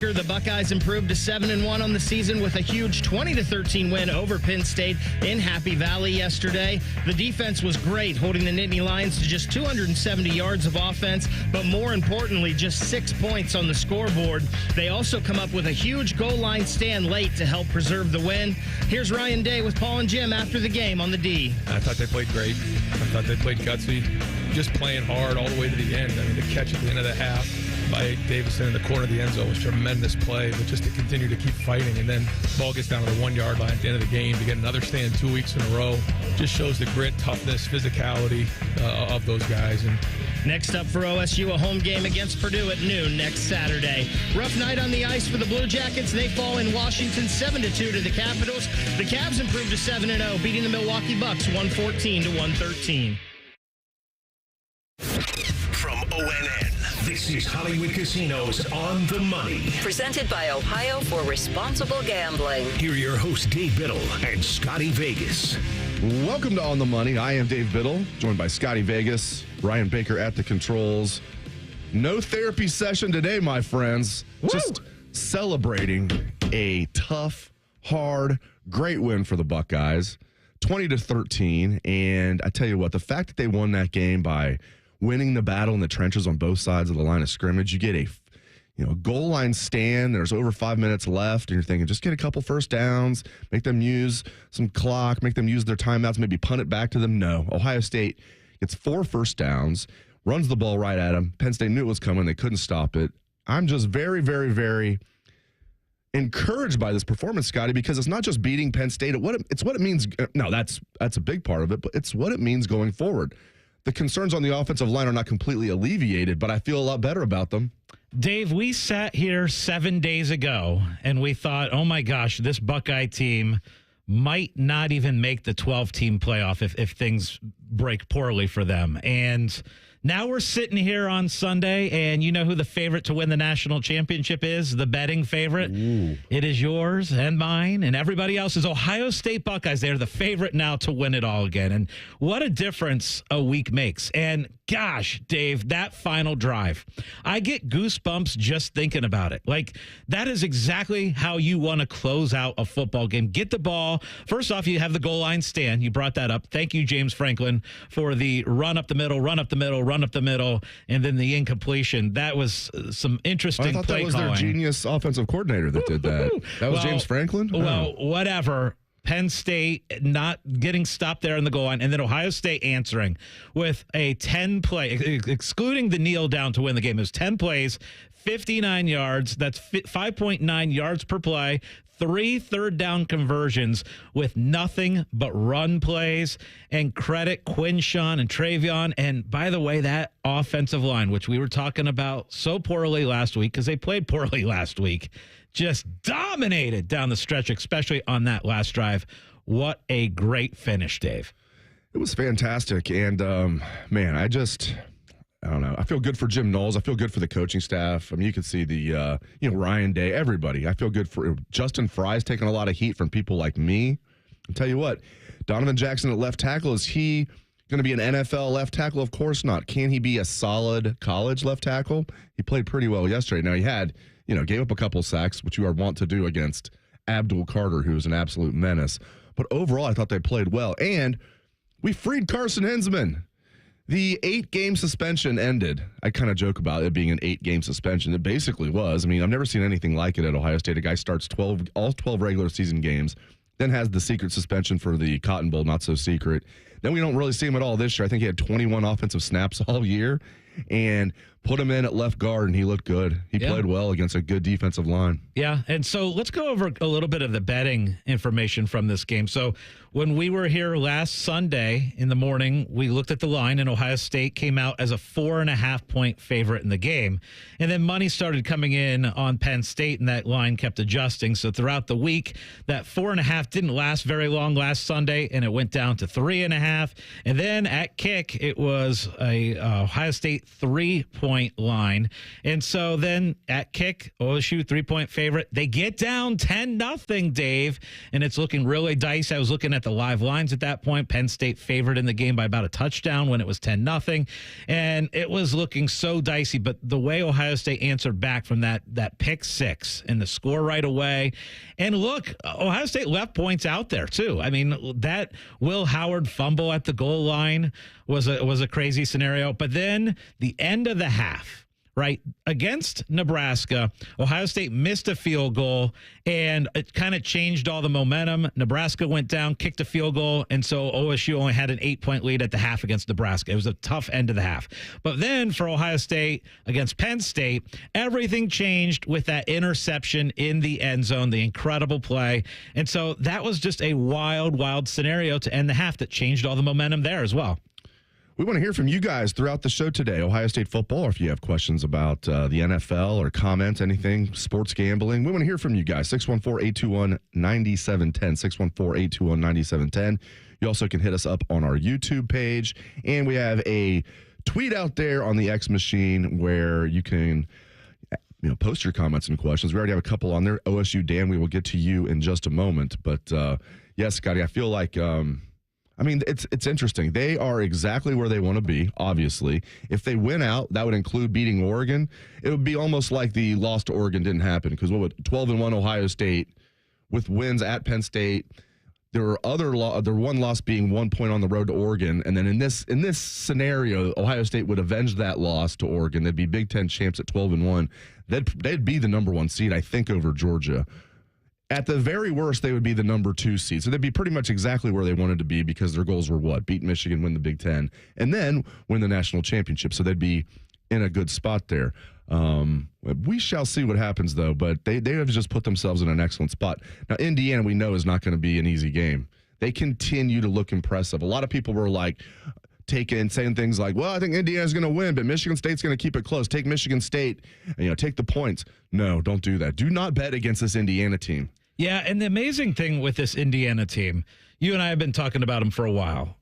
The Buckeyes improved to 7-1 on the season with a huge 20-13 win over Penn State in Happy Valley yesterday. The defense was great, holding the Nittany Lions to just 270 yards of offense, but more importantly, just 6 points on the scoreboard. They also come up with a huge goal line stand late to help preserve the win. Here's Ryan Day with Paul and Jim after the game on the D. I thought they played great. I thought they played gutsy, just playing hard all the way to the end. I mean, the catch at the end of the half by Davison in the corner of the end zone was tremendous play, but just to continue to keep fighting. And then the ball gets down to the 1 yard line at the end of the game to get another stand 2 weeks in a row just shows the grit, toughness, physicality of those guys. And next up for OSU, a home game against Purdue at noon next Saturday. Rough night on the ice for the Blue Jackets. They fall in Washington 7-2 to the Capitals. The Cavs improved to 7-0, beating the Milwaukee Bucks 114-113. From ONN, this is Hollywood Casinos On the Money. Presented by Ohio for Responsible Gambling. Here are your hosts, Dave Biddle and Scotty Vegas. Welcome to On the Money. I am Dave Biddle, joined by Scotty Vegas, Ryan Baker at the controls. No therapy session today, my friends. Woo! Just celebrating a tough, hard, great win for the Buckeyes, 20-13. And I tell you what, the fact that they won that game by winning the battle in the trenches on both sides of the line of scrimmage, you get a goal line stand. There's over 5 minutes left, and you're thinking, just get a couple first downs, make them use some clock, make them use their timeouts, maybe punt it back to them. No, Ohio State gets 4 first downs, runs the ball right at them. Penn State knew it was coming. They couldn't stop it. I'm just very, very, very encouraged by this performance, Scotty, because it's not just beating Penn State. It's what it means. No, that's a big part of it, but it's what it means going forward. The concerns on the offensive line are not completely alleviated, but I feel a lot better about them. Dave, we sat here 7 days ago, and we thought, oh, my gosh, this Buckeye team might not even make the 12-team playoff if things break poorly for them. And now we're sitting here on Sunday, and you know who the favorite to win the national championship is? The betting favorite. Ooh. It is yours and mine and everybody else's. Ohio State Buckeyes, they're the favorite now to win it all again. And what a difference a week makes. And gosh, Dave, that final drive, I get goosebumps just thinking about it. Like, that is exactly how you want to close out a football game. Get the ball. First off, you have the goal line stand. You brought that up. Thank you, James Franklin, for the run up the middle, and then the incompletion. That was some interesting play calling. I thought that was their genius offensive coordinator that did that. That was James Franklin? Well, whatever. Penn State not getting stopped there in the goal line, and then Ohio State answering with a 10-play, excluding the kneel down to win the game. It was 10 plays, 59 yards. That's 5.9 yards per play. 3 third-down conversions with nothing but run plays, and credit Quinshawn and Travion. And by the way, that offensive line, which we were talking about so poorly last week because they played poorly last week, just dominated down the stretch, especially on that last drive. What a great finish, Dave. It was fantastic. And, man, I don't know. I feel good for Jim Knowles. I feel good for the coaching staff. I mean, you can see the, Ryan Day, everybody. I feel good for Justin Fry's taking a lot of heat from people like me. I'll tell you what, Donovan Jackson at left tackle, is he going to be an NFL left tackle? Of course not. Can he be a solid college left tackle? He played pretty well yesterday. Now, he had, gave up a couple sacks, which you are wont to do against Abdul Carter, who is an absolute menace. But overall, I thought they played well. And we freed Carson Hinsman. The 8-game suspension ended. I kind of joke about it being an 8-game suspension. It basically was. I mean, I've never seen anything like it at Ohio State. A guy starts all 12 regular season games, then has the secret suspension for the Cotton Bowl, not so secret. Then we don't really see him at all this year. I think he had 21 offensive snaps all year, and put him in at left guard, and he looked good. He played well against a good defensive line. Yeah, and so let's go over a little bit of the betting information from this game. So when we were here last Sunday in the morning, we looked at the line, and Ohio State came out as a 4.5-point favorite in the game. And then money started coming in on Penn State, and that line kept adjusting. So throughout the week, that 4.5 didn't last very long last Sunday, and it went down to 3.5. And then at kick, it was a Ohio State 3-point 3-point line. And so then at kick, OSU 3-point favorite. They get down 10-0, Dave, and it's looking really dicey. I was looking at the live lines at that point. Penn State favored in the game by about a touchdown when it was 10-0, and it was looking so dicey. But the way Ohio State answered back from that pick six and the score right away, and look, Ohio State left points out there too. I mean, that Will Howard fumble at the goal line was a crazy scenario. But then the end of the half, right, against Nebraska, Ohio State missed a field goal, and it kind of changed all the momentum. Nebraska went down, kicked a field goal, and so OSU only had an 8-point lead at the half against Nebraska. It was a tough end of the half. But then for Ohio State against Penn State, everything changed with that interception in the end zone, the incredible play. And so that was just a wild scenario to end the half that changed all the momentum there as well. We want to hear from you guys throughout the show today. Ohio State football, or if you have questions about the NFL or comments, anything, sports gambling, we want to hear from you guys. 614-821-9710, 614-821-9710. You also can hit us up on our YouTube page, and we have a tweet out there on the X machine where you can post your comments and questions. We already have a couple on there. OSU Dan, we will get to you in just a moment. But, yes, Scotty, I feel like it's interesting. They are exactly where they want to be, obviously. If they win out, that would include beating Oregon. It would be almost like the loss to Oregon didn't happen, because 12-1 Ohio State with wins at Penn State. There were one loss being 1 point on the road to Oregon, and then in this scenario, Ohio State would avenge that loss to Oregon. They'd be Big Ten champs at 12-1. They'd be the number 1 seed, I think, over Georgia. At the very worst, they would be the number 2 seed. So they'd be pretty much exactly where they wanted to be, because their goals were what? Beat Michigan, win the Big Ten, and then win the national championship. So they'd be in a good spot there. We shall see what happens, though, but they have just put themselves in an excellent spot. Now, Indiana, we know, is not going to be an easy game. They continue to look impressive. A lot of people were like saying things like, well, I think Indiana's going to win, but Michigan State's going to keep it close. Take Michigan State, take the points. No, don't do that. Do not bet against this Indiana team. Yeah, and the amazing thing with this Indiana team, you and I have been talking about them for a while.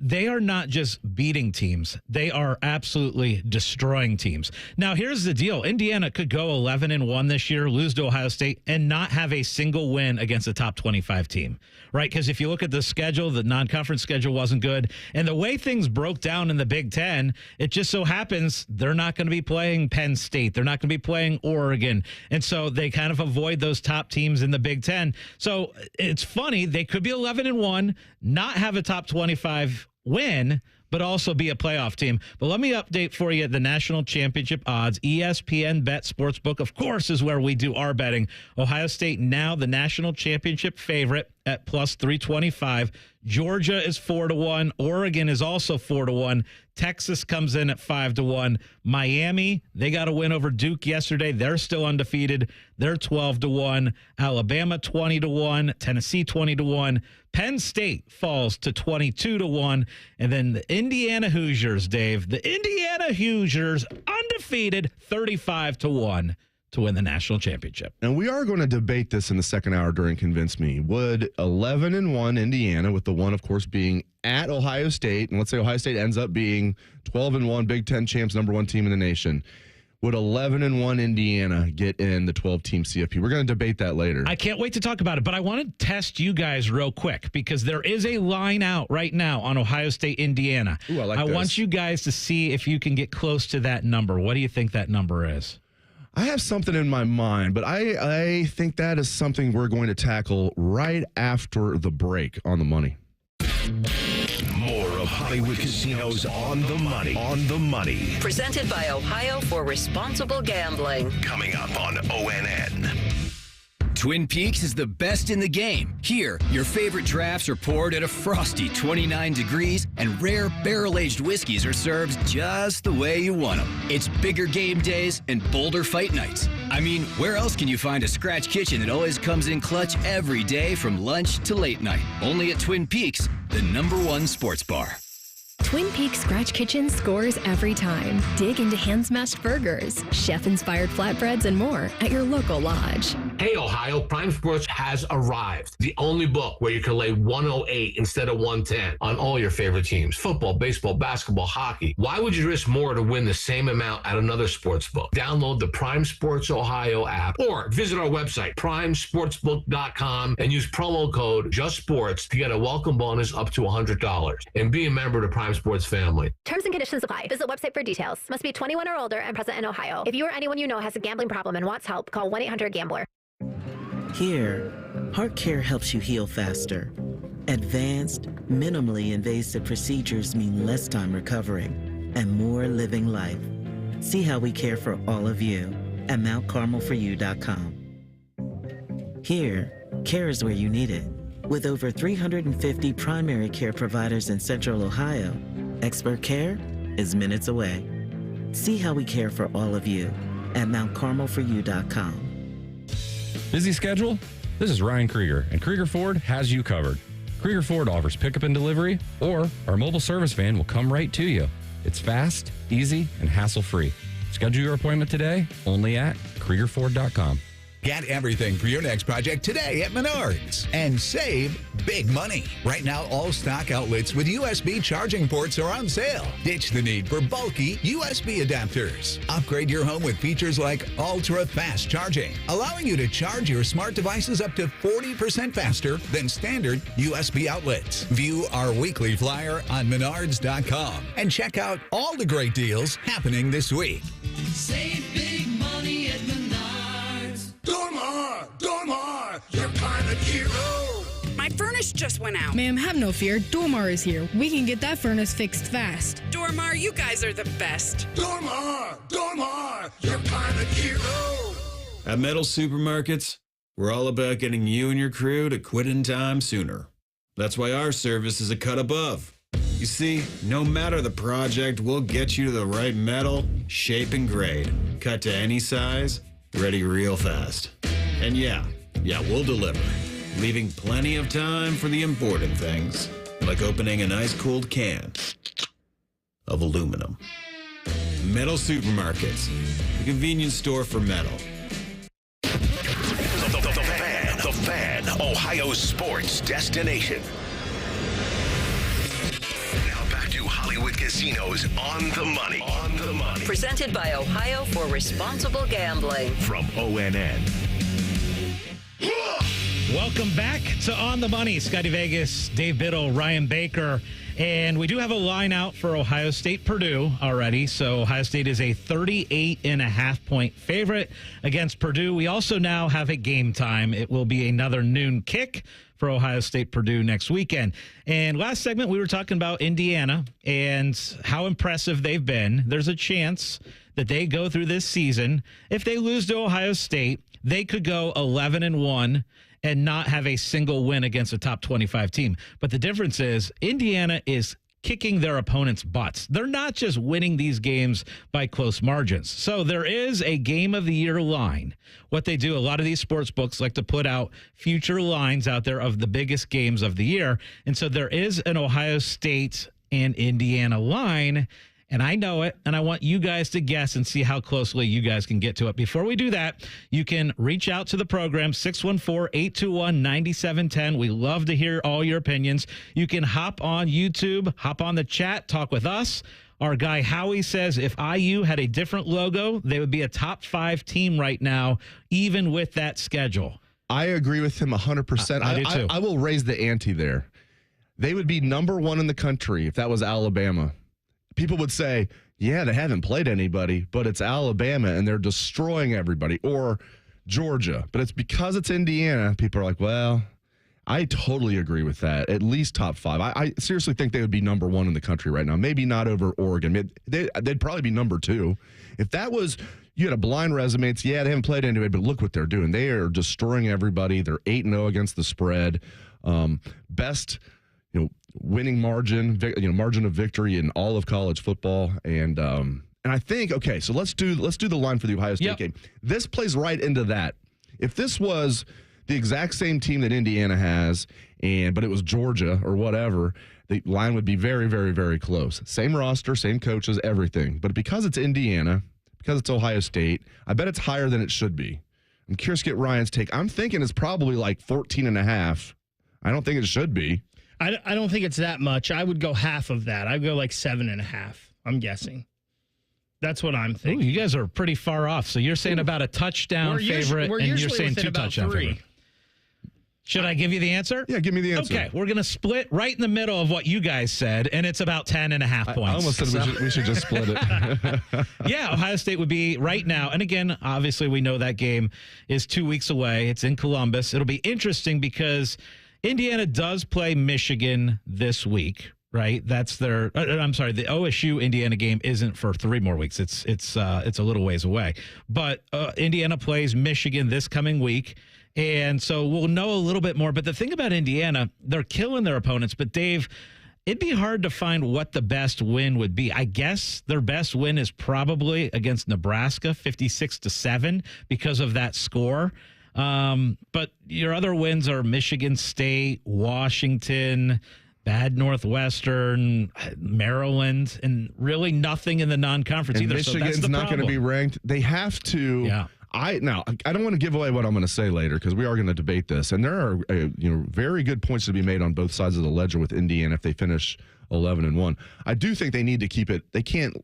They are not just beating teams. They are absolutely destroying teams. Now, here's the deal. Indiana could go 11-1 this year, lose to Ohio State, and not have a single win against a top 25 team, right? Because if you look at the schedule, the non-conference schedule wasn't good. And the way things broke down in the Big Ten, it just so happens they're not going to be playing Penn State. They're not going to be playing Oregon. And so they kind of avoid those top teams in the Big Ten. So it's funny. They could be 11-1, not have a top 25 win, but also be a playoff team. But let me update for you the national championship odds. ESPN Bet Sportsbook, of course, is where we do our betting. Ohio State now the national championship favorite at plus 325. Georgia is 4-1. Oregon is also 4-1. Texas comes in at 5-1. Miami, they got a win over Duke yesterday. They're still undefeated. They're 12-1. Alabama 20-1. Tennessee 20-1. Penn State falls to 22-1. And then the Indiana Hoosiers, Dave, the Indiana Hoosiers undefeated 35-1. to win the national championship. And we are going to debate this in the second hour during Convince Me. Would 11-1 Indiana, with the one, of course, being at Ohio State, and let's say Ohio State ends up being 12-1 Big Ten champs, number 1 team in the nation, would 11-1 Indiana get in the 12-team CFP? We're going to debate that later. I can't wait to talk about it, but I want to test you guys real quick, because there is a line out right now on Ohio State, Indiana. Ooh, I this. Want you guys to see if you can get close to that number. What do you think that number is? I have something in my mind, but I think that is something we're going to tackle right after the break on the money. More of Hollywood Casinos on the money. On the money. Presented by Ohio for Responsible Gambling. Coming up on ONN. Twin Peaks is the best in the game. Here, your favorite drafts are poured at a frosty 29 degrees, and rare barrel-aged whiskeys are served just the way you want them. It's bigger game days and bolder fight nights. I mean, where else can you find a scratch kitchen that always comes in clutch every day from lunch to late night? Only at Twin Peaks, the #1 sports bar. Twin Peaks Scratch Kitchen scores every time. Dig into hand-smashed burgers, chef-inspired flatbreads, and more at your local lodge. Hey, Ohio, Prime Sports has arrived. The only book where you can lay 108 instead of 110 on all your favorite teams. Football, baseball, basketball, hockey. Why would you risk more to win the same amount at another sports book? Download the Prime Sports Ohio app or visit our website, primesportsbook.com, and use promo code JUSTSPORTS to get a welcome bonus up to $100. And be a member of the Prime Sports family. Terms and conditions apply. Visit website for details. Must be 21 or older and present in Ohio. If you or anyone you know has a gambling problem and wants help, call 1-800-GAMBLER. Here, HeartCare helps you heal faster. Advanced, minimally invasive procedures mean less time recovering and more living life. See how we care for all of you at MountCarmelForYou.com. Here, care is where you need it. With over 350 primary care providers in Central Ohio, expert care is minutes away. See how we care for all of you at MountCarmelForYou.com. Busy schedule? This is Ryan Krieger, and Krieger Ford has you covered. Krieger Ford offers pickup and delivery, or our mobile service van will come right to you. It's fast, easy, and hassle-free. Schedule your appointment today only at KriegerFord.com. Get everything for your next project today at Menards and save big money. Right now, all stock outlets with USB charging ports are on sale. Ditch the need for bulky USB adapters. Upgrade your home with features like ultra-fast charging, allowing you to charge your smart devices up to 40% faster than standard USB outlets. View our weekly flyer on Menards.com and check out all the great deals happening this week. Save big money at Menards. Dormar, your climate hero. My furnace just went out. Ma'am, have no fear. Dormar is here. We can get that furnace fixed fast. Dormar, you guys are the best. Dormar, your climate hero. At Metal Supermarkets, we're all about getting you and your crew to quit in time sooner. That's why our service is a cut above. You see, no matter the project, we'll get you to the right metal, shape, and grade. Cut to any size, ready real fast. And yeah, we'll deliver, leaving plenty of time for the important things, like opening an ice-cold can of aluminum. Metal Supermarkets, the convenience store for metal. The Fan, Ohio's sports destination. Now back to Hollywood Casinos on the money. Presented by Ohio for Responsible Gambling. From ONN. Welcome back to On the Money. Scotty Vegas, Dave Biddle, Ryan Baker. And we do have a line out for Ohio State Purdue already. So Ohio State is a 38.5-point favorite against Purdue. We also now have a game time. It will be another noon kick for Ohio State Purdue next weekend. And last segment, we were talking about Indiana and how impressive they've been. There's a chance that they go through this season. If they lose to Ohio State, they could go 11-1 and not have a single win against a top 25 team. But the difference is Indiana is kicking their opponents' butts. They're not just winning these games by close margins. So there is a game of the year line. What they do, a lot of these sports books like to put out future lines out there of the biggest games of the year. And so there is an Ohio State and Indiana line. And I know it, and I want you guys to guess and see how closely you guys can get to it. Before we do that, you can reach out to the program, 614-821-9710. We love to hear all your opinions. You can hop on YouTube, hop on the chat, talk with us. Our guy Howie says if IU had a different logo, they would be a top 5 team right now, even with that schedule. I agree with him 100%. I do too. I will raise the ante there. They would be number 1 in the country if that was Alabama. People would say, yeah, they haven't played anybody, but it's Alabama and they're destroying everybody, or Georgia. But it's because it's Indiana. People are like, well, I totally agree with that. At least top 5. I seriously think they would be number 1 in the country right now. Maybe not over Oregon. They'd probably be number 2. If that was, you had a blind resume, it's, yeah, they haven't played anybody, but look what they're doing. They are destroying everybody. They're 8-0 against the spread. Best winning margin, margin of victory in all of college football. And I think, okay, so let's do the line for the Ohio State game. This plays right into that. If this was the exact same team that Indiana has, but it was Georgia or whatever, the line would be very, very, very close. Same roster, same coaches, everything. But because it's Indiana, because it's Ohio State, I bet it's higher than it should be. I'm curious to get Ryan's take. I'm thinking it's probably like 14.5. I don't think it should be. I don't think it's that much. I would go half of that. I'd go like 7.5, I'm guessing. That's what I'm thinking. Ooh, you guys are pretty far off. So you're saying about a touchdown favorite, and you're saying 2 touchdown favorite. Should I give you the answer? Yeah, give me the answer. Okay, we're going to split right in the middle of what you guys said, and it's about 10.5 points. I almost said we should just split it. Yeah, Ohio State would be right now. And again, obviously, we know that game is 2 weeks away. It's in Columbus. It'll be interesting because Indiana does play Michigan this week, right? That's their. I'm sorry, the OSU Indiana game isn't for 3 more weeks. It's a little ways away. But Indiana plays Michigan this coming week. And so we'll know a little bit more. But the thing about Indiana, they're killing their opponents. But, Dave, it'd be hard to find what the best win would be. I guess their best win is probably against Nebraska, 56-7, because of that score. But your other wins are Michigan State, Washington, bad Northwestern, Maryland, and really nothing in the non-conference either. Michigan's so that's not going to be ranked. They have to. Yeah. I don't want to give away what I'm going to say later because we are going to debate this, and there are very good points to be made on both sides of the ledger with Indiana if they finish 11-1. I do think they need to keep it. They can't,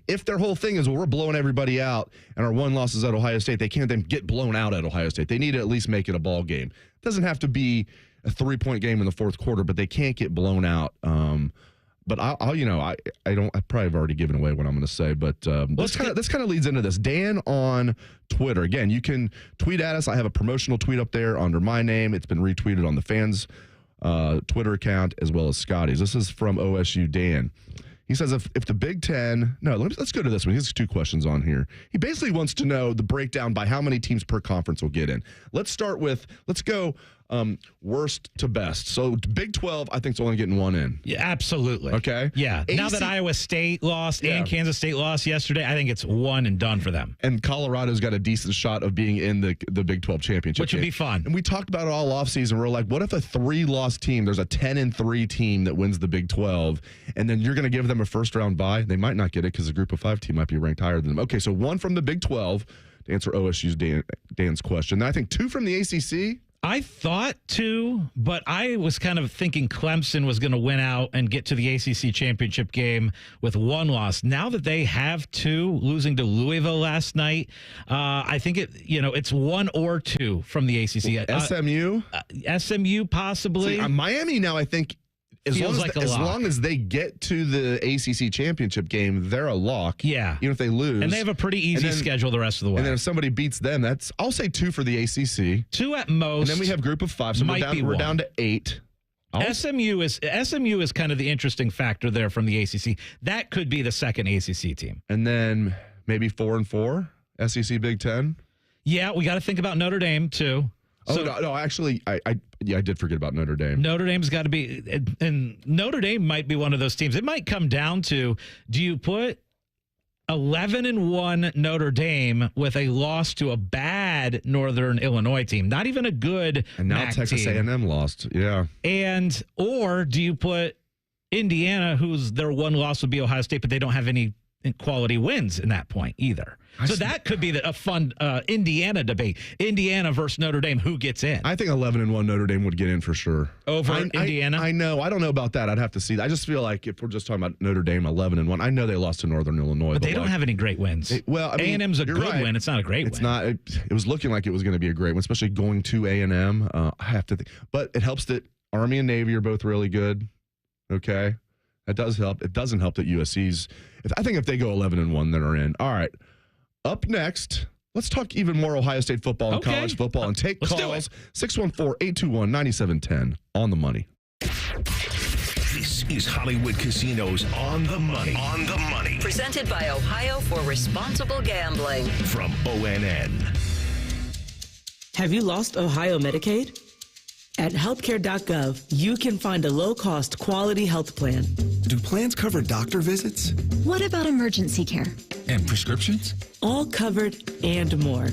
if their whole thing is we're blowing everybody out and our one loss is at Ohio State, they can't then get blown out at Ohio State. They need to at least make it a ball game. It doesn't have to be a 3-point game in the fourth quarter, but they can't get blown out. But I probably have already given away what I'm going to say, but this kind of leads into this. Dan on Twitter. Again, you can tweet at us. I have a promotional tweet up there under my name. It's been retweeted on the fans' Twitter account as well as Scotty's. This is from OSU Dan. He says if the Big Ten, let's go to this one. He has 2 questions on here. He basically wants to know the breakdown by how many teams per conference will get in. Let's go worst to best. So Big 12, I think, is only getting 1 in. Yeah, absolutely. Okay. Yeah. Now that Iowa State lost and Kansas State lost yesterday, I think it's 1 and done for them. And Colorado's got a decent shot of being in the Big 12 championship, which would be fun. And we talked about it all offseason. We're like, what if a 3-loss team? There's a 10-3 team that wins the Big 12, and then you're going to give them a first-round bye? They might not get it because the Group of 5 team might be ranked higher than them. Okay, so 1 from the Big 12 to answer OSU's Dan's question. Then I think 2 from the ACC. I thought 2, but I was kind of thinking Clemson was going to win out and get to the ACC championship game with 1 loss. Now that they have 2, losing to Louisville last night, I think it's 1 or 2 from the ACC. SMU? SMU possibly. See, Miami now, I think, as long as they get to the ACC championship game, they're a lock. Yeah. Even if they lose. And they have a pretty easy schedule the rest of the way. And then if somebody beats them, I'll say 2 for the ACC. 2 at most. And then we have Group of 5, so we're down to 8. SMU is kind of the interesting factor there from the ACC. That could be the second ACC team. And then maybe 4 and 4, SEC Big 10. Yeah, we got to think about Notre Dame too. Actually, I did forget about Notre Dame. Notre Dame's got to be, and Notre Dame might be one of those teams. It might come down to, do you put 11-1 Notre Dame with a loss to a bad Northern Illinois team, not even a good and now MAC Texas team. A&M lost, yeah. Or do you put Indiana, whose their 1 loss would be Ohio State, but they don't have any quality wins in that point either. So that could be a fun Indiana debate. Indiana versus Notre Dame, who gets in? I think 11-1 Notre Dame would get in for sure. Over Indiana? I know. I don't know about that. I'd have to see. I just feel like if we're just talking about Notre Dame 11-1, I know they lost to Northern Illinois. But they don't have any great wins. A&M's a good win. It's not a great win. It's not. It was looking like it was going to be a great one, especially going to A&M. I have to think. But it helps that Army and Navy are both really good. Okay. That does help. It doesn't help that USC's. I think if they go 11-1, they're in. All right. Up next, let's talk even more Ohio State football and college football and take calls. 614-821-9710 on the money. This is Hollywood Casinos On the Money. On the Money. Presented by Ohio for Responsible Gambling. From ONN. Have you lost Ohio Medicaid? At healthcare.gov, you can find a low-cost quality health plan. Do plans cover doctor visits? What about emergency care? And prescriptions? All covered and more.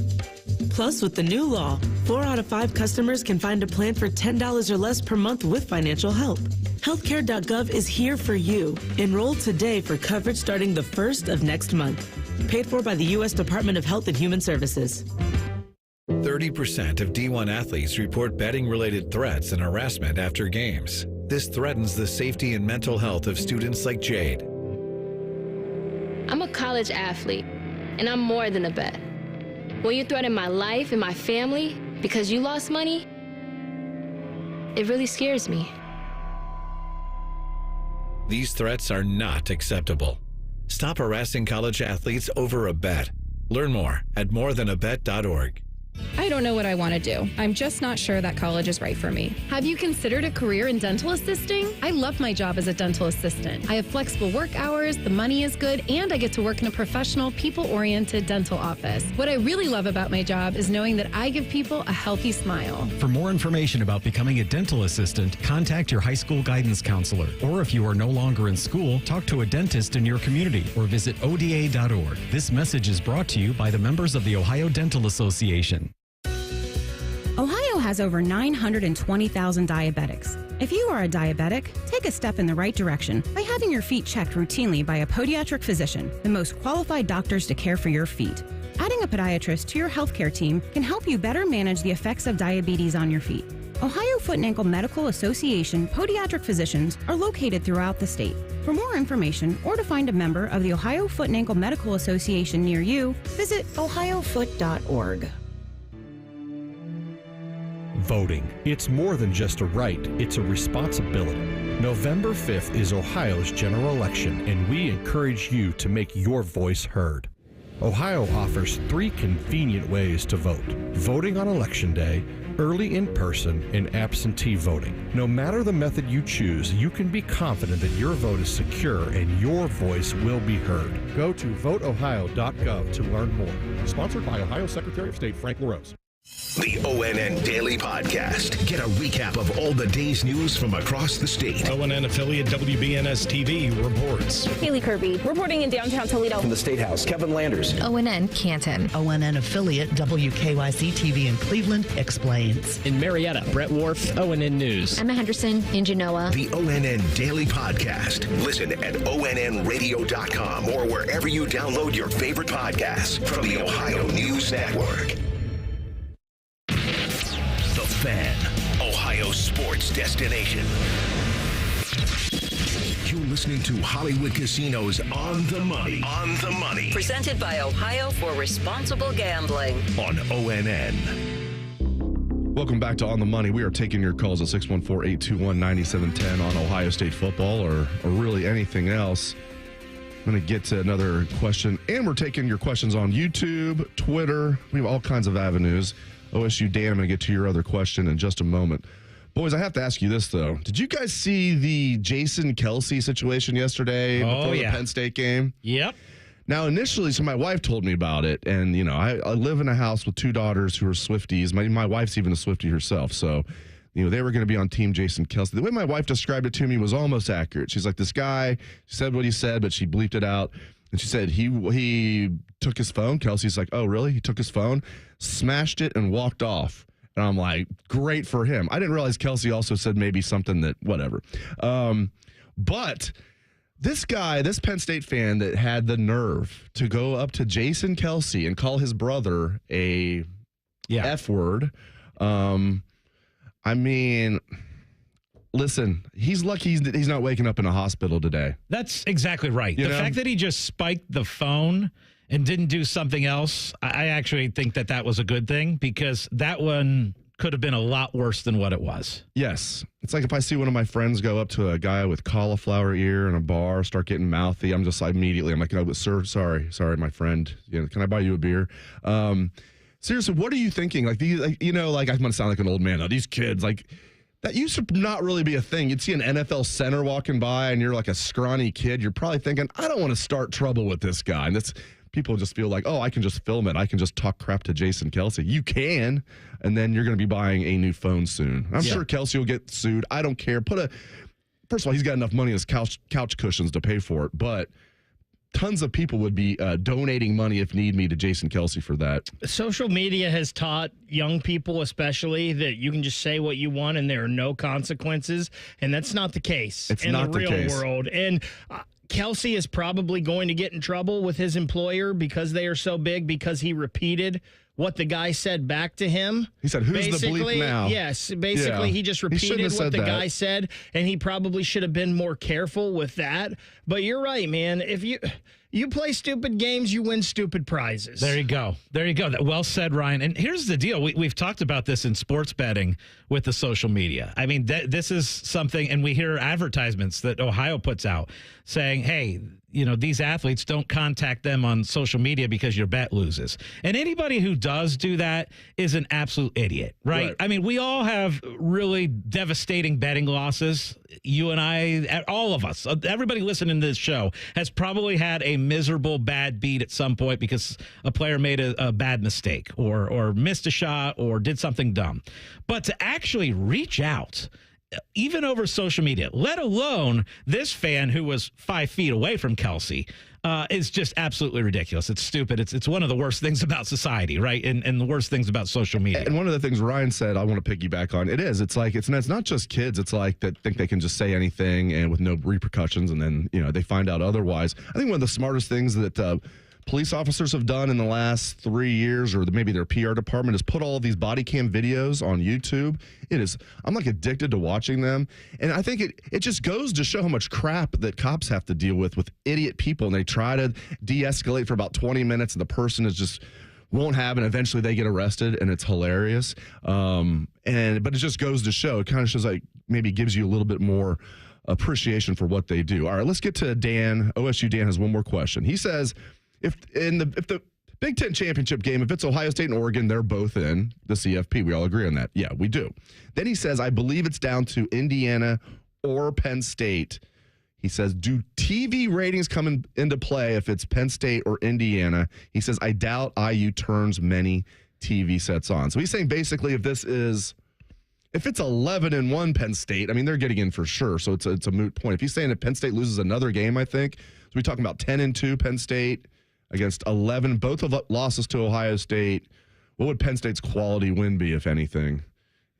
Plus, with the new law, 4 out of 5 customers can find a plan for $10 or less per month with financial help. Healthcare.gov is here for you. Enroll today for coverage starting the 1st of next month. Paid for by the U.S. Department of Health and Human Services. 30% of D1 athletes report betting-related threats and harassment after games. This threatens the safety and mental health of students like Jade. I'm a college athlete, and I'm more than a bet. When you threaten my life and my family because you lost money, it really scares me. These threats are not acceptable. Stop harassing college athletes over a bet. Learn more at morethanabet.org. I don't know what I want to do. I'm just not sure that college is right for me. Have you considered a career in dental assisting? I love my job as a dental assistant. I have flexible work hours, the money is good, and I get to work in a professional, people-oriented dental office. What I really love about my job is knowing that I give people a healthy smile. For more information about becoming a dental assistant, contact your high school guidance counselor. Or if you are no longer in school, talk to a dentist in your community or visit ODA.org. This message is brought to you by the members of the Ohio Dental Association. Ohio has over 920,000 diabetics. If you are a diabetic, take a step in the right direction by having your feet checked routinely by a podiatric physician, the most qualified doctors to care for your feet. Adding a podiatrist to your healthcare team can help you better manage the effects of diabetes on your feet. Ohio Foot and Ankle Medical Association podiatric physicians are located throughout the state. For more information or to find a member of the Ohio Foot and Ankle Medical Association near you, visit ohiofoot.org. Voting. It's more than just a right, it's a responsibility. November 5th is Ohio's general election, and we encourage you to make your voice heard. Ohio offers 3 convenient ways to vote: voting on Election Day, early in person, and absentee voting. No matter the method you choose, you can be confident that your vote is secure and your voice will be heard. Go to voteohio.gov to learn more. Sponsored by Ohio Secretary of State Frank LaRose. The ONN Daily Podcast. Get a recap of all the day's news from across the state. ONN affiliate WBNS TV reports. Haley Kirby reporting in downtown Toledo. From the State House, Kevin Landers. ONN Canton. ONN affiliate WKYC TV in Cleveland explains. In Marietta, Brett Wharf, ONN News. Emma Henderson in Genoa. The ONN Daily Podcast. Listen at ONNradio.com or wherever you download your favorite podcasts from the Ohio News Network. Fan, Ohio sports destination. You're listening to Hollywood Casinos On the Money. On the Money. Presented by Ohio for Responsible Gambling. On ONN. Welcome back to On the Money. We are taking your calls at 614-821-9710 on Ohio State football or really anything else. I'm going to get to another question, and we're taking your questions on YouTube, Twitter. We have all kinds of avenues. OSU Dan, I'm going to get to your other question in just a moment. Boys, I have to ask you this, though. Did you guys see the Jason Kelce situation yesterday before the Penn State game? Yep. Now, initially, so my wife told me about it, and, you know, I live in a house with 2 daughters who are Swifties. My wife's even a Swiftie herself, so, you know, they were going to be on Team Jason Kelce. The way my wife described it to me was almost accurate. She's like, this guy said what he said, but she bleeped it out. And she said he took his phone. Kelsey's like, oh, really? He took his phone, smashed it, and walked off. And I'm like, great for him. I didn't realize Kelce also said maybe something that, whatever. But this guy, this Penn State fan that had the nerve to go up to Jason Kelce and call his brother a F word. I mean... Listen, he's lucky he's not waking up in a hospital today. That's exactly right. The fact that he just spiked the phone and didn't do something else, I actually think that was a good thing because that one could have been a lot worse than what it was. Yes. It's like if I see one of my friends go up to a guy with cauliflower ear in a bar, start getting mouthy, I'm just immediately, I'm like, oh, sir, sorry, my friend. You know, can I buy you a beer? Seriously, what are you thinking? Like, I'm going to sound like an old man. Now, these kids, like... That used to not really be a thing. You'd see an NFL center walking by and you're like a scrawny kid. You're probably thinking, I don't want to start trouble with this guy. And people just feel like, oh, I can just film it. I can just talk crap to Jason Kelce. You can. And then you're going to be buying a new phone soon. I'm sure Kelce will get sued. I don't care. First of all, he's got enough money in his couch cushions to pay for it. But tons of people would be donating money if need be to Jason Kelce for that. Social media has taught young people especially that you can just say what you want and there are no consequences, and that's not the case in the real world. And Kelce is probably going to get in trouble with his employer because they are so big, because he repeated what the guy said back to him. He said, "Who's the bleep now?" Yes, basically he just repeated what the guy said, and he probably should have been more careful with that. But you're right, man. If you play stupid games, you win stupid prizes. There you go. Well said, Ryan. And here's the deal. We've talked about this in sports betting with the social media. I mean, this is something, and we hear advertisements that Ohio puts out saying, hey, these athletes, don't contact them on social media because your bet loses. And anybody who does do that is an absolute idiot, right? I mean, we all have really devastating betting losses. You and I, all of us, everybody listening to this show has probably had a miserable bad beat at some point because a player made a bad mistake or missed a shot or did something dumb. But to actually reach out, even over social media, let alone this fan who was 5 feet away from Kelce, is just absolutely ridiculous. It's stupid. It's one of the worst things about society, right? And the worst things about social media. And one of the things Ryan said, I want to piggyback on, it's like, it's not just kids. It's like that think they can just say anything and with no repercussions, and then, they find out otherwise. I think one of the smartest things that police officers have done in the last 3 years, or maybe their PR department, is put all of these body cam videos on YouTube. I'm like addicted to watching them. And I think it just goes to show how much crap that cops have to deal with idiot people. And they try to de-escalate for about 20 minutes, and the person won't have, and eventually they get arrested, and it's hilarious. But it just goes to show, it kind of shows, like, maybe gives you a little bit more appreciation for what they do. All right, let's get to Dan. OSU Dan has one more question. He says, If the Big Ten championship game, if it's Ohio State and Oregon, they're both in the CFP. We all agree on that. Yeah, we do. Then he says, I believe it's down to Indiana or Penn State. He says, do TV ratings come into play if it's Penn State or Indiana? He says, I doubt IU turns many TV sets on. So he's saying basically if it's 11-1 Penn State, I mean, they're getting in for sure. So it's a moot point. If he's saying that Penn State loses another game, I think, so we're talking about 10-2 Penn State against 11, both of losses to Ohio State. What would Penn State's quality win be, if anything?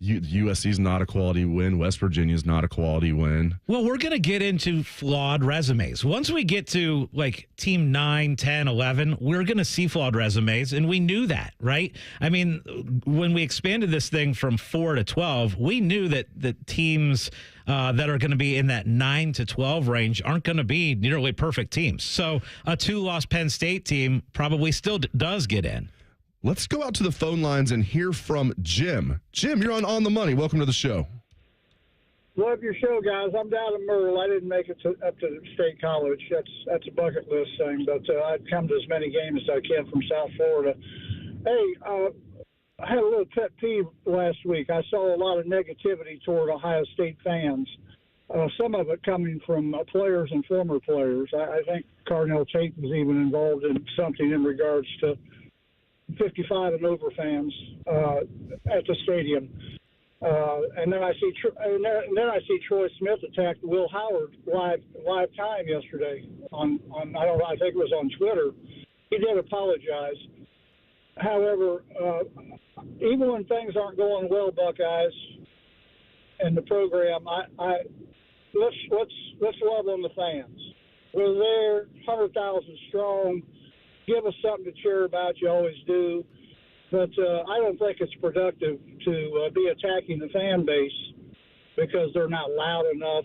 USC's not a quality win. West Virginia's not a quality win. Well, we're going to get into flawed resumes. Once we get to like team 9, 10, 11, we're going to see flawed resumes, and we knew that, right? I mean, when we expanded this thing from 4 to 12, we knew that the teams that are going to be in that 9 to 12 range aren't going to be nearly perfect teams. So a 2-loss Penn State team probably still does get in. Let's go out to the phone lines and hear from Jim. Jim, you're on the money. Welcome to the show. Love your show, guys. I'm down in Myrtle. I didn't make it up to State College. That's a bucket list thing, but I'd come to as many games as I can from South Florida. Hey, I had a little pet peeve last week. I saw a lot of negativity toward Ohio State fans, some of it coming from players and former players. I think Cardinal Tate was even involved in something in regards to 55 and over fans at the stadium, and then I see Troy Smith attack Will Howard live time yesterday on I think it was on Twitter. He did apologize. However, even when things aren't going well, Buckeyes and the program, let's love on the fans. We're there, 100,000 strong. Give us something to cheer about. You always do. But I don't think it's productive to be attacking the fan base because they're not loud enough.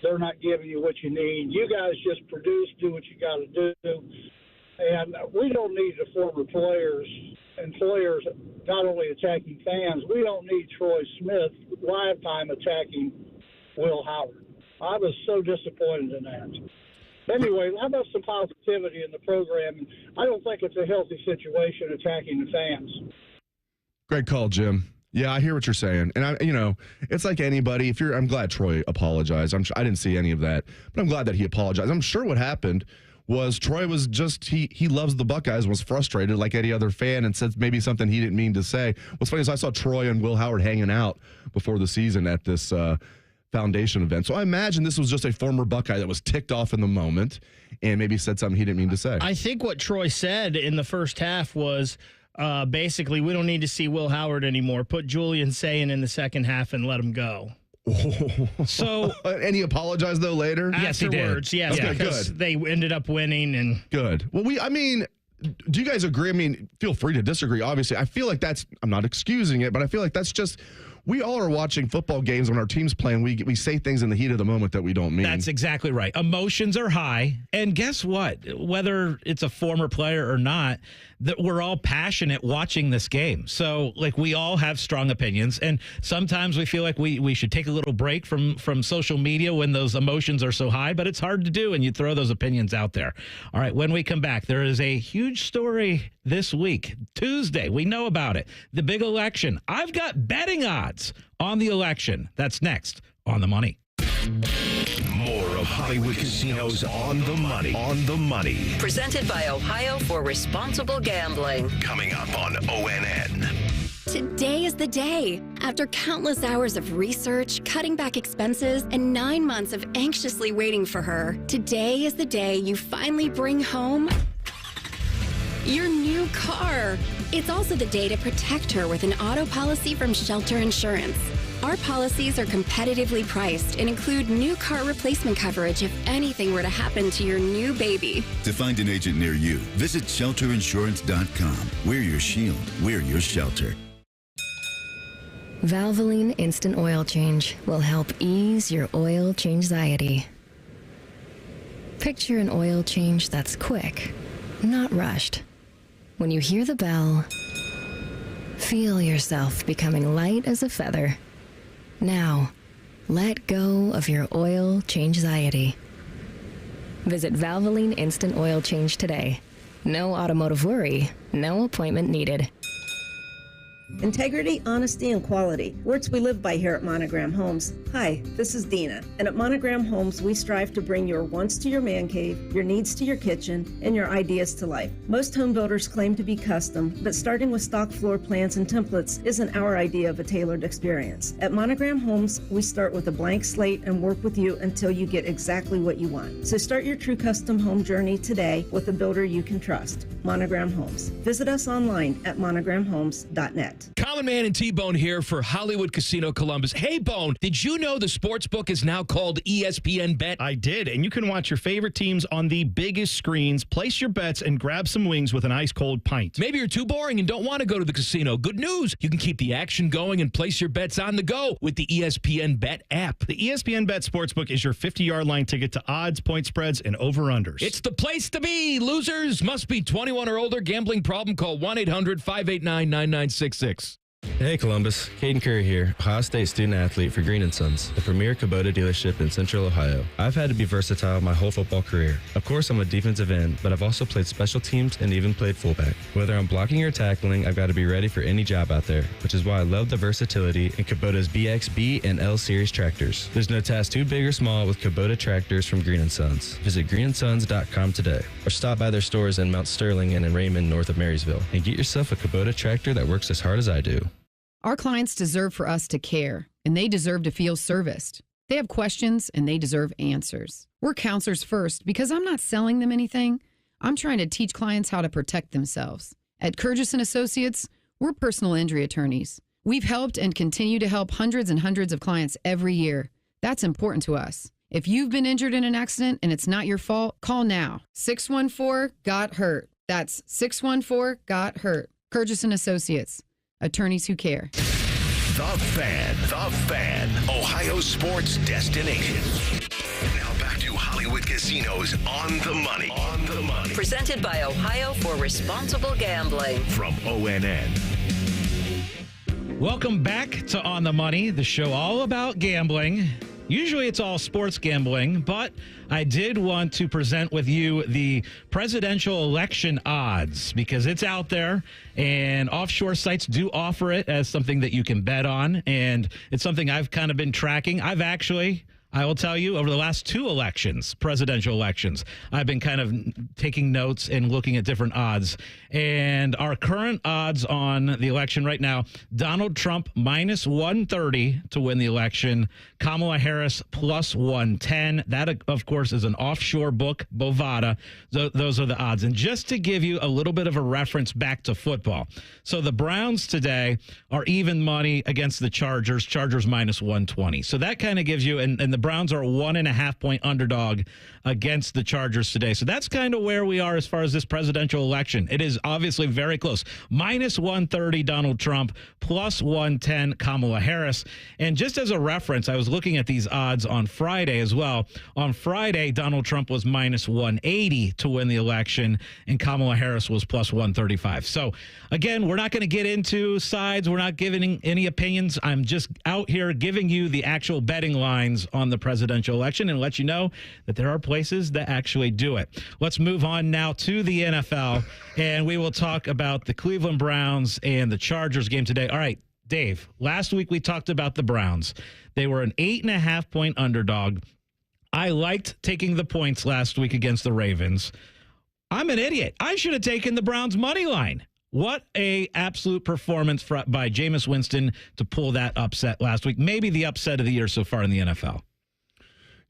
They're not giving you what you need. You guys just produce, do what you got to do. And we don't need the former players and players not only attacking fans. We don't need Troy Smith live time attacking Will Howard. I was so disappointed in that. Anyway, how about some positivity in the program? I don't think it's a healthy situation attacking the fans. Great call, Jim. Yeah, I hear what you're saying. And it's like anybody. I'm glad Troy apologized. I didn't see any of that, but I'm glad that he apologized. I'm sure what happened was Troy was just, he loves the Buckeyes, was frustrated like any other fan and said maybe something he didn't mean to say. What's funny is I saw Troy and Will Howard hanging out before the season at this foundation event. So I imagine this was just a former Buckeye that was ticked off in the moment and maybe said something he didn't mean to say. I think what Troy said in the first half was basically, we don't need to see Will Howard anymore. Put Julian Sayin in the second half and let him go. So, and he apologized though later. Yes, afterwards, yes, okay, because good. They ended up winning and good. Well, do you guys agree? I mean, feel free to disagree. Obviously, I feel like I'm not excusing it, but I feel like that's just. We all are watching football games when our team's playing. We say things in the heat of the moment that we don't mean. That's exactly right. Emotions are high. And guess what? Whether it's a former player or not, that we're all passionate watching this game. So, we all have strong opinions. And sometimes we feel like we should take a little break from social media when those emotions are so high. But it's hard to do, and you throw those opinions out there. All right, when we come back, there is a huge story this week. Tuesday, we know about it. The big election. I've got betting odds on the election. That's next on The Money. More of Hollywood Casinos on the money. On the money. Presented by Ohio for Responsible Gambling. Coming up on ONN. Today is the day. After countless hours of research, cutting back expenses, and 9 months of anxiously waiting for her, today is the day you finally bring home your new car. It's also the day to protect her with an auto policy from Shelter Insurance. Our policies are competitively priced and include new car replacement coverage if anything were to happen to your new baby. To find an agent near you, visit shelterinsurance.com. We're your shield. We're your shelter. Valvoline Instant Oil Change will help ease your oil change-anxiety. Picture an oil change that's quick, not rushed. When you hear the bell, feel yourself becoming light as a feather. Now, let go of your oil change-anxiety. Visit Valvoline Instant Oil Change today. No automotive worry, no appointment needed. Integrity, honesty, and quality. Words we live by here at Monogram Homes. Hi, this is Dina. And at Monogram Homes, we strive to bring your wants to your man cave, your needs to your kitchen, and your ideas to life. Most home builders claim to be custom, but starting with stock floor plans and templates isn't our idea of a tailored experience. At Monogram Homes, we start with a blank slate and work with you until you get exactly what you want. So start your true custom home journey today with a builder you can trust. Monogram Homes. Visit us online at monogramhomes.net. Common Man and T-Bone here for Hollywood Casino Columbus. Hey, Bone, did you know the sportsbook is now called ESPN Bet? I did, and you can watch your favorite teams on the biggest screens, place your bets, and grab some wings with an ice-cold pint. Maybe you're too boring and don't want to go to the casino. Good news. You can keep the action going and place your bets on the go with the ESPN Bet app. The ESPN Bet Sportsbook is your 50-yard line ticket to odds, point spreads, and over-unders. It's the place to be. Losers must be 21 or older. Gambling problem? Call 1-800-589-9966. Hey Columbus, Caden Curry here, Ohio State student-athlete for Green & Sons, the premier Kubota dealership in Central Ohio. I've had to be versatile my whole football career. Of course, I'm a defensive end, but I've also played special teams and even played fullback. Whether I'm blocking or tackling, I've got to be ready for any job out there, which is why I love the versatility in Kubota's BX, and L Series tractors. There's no task too big or small with Kubota tractors from Green & Sons. Visit greensons.com today, or stop by their stores in Mount Sterling and in Raymond, north of Marysville, and get yourself a Kubota tractor that works as hard as I do. Our clients deserve for us to care, and they deserve to feel serviced. They have questions, and they deserve answers. We're counselors first because I'm not selling them anything. I'm trying to teach clients how to protect themselves. At Curtis & Associates, we're personal injury attorneys. We've helped and continue to help hundreds and hundreds of clients every year. That's important to us. If you've been injured in an accident and it's not your fault, call now. 614-GOT-HURT. That's 614-GOT-HURT. Curtis & Associates. Attorneys who care. The Fan, Ohio sports destination. Now back to Hollywood Casinos on the money. Presented by Ohio for Responsible Gambling. From ONN. Welcome back to On the Money, the show all about gambling. Usually it's all sports gambling, but I did want to present with you the presidential election odds because it's out there and offshore sites do offer it as something that you can bet on. And it's something I've kind of been tracking. I will tell you, over the last 2 elections, presidential elections, I've been kind of taking notes and looking at different odds. And our current odds on the election right now, Donald Trump minus 130 to win the election, Kamala Harris plus 110. That, of course, is an offshore book, Bovada. Those are the odds. And just to give you a little bit of a reference back to football. So the Browns today are even money against the Chargers minus 120. So that kind of gives you, and the Browns are a 1.5 point underdog against the Chargers today. So that's kind of where we are as far as this presidential election. It is obviously very close. Minus 130 Donald Trump, plus 110 Kamala Harris. And just as a reference, I was looking at these odds on Friday as well. On Friday, Donald Trump was minus 180 to win the election, and Kamala Harris was plus 135. So again, we're not going to get into sides. We're not giving any opinions. I'm just out here giving you the actual betting lines on the presidential election and let you know that there are places that actually do it. Let's move on now to the NFL, and we will talk about the Cleveland Browns and the Chargers game today. All right, Dave, last week we talked about the Browns. They were an 8.5 point underdog. I liked taking the points last week against the Ravens. I'm an idiot. I should have taken the Browns money line. What a absolute performance by Jameis Winston to pull that upset last week. Maybe the upset of the year so far in the NFL.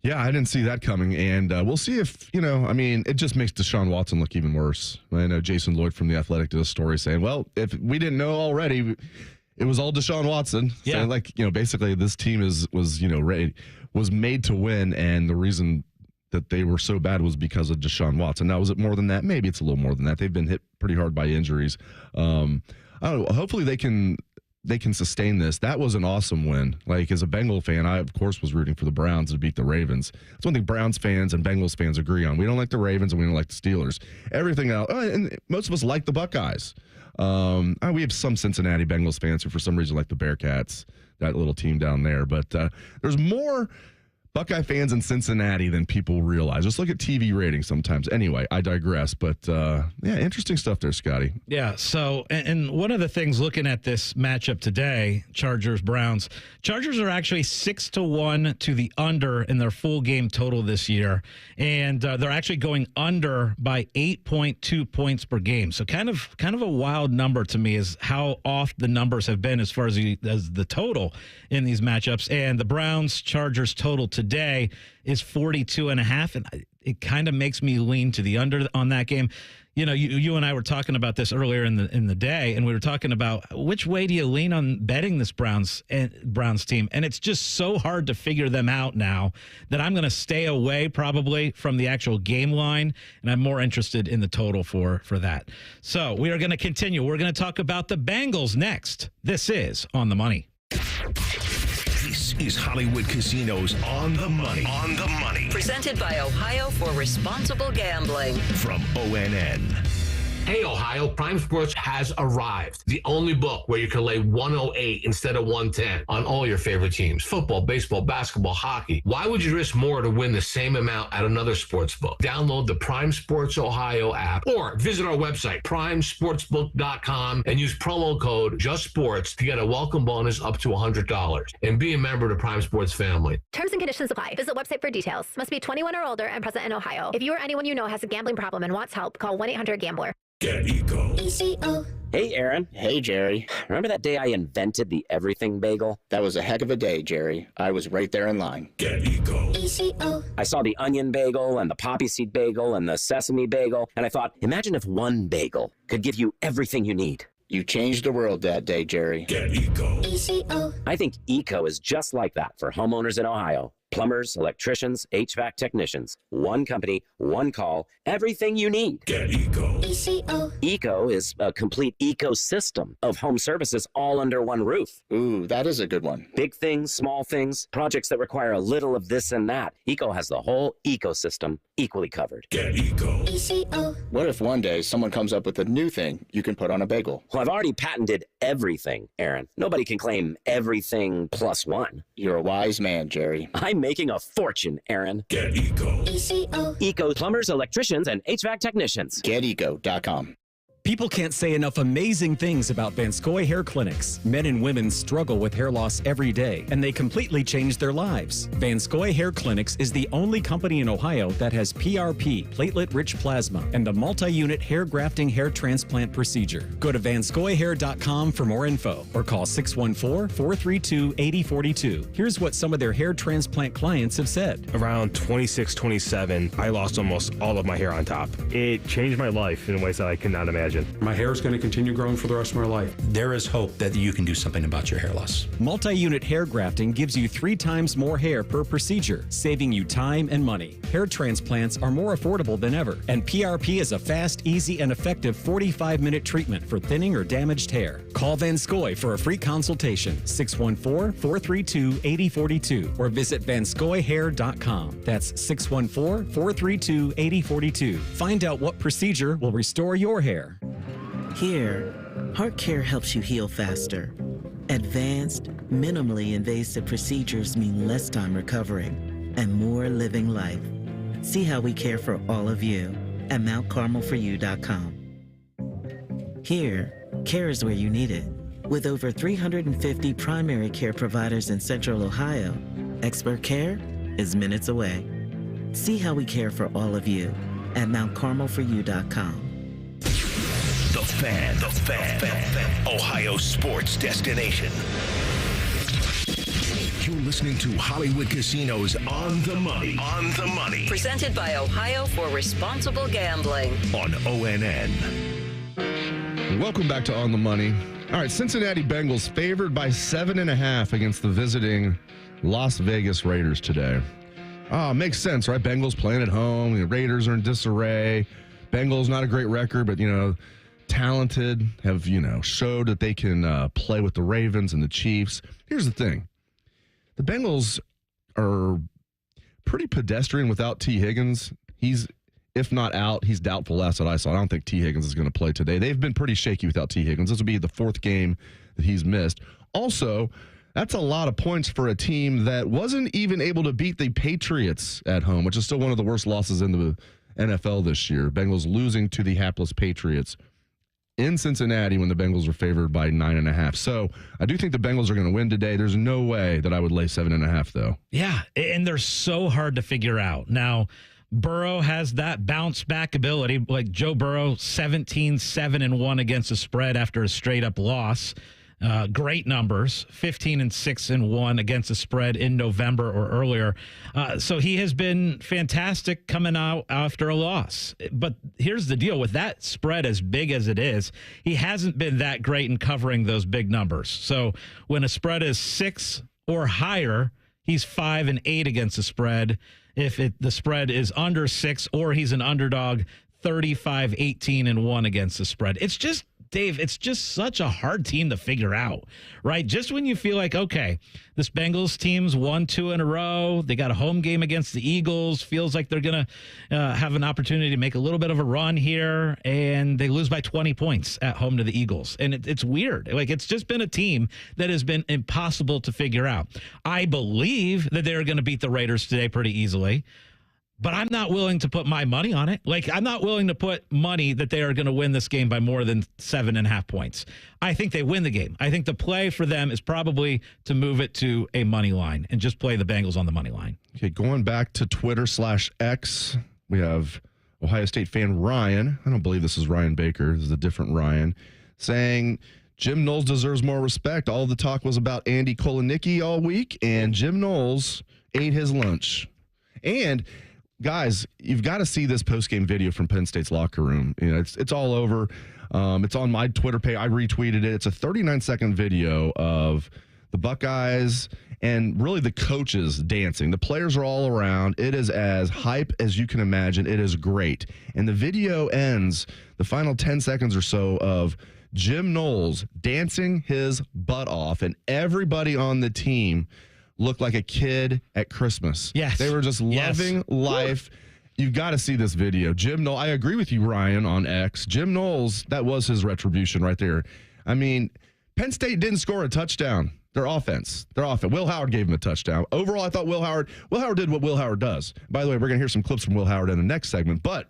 Yeah, I didn't see that coming, and we'll see if, it just makes Deshaun Watson look even worse. I know Jason Lloyd from The Athletic did a story saying, well, if we didn't know already, it was all Deshaun Watson. Yeah. So, basically this team was made to win, and the reason that they were so bad was because of Deshaun Watson. Now, is it more than that? Maybe it's a little more than that. They've been hit pretty hard by injuries. I don't know. Hopefully they can sustain this. That was an awesome win. As a Bengal fan, I, of course, was rooting for the Browns to beat the Ravens. That's one thing Browns fans and Bengals fans agree on. We don't like the Ravens and we don't like the Steelers. Everything else, and most of us like the Buckeyes. We have some Cincinnati Bengals fans who, for some reason, like the Bearcats, that little team down there. But there's more Buckeye fans in Cincinnati than people realize. Just look at TV ratings sometimes. Anyway, I digress. But, interesting stuff there, Scotty. Yeah, so, and one of the things looking at this matchup today, Chargers-Browns, Chargers are actually 6-1 to the under in their full game total this year. And they're actually going under by 8.2 points per game. So kind of a wild number to me is how off the numbers have been as far as the total in these matchups. And the Browns-Chargers total today is 42.5, and it kind of makes me lean to the under on that game. You and I were talking about this earlier in the day, and we were talking about which way do you lean on betting this Browns team, and it's just so hard to figure them out now that I'm going to stay away probably from the actual game line, and I'm more interested in the total for that. So we are going to continue. We're going to talk about the Bengals next. This is On the Money. This is Hollywood Casinos On the Money. On the Money. Presented by Ohio for Responsible Gambling. From ONN. Hey, Ohio, Prime Sports has arrived. The only book where you can lay 108 instead of 110 on all your favorite teams. Football, baseball, basketball, hockey. Why would you risk more to win the same amount at another sports book? Download the Prime Sports Ohio app or visit our website, primesportsbook.com, and use promo code JUSTSPORTS to get a welcome bonus up to $100. And be a member of the Prime Sports family. Terms and conditions apply. Visit website for details. Must be 21 or older and present in Ohio. If you or anyone you know has a gambling problem and wants help, call 1-800-GAMBLER. Get Eco. ECO. Hey, Aaron. Hey, Jerry. Remember that day I invented the everything bagel? That was a heck of a day, Jerry. I was right there in line. Get Eco. ECO. I saw the onion bagel and the poppy seed bagel and the sesame bagel, and I thought, imagine if one bagel could give you everything you need. You changed the world that day, Jerry. Get Eco. ECO. I think Eco is just like that for homeowners in Ohio. Plumbers, electricians, HVAC technicians. One company, one call, everything you need. Get Eco. ECO. Eco is a complete ecosystem of home services all under one roof. Ooh, that is a good one. Big things, small things, projects that require a little of this and that. Eco has the whole ecosystem equally covered. Get Eco. ECO. What if one day someone comes up with a new thing you can put on a bagel? Well, I've already patented everything, Aaron. Nobody can claim everything plus one. You're a wise man, Jerry. I'm making a fortune, Aaron. Get Eco. ECO. Eco plumbers, electricians, and HVAC technicians. GetEco.com. People can't say enough amazing things about Vanscoy Hair Clinics. Men and women struggle with hair loss every day, and they completely change their lives. Vanscoy Hair Clinics is the only company in Ohio that has PRP, platelet-rich plasma, and the multi-unit hair grafting hair transplant procedure. Go to vanscoyhair.com for more info, or call 614-432-8042. Here's what some of their hair transplant clients have said. Around 26, 27, I lost almost all of my hair on top. It changed my life in ways that I could not imagine. My hair is going to continue growing for the rest of my life. There is hope that you can do something about your hair loss. Multi-unit hair grafting gives you 3 times more hair per procedure, saving you time and money. Hair transplants are more affordable than ever, and PRP is a fast, easy, and effective 45-minute treatment for thinning or damaged hair. Call Vanscoy for a free consultation, 614-432-8042, or visit vanscoyhair.com. That's 614-432-8042. Find out what procedure will restore your hair. Here, Heart Care helps you heal faster. Advanced, minimally invasive procedures mean less time recovering and more living life. See how we care for all of you at mountcarmelforyou.com. Here, care is where you need it. With over 350 primary care providers in Central Ohio, expert care is minutes away. See how we care for all of you at mountcarmelforyou.com. The Fan. Ohio sports destination. You're listening to Hollywood Casinos On the Money. Presented by Ohio for Responsible Gambling. On ONN. Welcome back to On the Money. All right, Cincinnati Bengals favored by 7.5 against the visiting Las Vegas Raiders today. Makes sense, right? Bengals playing at home. The Raiders are in disarray. Bengals, not a great record, but, talented, have, showed that they can play with the Ravens and the Chiefs. Here's the thing. The Bengals are pretty pedestrian without T. Higgins. He's, if not out, he's doubtful last that I saw. I don't think T. Higgins is going to play today. They've been pretty shaky without T. Higgins. This will be the 4th game that he's missed. Also, that's a lot of points for a team that wasn't even able to beat the Patriots at home, which is still one of the worst losses in the NFL this year. Bengals losing to the hapless Patriots in Cincinnati when the Bengals were favored by 9.5. So I do think the Bengals are going to win today. There's no way that I would lay 7.5, though. Yeah, and they're so hard to figure out. Now, Burrow has that bounce back ability. Like Joe Burrow, 17-7-1 against the spread after a straight up loss. Great numbers, 15-6-1 against the spread in November or earlier. So he has been fantastic coming out after a loss. But here's the deal with that spread as big as it is, he hasn't been that great in covering those big numbers. So when a spread is 6 or higher, he's 5-8 against the spread. If the spread is under 6 or he's an underdog, 35-18-1 against the spread. It's just, Dave, it's just such a hard team to figure out, right? Just when you feel like, okay, this Bengals team's won 2 in a row. They got a home game against the Eagles. Feels like they're going to have an opportunity to make a little bit of a run here, and they lose by 20 points at home to the Eagles. And it's weird. Like, it's just been a team that has been impossible to figure out. I believe that they're going to beat the Raiders today pretty easily, but I'm not willing to put my money on it. Like, I'm not willing to put money that they are going to win this game by more than 7.5 points. I think they win the game. I think the play for them is probably to move it to a money line and just play the Bengals on the money line. Okay, going back to Twitter/X, we have Ohio State fan Ryan. I don't believe this is Ryan Baker. This is a different Ryan, saying Jim Knowles deserves more respect. All the talk was about Andy Kolenicki all week, and Jim Knowles ate his lunch. And guys, you've got to see this post-game video from Penn State's locker room. It's all over. It's on my Twitter page. I retweeted it. It's a 39-second video of the Buckeyes and really the coaches dancing. The players are all around. It is as hype as you can imagine. It is great. And the video ends, the final 10 seconds or so, of Jim Knowles dancing his butt off, and everybody on the team looked like a kid at Christmas. Yes. They were just loving life. You've got to see this video. Jim Knowles, I agree with you, Ryan, on X. Jim Knowles, that was his retribution right there. I mean, Penn State didn't score a touchdown. Their offense. Will Howard gave him a touchdown. Overall, I thought Will Howard did what Will Howard does. By the way, we're going to hear some clips from Will Howard in the next segment. But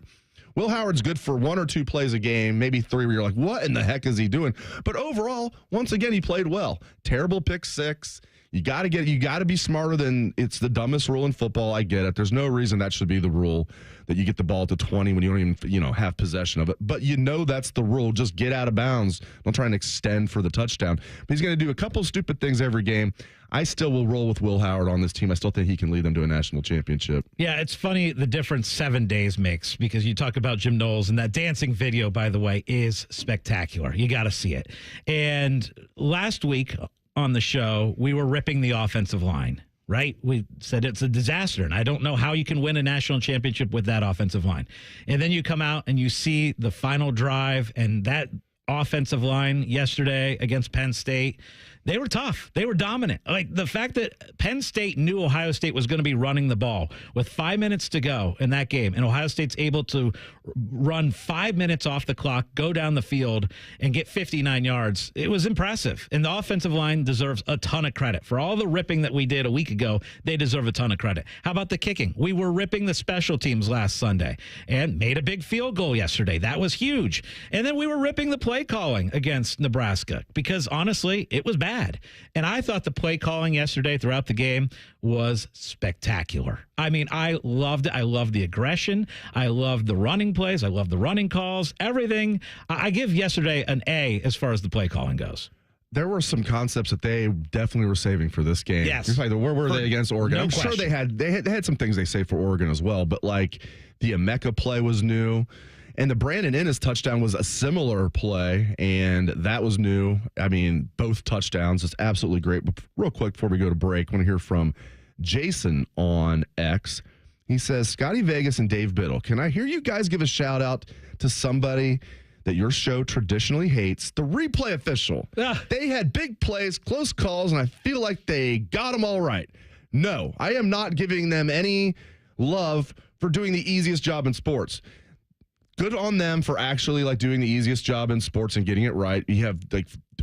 Will Howard's good for 1 or 2 plays a game, maybe 3 where you're like, what in the heck is he doing? But overall, once again, he played well. Terrible pick 6. You got to be smarter than it's the dumbest rule in football. I get it. There's no reason that should be the rule that you get the ball to 20 when you don't even, have possession of it. But that's the rule. Just get out of bounds. Don't try and extend for the touchdown. But he's going to do a couple stupid things every game. I still will roll with Will Howard on this team. I still think he can lead them to a national championship. Yeah, it's funny the difference 7 days makes, because you talk about Jim Knowles, and that dancing video, by the way, is spectacular. You got to see it. And last week on the show, we were ripping the offensive line, right? We said it's a disaster, and I don't know how you can win a national championship with that offensive line. And then you come out and you see the final drive, and that offensive line yesterday against Penn State, they were tough. They were dominant. Like, the fact that Penn State knew Ohio State was going to be running the ball with 5 minutes to go in that game, and Ohio State's able to run 5 minutes off the clock, go down the field, and get 59 yards. It was impressive. And the offensive line deserves a ton of credit. For all the ripping that we did a week ago, they deserve a ton of credit. How about the kicking? We were ripping the special teams last Sunday and made a big field goal yesterday. That was huge. And then we were ripping the play calling against Nebraska because, honestly, it was bad. And I thought the play calling yesterday throughout the game was spectacular. I mean, I loved it. I loved the aggression. I loved the running plays. I loved the running calls, everything. I give yesterday an A as far as the play calling goes. There were some concepts that they definitely were saving for this game. Yes. Like, where were they against Oregon? No I'm question. sure they had some things they saved for Oregon as well, but like the Emeka play was new. And the Brandon Ennis touchdown was a similar play, and that was new. I mean, both touchdowns. It's absolutely great. But real quick before we go to break, I want to hear from Jason on X. He says, Scotty Vegas and Dave Biddle, can I hear you guys give a shout out to somebody that your show traditionally hates, the replay official? They had big plays, close calls, and I feel like they got them all right. No, I am not giving them any love for doing the easiest job in sports. Good on them for actually doing the easiest job in sports and getting it right. You have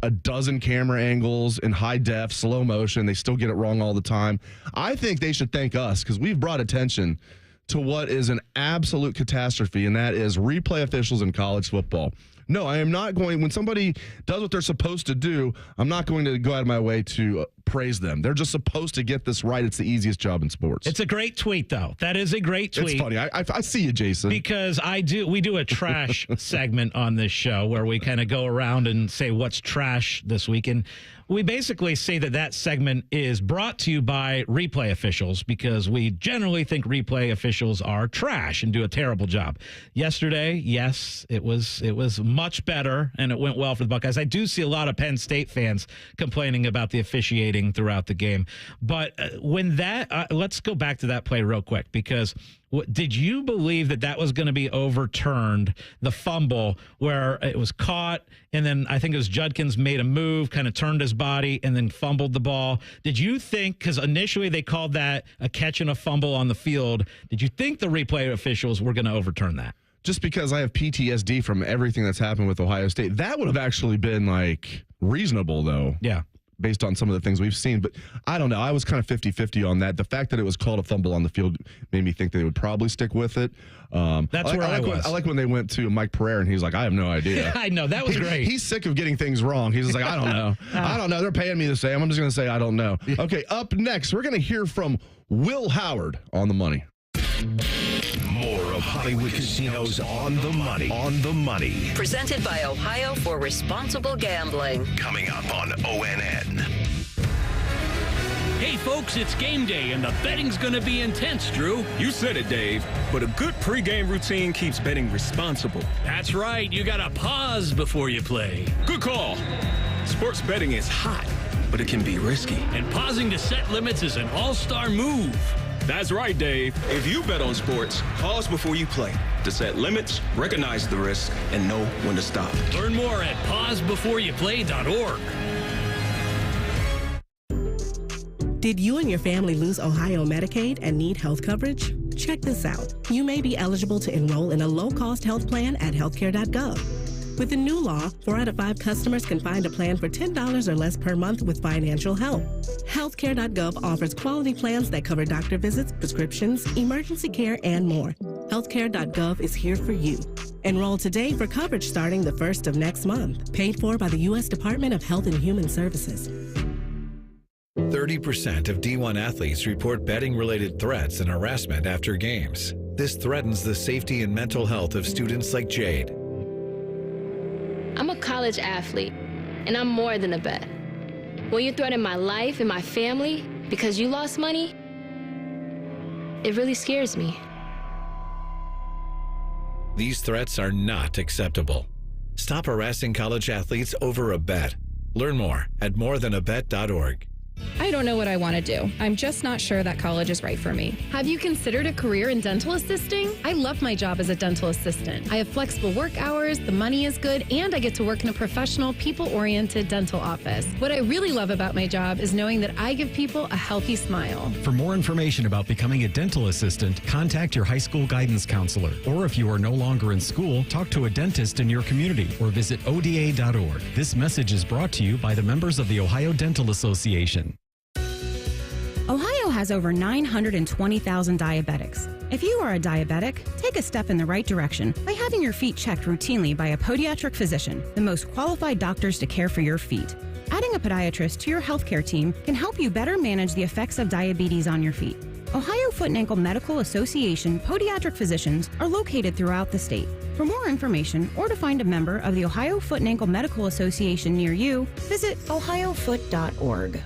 a dozen camera angles in high def, slow motion. They still get it wrong all the time. I think they should thank us because we've brought attention to what is an absolute catastrophe, and that is replay officials in college football. No, I am not going, when somebody does what they're supposed to do, I'm not going to go out of my way to praise them. They're just supposed to get this right. It's the easiest job in sports. It's a great tweet, though. That is a great tweet. It's funny. I see you, Jason. Because we do a trash segment on this show where we kind of go around and say what's trash this week. And we basically say that segment is brought to you by replay officials because we generally think replay officials are trash and do a terrible job. Yesterday, yes, it was much better, and it went well for the Buckeyes. I do see a lot of Penn State fans complaining about the officiating throughout the game. But let's go back to that play real quick, because did you believe that was going to be overturned, the fumble where it was caught, and then I think it was Judkins made a move, kind of turned his body, and then fumbled the ball? Did you think, because initially they called that a catch and a fumble on the field, did you think the replay officials were going to overturn that? Just because I have PTSD from everything that's happened with Ohio State, that would have actually been reasonable, though. Yeah. Based on some of the things we've seen. But I don't know. I was kind of 50-50 on that. The fact that it was called a fumble on the field made me think they would probably stick with it. That's where I was. I like when they went to Mike Pereira, and he's like, I have no idea. Yeah, I know. That was great. He's sick of getting things wrong. He's just like, I don't know. I don't know. They're paying me the same. I'm just going to say I don't know. Okay, up next, we're going to hear from Will Howard on the money. More of Hollywood Casinos on the money. On the money. Presented by Ohio for Responsible Gambling. Coming up on ONN. Hey, folks, it's game day, and the betting's going to be intense, Drew. You said it, Dave. But a good pregame routine keeps betting responsible. That's right. You got to pause before you play. Good call. Sports betting is hot, but it can be risky. And pausing to set limits is an all-star move. That's right, Dave. If you bet on sports, pause before you play to set limits, recognize the risk, and know when to stop. Learn more at pausebeforeyouplay.org. Did you and your family lose Ohio Medicaid and need health coverage? Check this out. You may be eligible to enroll in a low-cost health plan at healthcare.gov. With the new law, 4 out of 5 customers can find a plan for $10 or less per month with financial help. Healthcare.gov offers quality plans that cover doctor visits, prescriptions, emergency care, and more. Healthcare.gov is here for you. Enroll today for coverage starting the 1st of next month. Paid for by the U.S. Department of Health and Human Services. 30% of D1 athletes report betting-related threats and harassment after games. This threatens the safety and mental health of students like Jade. I'm a college athlete, and I'm more than a bet. When you threaten my life and my family because you lost money, it really scares me. These threats are not acceptable. Stop harassing college athletes over a bet. Learn more at morethanabet.org. I don't know what I want to do. I'm just not sure that college is right for me. Have you considered a career in dental assisting? I love my job as a dental assistant. I have flexible work hours, the money is good, and I get to work in a professional, people-oriented dental office. What I really love about my job is knowing that I give people a healthy smile. For more information about becoming a dental assistant, contact your high school guidance counselor. Or if you are no longer in school, talk to a dentist in your community or visit ODA.org. This message is brought to you by the members of the Ohio Dental Association. Ohio has over 920,000 diabetics. If you are a diabetic, take a step in the right direction by having your feet checked routinely by a podiatric physician, the most qualified doctors to care for your feet. Adding a podiatrist to your healthcare team can help you better manage the effects of diabetes on your feet. Ohio Foot and Ankle Medical Association podiatric physicians are located throughout the state. For more information or to find a member of the Ohio Foot and Ankle Medical Association near you, visit ohiofoot.org.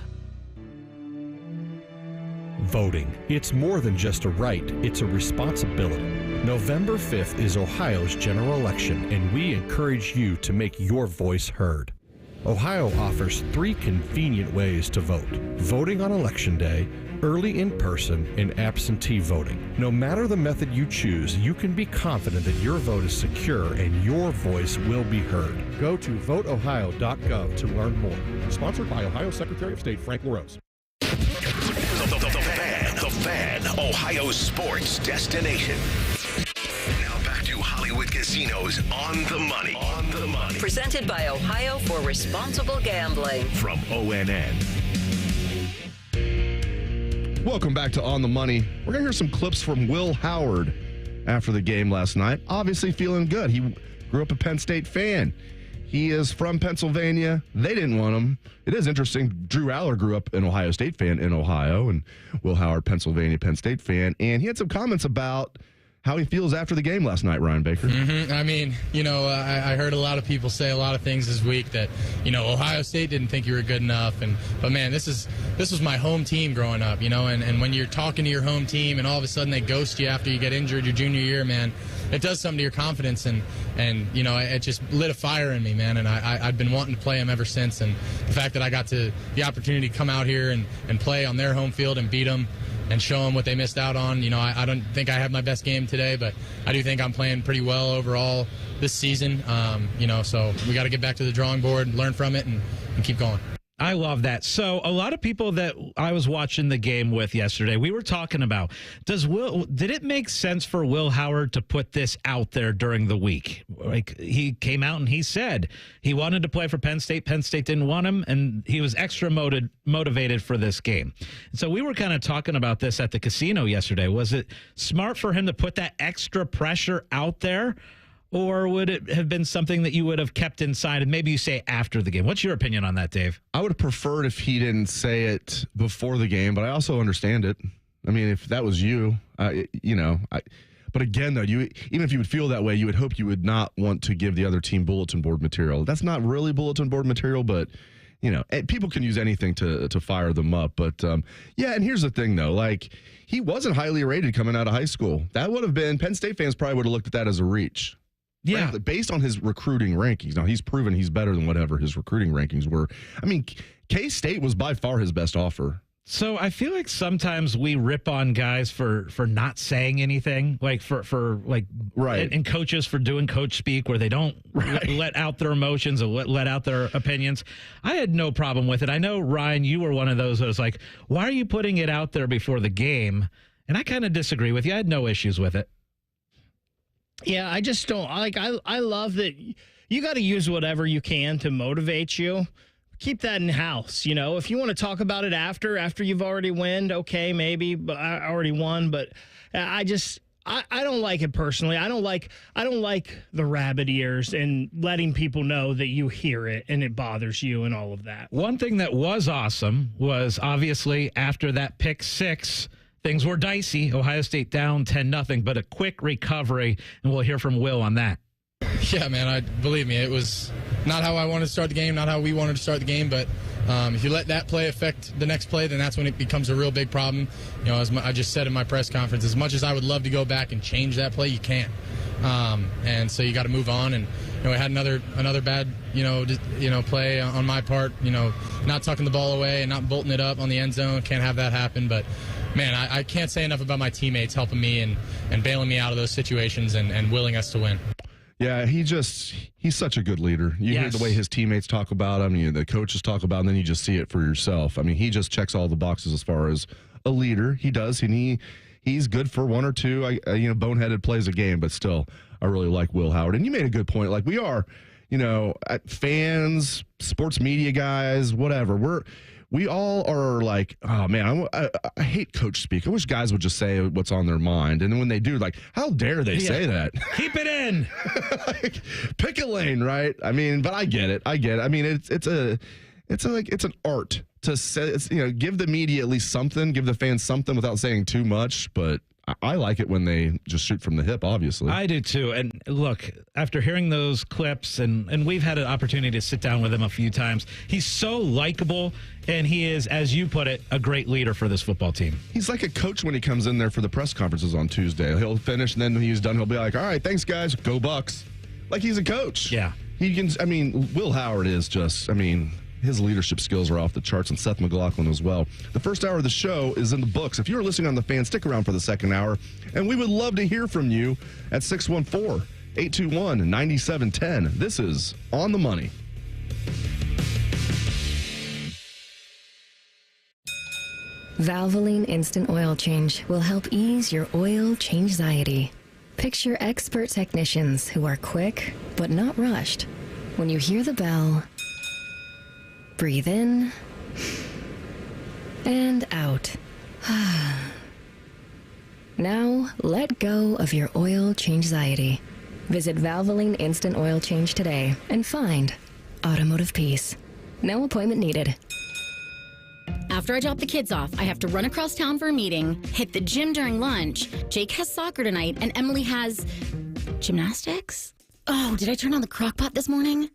Voting. It's more than just a right, it's a responsibility. November 5th is Ohio's general election, and we encourage you to make your voice heard. Ohio offers 3 convenient ways to vote: voting on Election Day, early in person, and absentee voting. No matter the method you choose, you can be confident that your vote is secure and your voice will be heard. Go to voteohio.gov to learn more. Sponsored by Ohio Secretary of State Frank LaRose. The Fan, Ohio's sports destination. Now back to Hollywood Casinos on the money. Presented by Ohio for Responsible Gambling. From ONN. Welcome back to On the Money. We're going to hear some clips from Will Howard after the game last night. Obviously feeling good. He grew up a Penn State fan. He is from Pennsylvania. They didn't want him. It is interesting. Drew Aller grew up an Ohio State fan in Ohio, and Will Howard, Pennsylvania, Penn State fan. And he had some comments about how he feels after the game last night, Ryan Baker. I mean, I heard a lot of people say a lot of things this week that, Ohio State didn't think you were good enough. But man, this was my home team growing up, and when you're talking to your home team and all of a sudden they ghost you after you get injured your junior year, man, it does something to your confidence, and it just lit a fire in me, man, and I've been wanting to play them ever since, and the fact that I got the opportunity to come out here and play on their home field and beat them and show them what they missed out on. I don't think I had my best game today, but I do think I'm playing pretty well overall this season, so we got to get back to the drawing board, learn from it, and keep going. I love that. So a lot of people that I was watching the game with yesterday, we were talking about, did it make sense for Will Howard to put this out there during the week? Like, he came out and he said he wanted to play for Penn State. Penn State didn't want him, and he was extra motivated for this game. So we were kind of talking about this at the casino yesterday. Was it smart for him to put that extra pressure out there? Or would it have been something that you would have kept inside and maybe you say after the game? What's your opinion on that, Dave? I would have preferred if he didn't say it before the game, but I also understand it. I mean, if that was you, but again, though, even if you would feel that way, you would hope you would not want to give the other team bulletin board material. That's not really bulletin board material, but people can use anything to fire them up. But and here's the thing, though, like, he wasn't highly rated coming out of high school. That would have been, Penn State fans probably would have looked at that as a reach. Yeah. Frankly, based on his recruiting rankings. Now, he's proven he's better than whatever his recruiting rankings were. I mean, K-State was by far his best offer. So I feel like sometimes we rip on guys for not saying anything, like for right, and coaches for doing coach speak where they don't let out their emotions or let out their opinions. I had no problem with it. I know, Ryan, you were one of those that was like, why are you putting it out there before the game? And I kind of disagree with you. I had no issues with it. Yeah, I just don't I love that you got to use whatever you can to motivate you. Keep that in house. If you want to talk about it after you've already won, okay, maybe, but I already won. But I I don't like it personally. I don't like the rabbit ears and letting people know that you hear it and it bothers you and all of that. One thing that was awesome was obviously after that pick six, things were dicey. Ohio State down 10-0, but a quick recovery, and we'll hear from Will on that. Yeah, man, believe me, it was not how I wanted to start the game, not how we wanted to start the game, but if you let that play affect the next play, then that's when it becomes a real big problem. You know, as I just said in my press conference, as much as I would love to go back and change that play, you can't. And so you got to move on. And we had another bad play on my part. Not tucking the ball away and not bolting it up on the end zone. Can't have that happen. But man, I can't say enough about my teammates helping me and bailing me out of those situations and willing us to win. Yeah, he's such a good leader. You hear the way his teammates talk about him, the coaches talk about him, and then you just see it for yourself. I mean, he just checks all the boxes as far as a leader. He does, and he's good for one or two, boneheaded plays a game, but still, I really like Will Howard. And you made a good point. Like, we are, fans, sports media guys, whatever. We all are like, oh, man, I hate coach speak. I wish guys would just say what's on their mind. And then when they do, like, how dare they say that? Keep it in. Like, pick a lane, right? I mean, but I get it. I mean, it's an art to say, give the media at least something, give the fans something without saying too much. But I like it when they just shoot from the hip, obviously. I do too. And look, after hearing those clips, and we've had an opportunity to sit down with him a few times, he's so likable, and he is, as you put it, a great leader for this football team. He's like a coach when he comes in there for the press conferences on Tuesday. He'll finish, and then when he's done, he'll be like, all right, thanks, guys. Go Bucks. Like, he's a coach. Yeah. Will Howard is just, his leadership skills are off the charts, and Seth McLaughlin as well. The first hour of the show is in the books. If you're listening on the Fan, stick around for the second hour, and we would love to hear from you at 614-821-9710. This is On the Money. Valvoline Instant Oil Change will help ease your oil change-anxiety. Picture expert technicians who are quick but not rushed. When you hear the bell, breathe in and out. Now, let go of your oil change-anxiety. Visit Valvoline Instant Oil Change today and find automotive peace. No appointment needed. After I drop the kids off, I have to run across town for a meeting, hit the gym during lunch. Jake has soccer tonight, and Emily has gymnastics? Oh, did I turn on the crock pot this morning?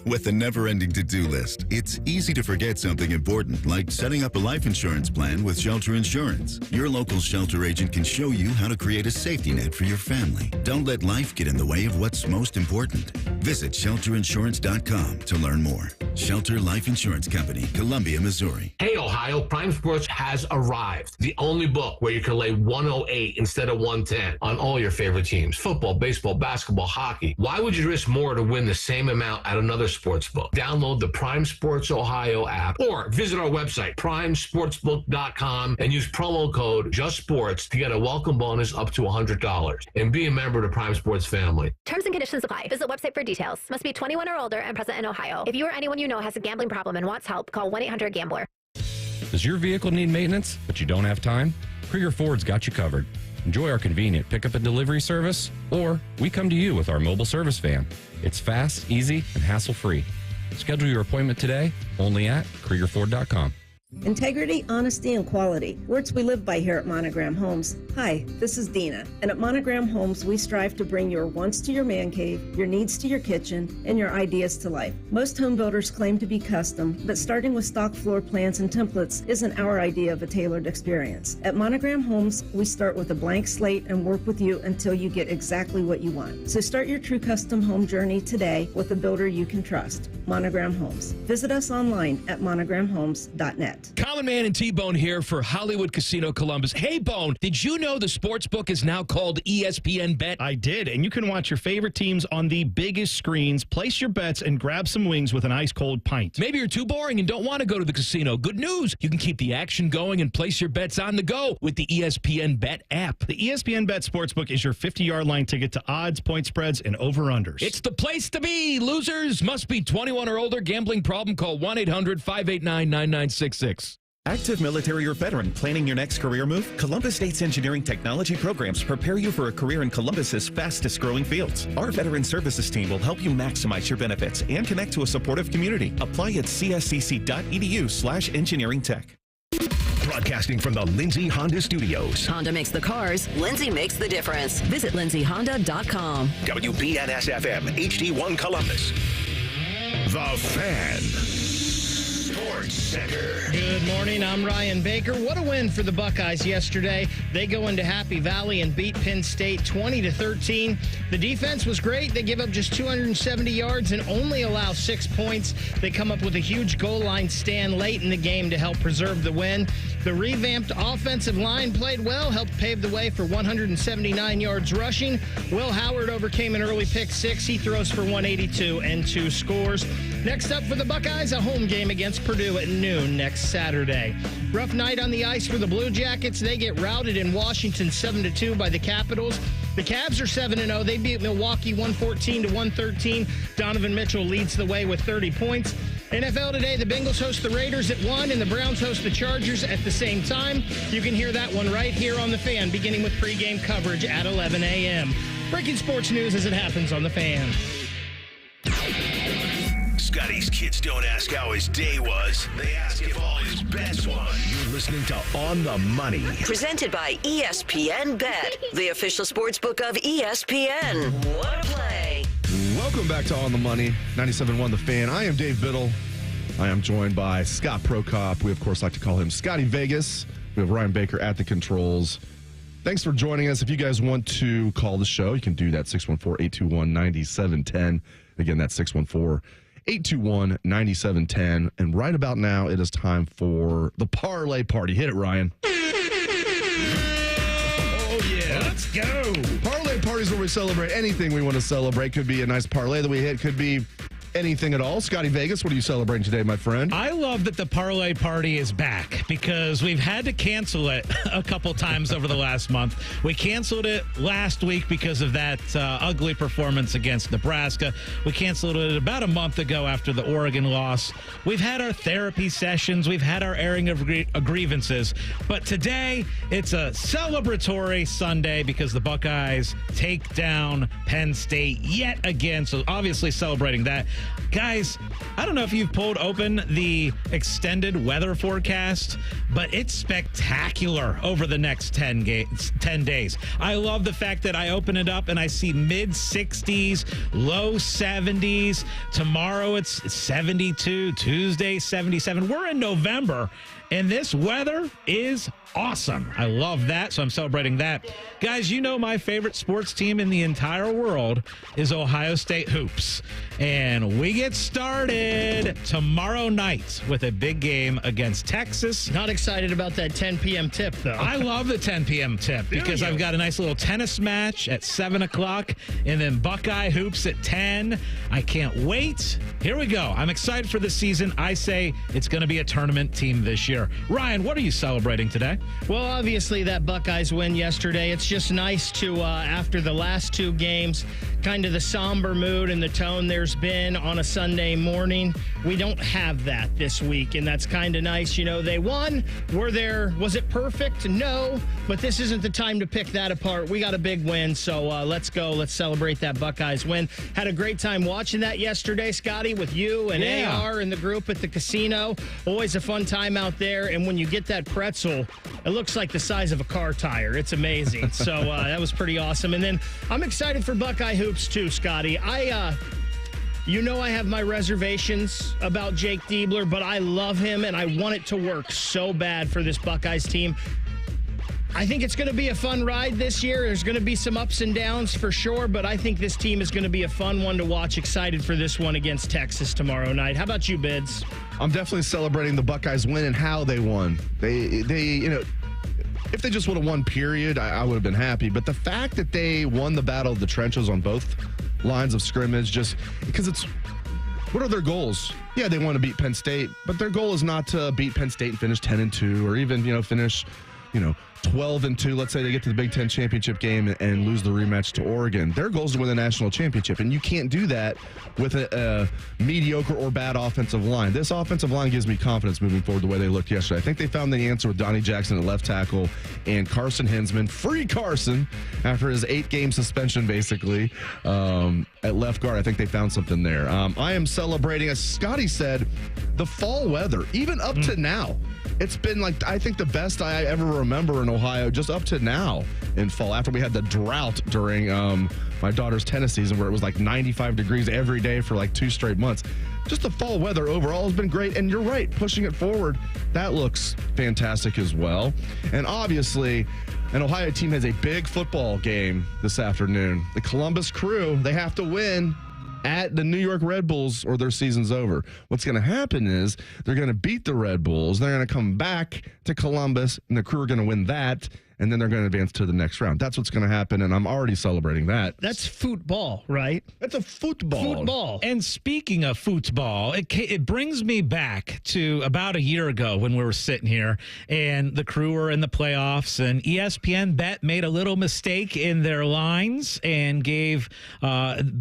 With a never-ending to-do list, it's easy to forget something important, like setting up a life insurance plan with Shelter Insurance. Your local Shelter agent can show you how to create a safety net for your family. Don't let life get in the way of what's most important. Visit shelterinsurance.com to learn more. Shelter Life Insurance Company, Columbia, Missouri. Hey, Ohio, Prime Sports has arrived. The only book where you can lay 108 instead of 110 on all your favorite teams. Football, baseball, basketball, hockey. Why would you risk more to win the same amount at another sports book? Download the Prime Sports Ohio app or visit our website, primesportsbook.com, and use promo code JUSTSPORTS to get a welcome bonus up to $100. And be a member of the Prime Sports family. Terms and conditions apply. Visit website for details. Must be 21 or older and present in Ohio. If you or anyone you know has a gambling problem and wants help, call 1-800-GAMBLER. Does your vehicle need maintenance, but you don't have time? Krieger Ford's got you covered. Enjoy our convenient pickup and delivery service, or we come to you with our mobile service van. It's fast, easy, and hassle-free. Schedule your appointment today, only at KriegerFord.com. Integrity, honesty, and quality. Words we live by here at Monogram Homes. Hi, this is Dina, and at Monogram Homes, we strive to bring your wants to your man cave, your needs to your kitchen, and your ideas to life. Most home builders claim to be custom, but starting with stock floor plans and templates isn't our idea of a tailored experience. At Monogram Homes, we start with a blank slate and work with you until you get exactly what you want. So start your true custom home journey today with a builder you can trust. Monogram Homes. Visit us online at monogramhomes.net. Common Man and T-Bone here for Hollywood Casino Columbus. Hey, Bone, did you know the sports book is now called ESPN Bet? I did, and you can watch your favorite teams on the biggest screens, place your bets, and grab some wings with an ice-cold pint. Maybe you're too boring and don't want to go to the casino. Good news. You can keep the action going and place your bets on the go with the ESPN Bet app. The ESPN Bet Sportsbook is your 50-yard line ticket to odds, point spreads, and over-unders. It's the place to be. Losers must be 21 or older. Gambling problem? Call 1-800-589-9966. Active military or veteran planning your next career move? Columbus State's engineering technology programs prepare you for a career in Columbus's fastest growing fields. Our veteran services team will help you maximize your benefits and connect to a supportive community. Apply at cscc.edu/engineeringtech. Broadcasting from the Lindsay Honda Studios. Honda makes the cars. Lindsay makes the difference. Visit lindsayhonda.com. WBNS-FM, HD1 Columbus. The Fan. Sports Center. Good morning. I'm Ryan Baker. What a win for the Buckeyes yesterday. They go into Happy Valley and beat Penn State 20-13. The defense was great. They give up just 270 yards and only allow 6 points. They come up with a huge goal line stand late in the game to help preserve the win. The revamped offensive line played well, helped pave the way for 179 yards rushing. Will Howard overcame an early pick six. He throws for 182 and 2 scores. Next up for the Buckeyes, a home game against Purdue at noon next Saturday. Rough night on the ice for the Blue Jackets. They get routed in Washington 7-2 by the Capitals. The Cavs are 7-0. They beat Milwaukee 114-113. Donovan Mitchell leads the way with 30 points. NFL today, the Bengals host the Raiders at 1 and the Browns host the Chargers at the same time. You can hear that one right here on The Fan, beginning with pregame coverage at 11 a.m. Breaking sports news as it happens on The Fan. Scotty's kids don't ask how his day was. They ask if all his bets won. You're listening to On the Money. Presented by ESPN Bet, the official sports book of ESPN. What a play. Welcome back to On the Money, 97.1 The Fan. I am Dave Biddle. I am joined by Scott Prokop. We, of course, like to call him Scotty Vegas. We have Ryan Baker at the controls. Thanks for joining us. If you guys want to call the show, you can do that, 614-821-9710. Again, that's 614-821-9710. And right about now, it is time for the Parlay Party. Hit it, Ryan. Oh, yeah. Let's go. Parlay Parties where we celebrate anything we want to celebrate. Could be a nice parlay that we hit. Could be anything at all. Scotty Vegas, what are you celebrating today, my friend? I love that the Parlay Party is back because we've had to cancel it a couple times over the last month. We canceled it last week because of that ugly performance against Nebraska. We canceled it about a month ago after the Oregon loss. We've had our therapy sessions. We've had our airing of grievances. But today, it's a celebratory Sunday because the Buckeyes take down Penn State yet again. So obviously celebrating that. Guys, I don't know if you've pulled open the extended weather forecast, but it's spectacular over the next 10 days. I love the fact that I open it up and I see mid-60s, low 70s. Tomorrow it's 72, Tuesday 77. We're in November, and this weather is awesome. I love that, so I'm celebrating that. Guys, you know my favorite sports team in the entire world is Ohio State Hoops. And we get started tomorrow night with a big game against Texas. Not excited about that 10 p.m. tip, though. I love the 10 p.m. tip because I've got a nice little tennis match at 7 o'clock and then Buckeye Hoops at 10. I can't wait. Here we go. I'm excited for the season. I say it's going to be a tournament team this year. Ryan, what are you celebrating today? Well, obviously that Buckeyes win yesterday. It's just nice to, after the last 2 games, kind of the somber mood and the tone there's been on a Sunday morning. We don't have that this week, and that's kind of nice. You know, they won. Was it perfect? No, but this isn't the time to pick that apart. We got a big win, so let's go. Let's celebrate that Buckeyes win. Had a great time watching that yesterday, Scotty, with you and AR and the group at the casino. Always a fun time out there, and when you get that pretzel, it looks like the size of a car tire. It's amazing. So that was pretty awesome. And then I'm excited for Buckeye Hoops too, Scotty. You know I have my reservations about Jake Diebler, but I love him, and I want it to work so bad for this Buckeyes team. I think it's going to be a fun ride this year. There's going to be some ups and downs for sure, but I think this team is going to be a fun one to watch. Excited for this one against Texas tomorrow night. How about you, Bids? I'm definitely celebrating the Buckeyes win and how they won. They you know, if they just would have won, period, I would have been happy. But the fact that they won the battle of the trenches on both lines of scrimmage, just because what are their goals? Yeah, they want to beat Penn State, but their goal is not to beat Penn State and finish 10-2 or even, finish, 12-2. Let's say they get to the Big Ten championship game and lose the rematch to Oregon. Their goal is to win the national championship, and you can't do that with a mediocre or bad offensive line. This offensive line gives me confidence moving forward the way they looked yesterday. I think they found the answer with Donnie Jackson at left tackle and Carson Hinsman. Free Carson after his 8-game suspension, basically, at left guard. I think they found something there. I am celebrating, as Scotty said, the fall weather, even up to now. It's been I think the best I ever remember in Ohio, just up to now in fall, after we had the drought during my daughter's tennis season where it was 95 degrees every day for 2 straight months. Just the fall weather overall has been great. And you're right, pushing it forward, that looks fantastic as well. And obviously, an Ohio team has a big football game this afternoon. The Columbus Crew, they have to win at the New York Red Bulls or their season's over. What's going to happen is they're going to beat the Red Bulls. They're going to come back to Columbus, and the Crew are going to win that, and then they're going to advance to the next round. That's what's going to happen, and I'm already celebrating that. That's football, right? That's a football. Football. And speaking of football, it brings me back to about a year ago when we were sitting here and the Crew were in the playoffs, and ESPN Bet made a little mistake in their lines and gave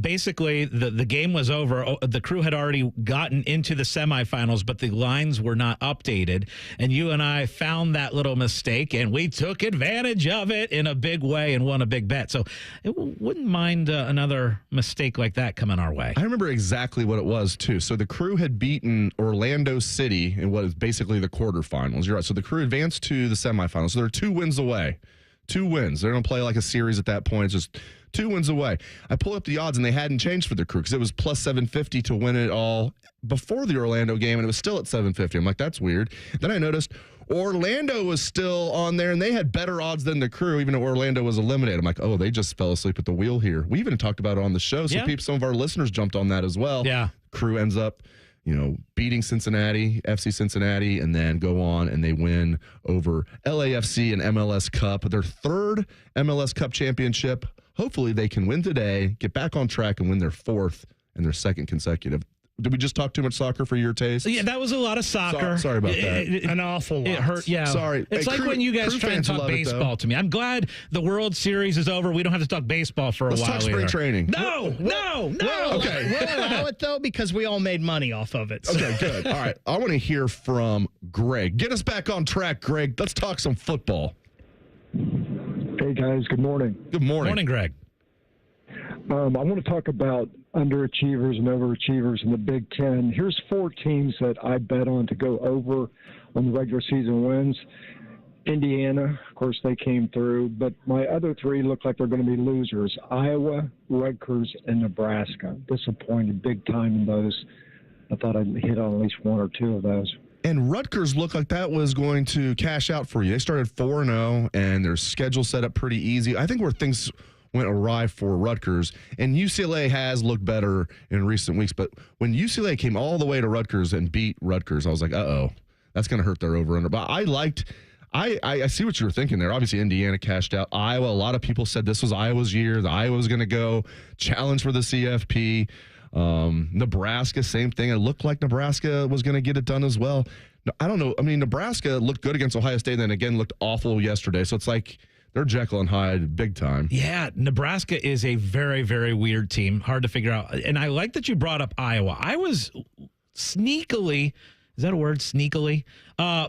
basically the game was over. The Crew had already gotten into the semifinals, but the lines were not updated. And you and I found that little mistake, and we took advantage of it in a big way and won a big bet. So I wouldn't mind another mistake like that coming our way. I remember exactly what it was, too. So the Crew had beaten Orlando City in what is basically the quarterfinals. You're right. So the Crew advanced to the semifinals. So they're 2 wins away. 2 wins. They're going to play a series at that point. It's just 2 wins away. I pulled up the odds, and they hadn't changed for the Crew because it was plus 750 to win it all before the Orlando game, and it was still at 750. I'm like, that's weird. Then I noticed Orlando was still on there, and they had better odds than the Crew, even though Orlando was eliminated. I'm like, oh, they just fell asleep at the wheel here. We even talked about it on the show, so some of our listeners jumped on that as well. Yeah. Crew ends up, beating Cincinnati, FC Cincinnati, and then go on and they win over LAFC and MLS Cup, their 3rd MLS Cup championship. Hopefully they can win today, get back on track, and win their 4th and their 2nd consecutive. Did we just talk too much soccer for your taste? Yeah, that was a lot of soccer. Sorry about that. An awful lot. It hurt. Yeah. Sorry. It's like when you guys try and talk baseball to me. I'm glad the World Series is over. We don't have to talk baseball for a while. Let's talk spring training. No. Okay. We'll allow it, though, because we all made money off of it. So. Okay, good. All right. I want to hear from Greg. Get us back on track, Greg. Let's talk some football. Hey, guys. Good morning. Good morning. Morning, Greg. I want to talk about underachievers and overachievers in the Big Ten. Here's 4 teams that I bet on to go over on the regular season wins. Indiana, of course, they came through, but my other 3 look like they're going to be losers. Iowa, Rutgers, and Nebraska. Disappointed big time in those. I thought I'd hit on at least 1 or 2 of those. And Rutgers looked like that was going to cash out for you. They started 4-0, and their schedule set up pretty easy. I think where things went awry for Rutgers, and UCLA has looked better in recent weeks, but when UCLA came all the way to Rutgers and beat Rutgers, I was like, uh-oh, that's going to hurt their over-under. But I see what you were thinking there. Obviously, Indiana cashed out. Iowa, a lot of people said this was Iowa's year. The Iowa was going to go challenge for the CFP. Nebraska, same thing. It looked like Nebraska was going to get it done as well. I don't know. I mean, Nebraska looked good against Ohio State, and then again looked awful yesterday. So it's like they're Jekyll and Hyde big time. Yeah, Nebraska is a very, very weird team. Hard to figure out. And I like that you brought up Iowa. I was sneakily, is that a word? Sneakily?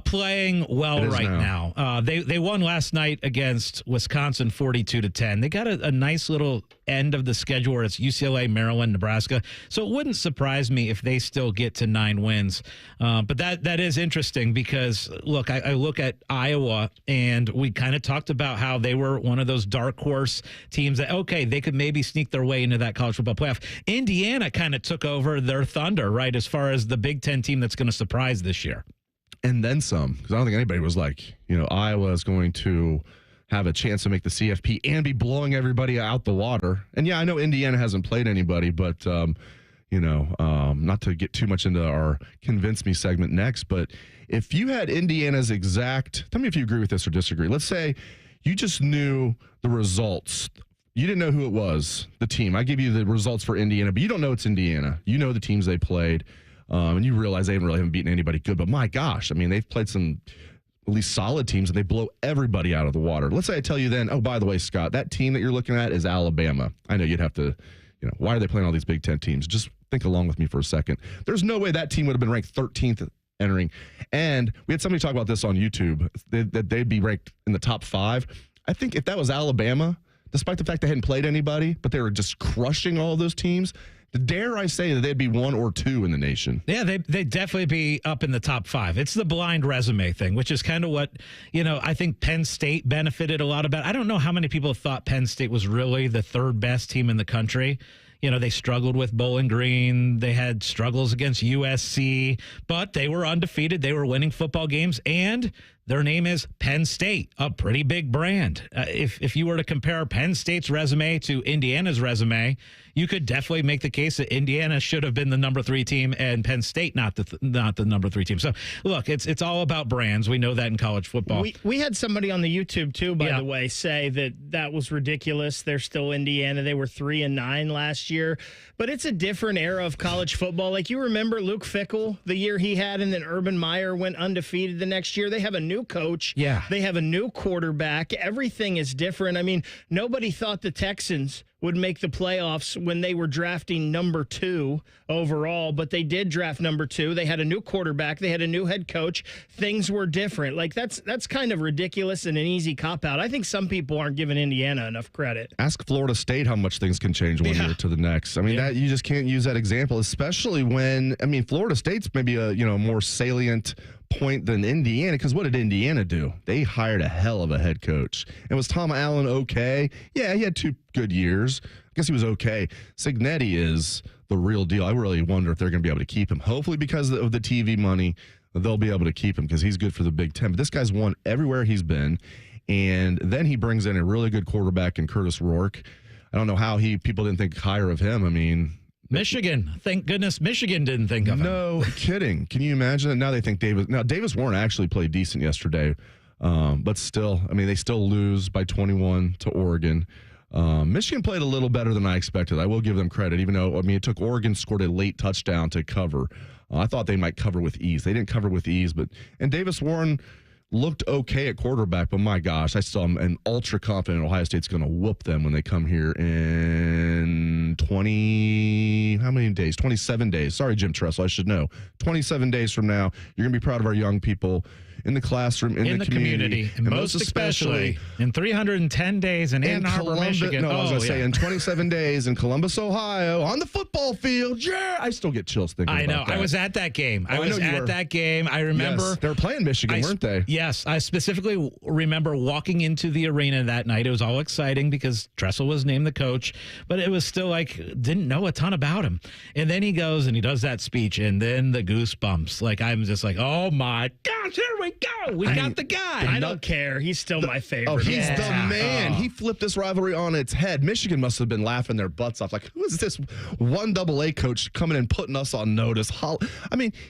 Playing well right now. They won last night against Wisconsin 42-10. They got a nice little end of the schedule where it's UCLA, Maryland, Nebraska. So it wouldn't surprise me if they still get to 9 wins. But that is interesting because, look, I look at Iowa, and we kind of talked about how they were one of those dark horse teams that, okay, they could maybe sneak their way into that college football playoff. Indiana kind of took over their thunder, right, as far as the Big Ten team that's going to surprise this year. And then some, because I don't think anybody was like, Iowa is going to have a chance to make the CFP and be blowing everybody out the water. And yeah, I know Indiana hasn't played anybody, but, not to get too much into our Convince Me segment next, but if you had Indiana's tell me if you agree with this or disagree. Let's say you just knew the results. You didn't know who it was, the team. I give you the results for Indiana, but you don't know it's Indiana. You know the teams they played. And you realize they haven't beaten anybody good. But my gosh, I mean, they've played some at least solid teams, and they blow everybody out of the water. Let's say I tell you then, oh, by the way, Scott, that team that you're looking at is Alabama. I know you'd have to, why are they playing all these Big Ten teams? Just think along with me for a second. There's no way that team would have been ranked 13th entering. And we had somebody talk about this on YouTube, that they'd be ranked in the top 5. I think if that was Alabama, despite the fact they hadn't played anybody, but they were just crushing all those teams, dare I say that they'd be 1 or 2 in the nation? Yeah, they'd definitely be up in the top 5. It's the blind resume thing, which is kind of what, I think Penn State benefited a lot about. I don't know how many people thought Penn State was really the 3rd best team in the country. They struggled with Bowling Green. They had struggles against USC, but they were undefeated. They were winning football games, and their name is Penn State, a pretty big brand. If you were to compare Penn State's resume to Indiana's resume, you could definitely make the case that Indiana should have been the number 3 team and Penn State not the number 3 team. So, look, it's all about brands. We know that in college football. We had somebody on the YouTube, too, by the way, say that was ridiculous. They're still Indiana. They were 3-9 last year. But it's a different era of college football. Like, you remember Luke Fickell, the year he had, and then Urban Meyer went undefeated the next year. They have a new coach. Yeah. They have a new quarterback. Everything is different. I mean, nobody thought the Texans would make the playoffs when they were drafting number 2 overall, but they did draft number 2. They had a new quarterback. They had a new head coach. Things were different. Like, that's kind of ridiculous and an easy cop-out. I think some people aren't giving Indiana enough credit. Ask Florida State how much things can change one year to the next. I mean, that you just can't use that example, especially when, Florida State's maybe a more salient point than Indiana, because what did Indiana do? They hired a hell of a head coach. And was Tom Allen okay? Yeah, he had 2 good years. I guess he was okay. Cignetti is the real deal. I really wonder if they're going to be able to keep him. Hopefully, because of the TV money, they'll be able to keep him because he's good for the Big Ten. But this guy's won everywhere he's been. And then he brings in a really good quarterback in Curtis Rourke. I don't know how people didn't think higher of him. I mean, Michigan. Thank goodness Michigan didn't think of him. No kidding. Can you imagine it? Now they think Davis Warren actually played decent yesterday. But still, they still lose by 21 to Oregon. Michigan played a little better than I expected. I will give them credit, even though, it took Oregon scored a late touchdown to cover. I thought they might cover with ease. They didn't cover with ease, and Davis Warren looked okay at quarterback, but my gosh, I still am an ultra confident Ohio State's going to whoop them when they come here in 27 days. Sorry, Jim Tressel, I should know. 27 days from now, you're going to be proud of our young people in the classroom, in the community, and most especially in 310 days in Ann Arbor, Michigan. No, I was going to say in 27 days in Columbus, Ohio, on the football field. Yeah, I still get chills thinking about that. I was at that game. I was at that game. I remember. Yes, they were playing Michigan, weren't they? Yes. I specifically remember walking into the arena that night. It was all exciting because Tressel was named the coach, but it was still didn't know a ton about him. And then he goes and he does that speech, and then the goosebumps. I'm just oh my gosh, here we go. We got the guy. I don't care. He's still my favorite. Oh, he's the man. He flipped this rivalry on its head. Michigan must have been laughing their butts off. Who is this 1AA coach coming and putting us on notice?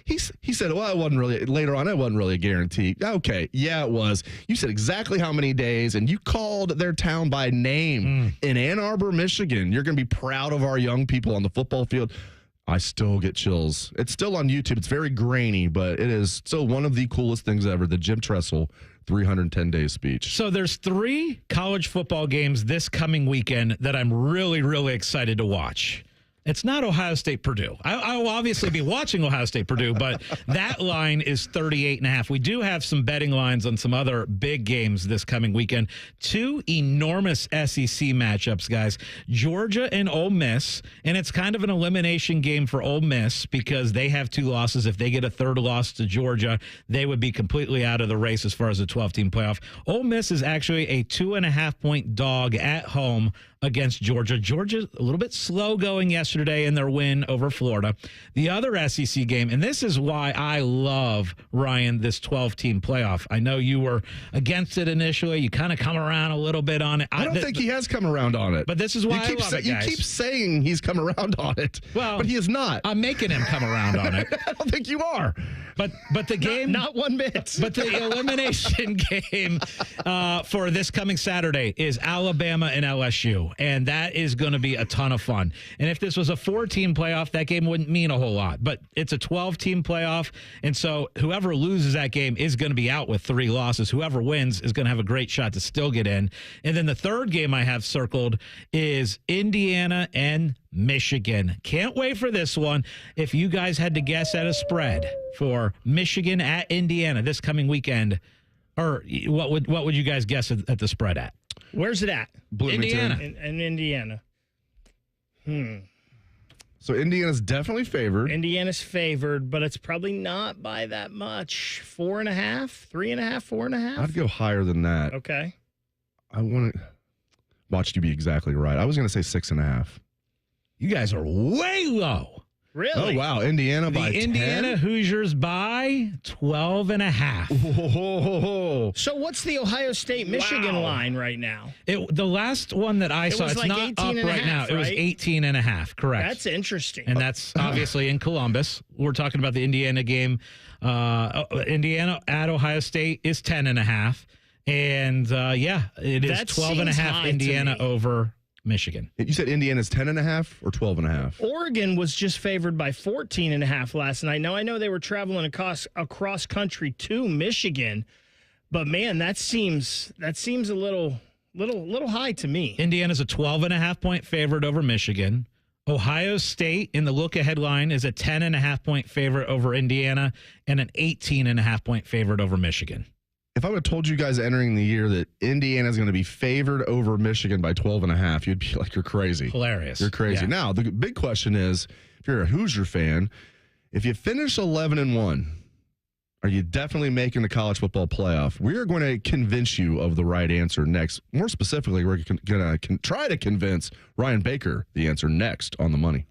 He said, well, it wasn't really, later on, it wasn't really a guarantee. Okay, yeah, it was. You said exactly how many days, and you called their town by name in Ann Arbor, Michigan. You're going to be proud of our young people on the football field. I still get chills. It's still on YouTube. It's very grainy, but it is still one of the coolest things ever, the Jim Tressel 310-day speech. So there's 3 college football games this coming weekend that I'm really, really excited to watch. It's not Ohio State-Purdue. I will obviously be watching Ohio State-Purdue, but that line is 38.5. We do have some betting lines on some other big games this coming weekend. 2 enormous SEC matchups, guys. Georgia and Ole Miss, and it's kind of an elimination game for Ole Miss because they have 2 losses. If they get a 3rd loss to Georgia, they would be completely out of the race as far as a 12-team playoff. Ole Miss is actually a 2.5-point dog at home against Georgia. Georgia a little bit slow going yesterday in their win over Florida. The other SEC game, and this is why I love, Ryan, this 12-team playoff. I know you were against it initially. You kind of come around a little bit on it. I don't think he has come around on it. But this is why I love it, guys. You keep saying he's come around on it, but he is not. I'm making him come around on it. I don't think you are. But the game... Not 1 bit. But the elimination game for this coming Saturday is Alabama and LSU. 2, and that is going to be a ton of fun. And if this was a 4-team playoff, that game wouldn't mean a whole lot. But it's a 12-team playoff, and so whoever loses that game is going to be out with 3 losses. Whoever wins is going to have a great shot to still get in. And then the third game I have circled is Indiana and Michigan. Can't wait for this one. If you guys had to guess at a spread for Michigan at Indiana this coming weekend, or what would you guys guess at the spread at? Where's it at? Indiana. In Indiana. So Indiana's definitely favored. Indiana's favored, but it's probably not by that much. 4.5, 3.5, 4.5. I'd go higher than that. Okay. I want to watch you be exactly right. I was going to say 6.5. You guys are way low. Really? Oh, wow. Indiana by 10? Indiana Hoosiers by 12.5. Whoa. So what's the Ohio State-Michigan line right now? The last one that I saw, it's like not up right now. Right? It was 18.5, correct. That's interesting. And that's obviously in Columbus. We're talking about the Indiana game. Indiana at Ohio State is 10.5. And, it is 12.5 Indiana over Michigan. You said Indiana's 10.5 or 12.5? Oregon was just favored by 14.5 last night. Now, I know they were traveling across country to Michigan, but man, that seems a little high to me. Indiana's a 12.5 point favorite over Michigan. Ohio State in the look-ahead line is a 10.5 point favorite over Indiana and an 18.5 point favorite over Michigan. If I would have told you guys entering the year that Indiana's going to be favored over Michigan by 12.5, you'd be like, you're crazy. Hilarious. You're crazy. Yeah. Now, the big question is, if you're a Hoosier fan, if you finish 11-1, are you definitely making the college football playoff? We are going to convince you of the right answer next. More specifically, we're going to try to convince Ryan Baker the answer next on The Money.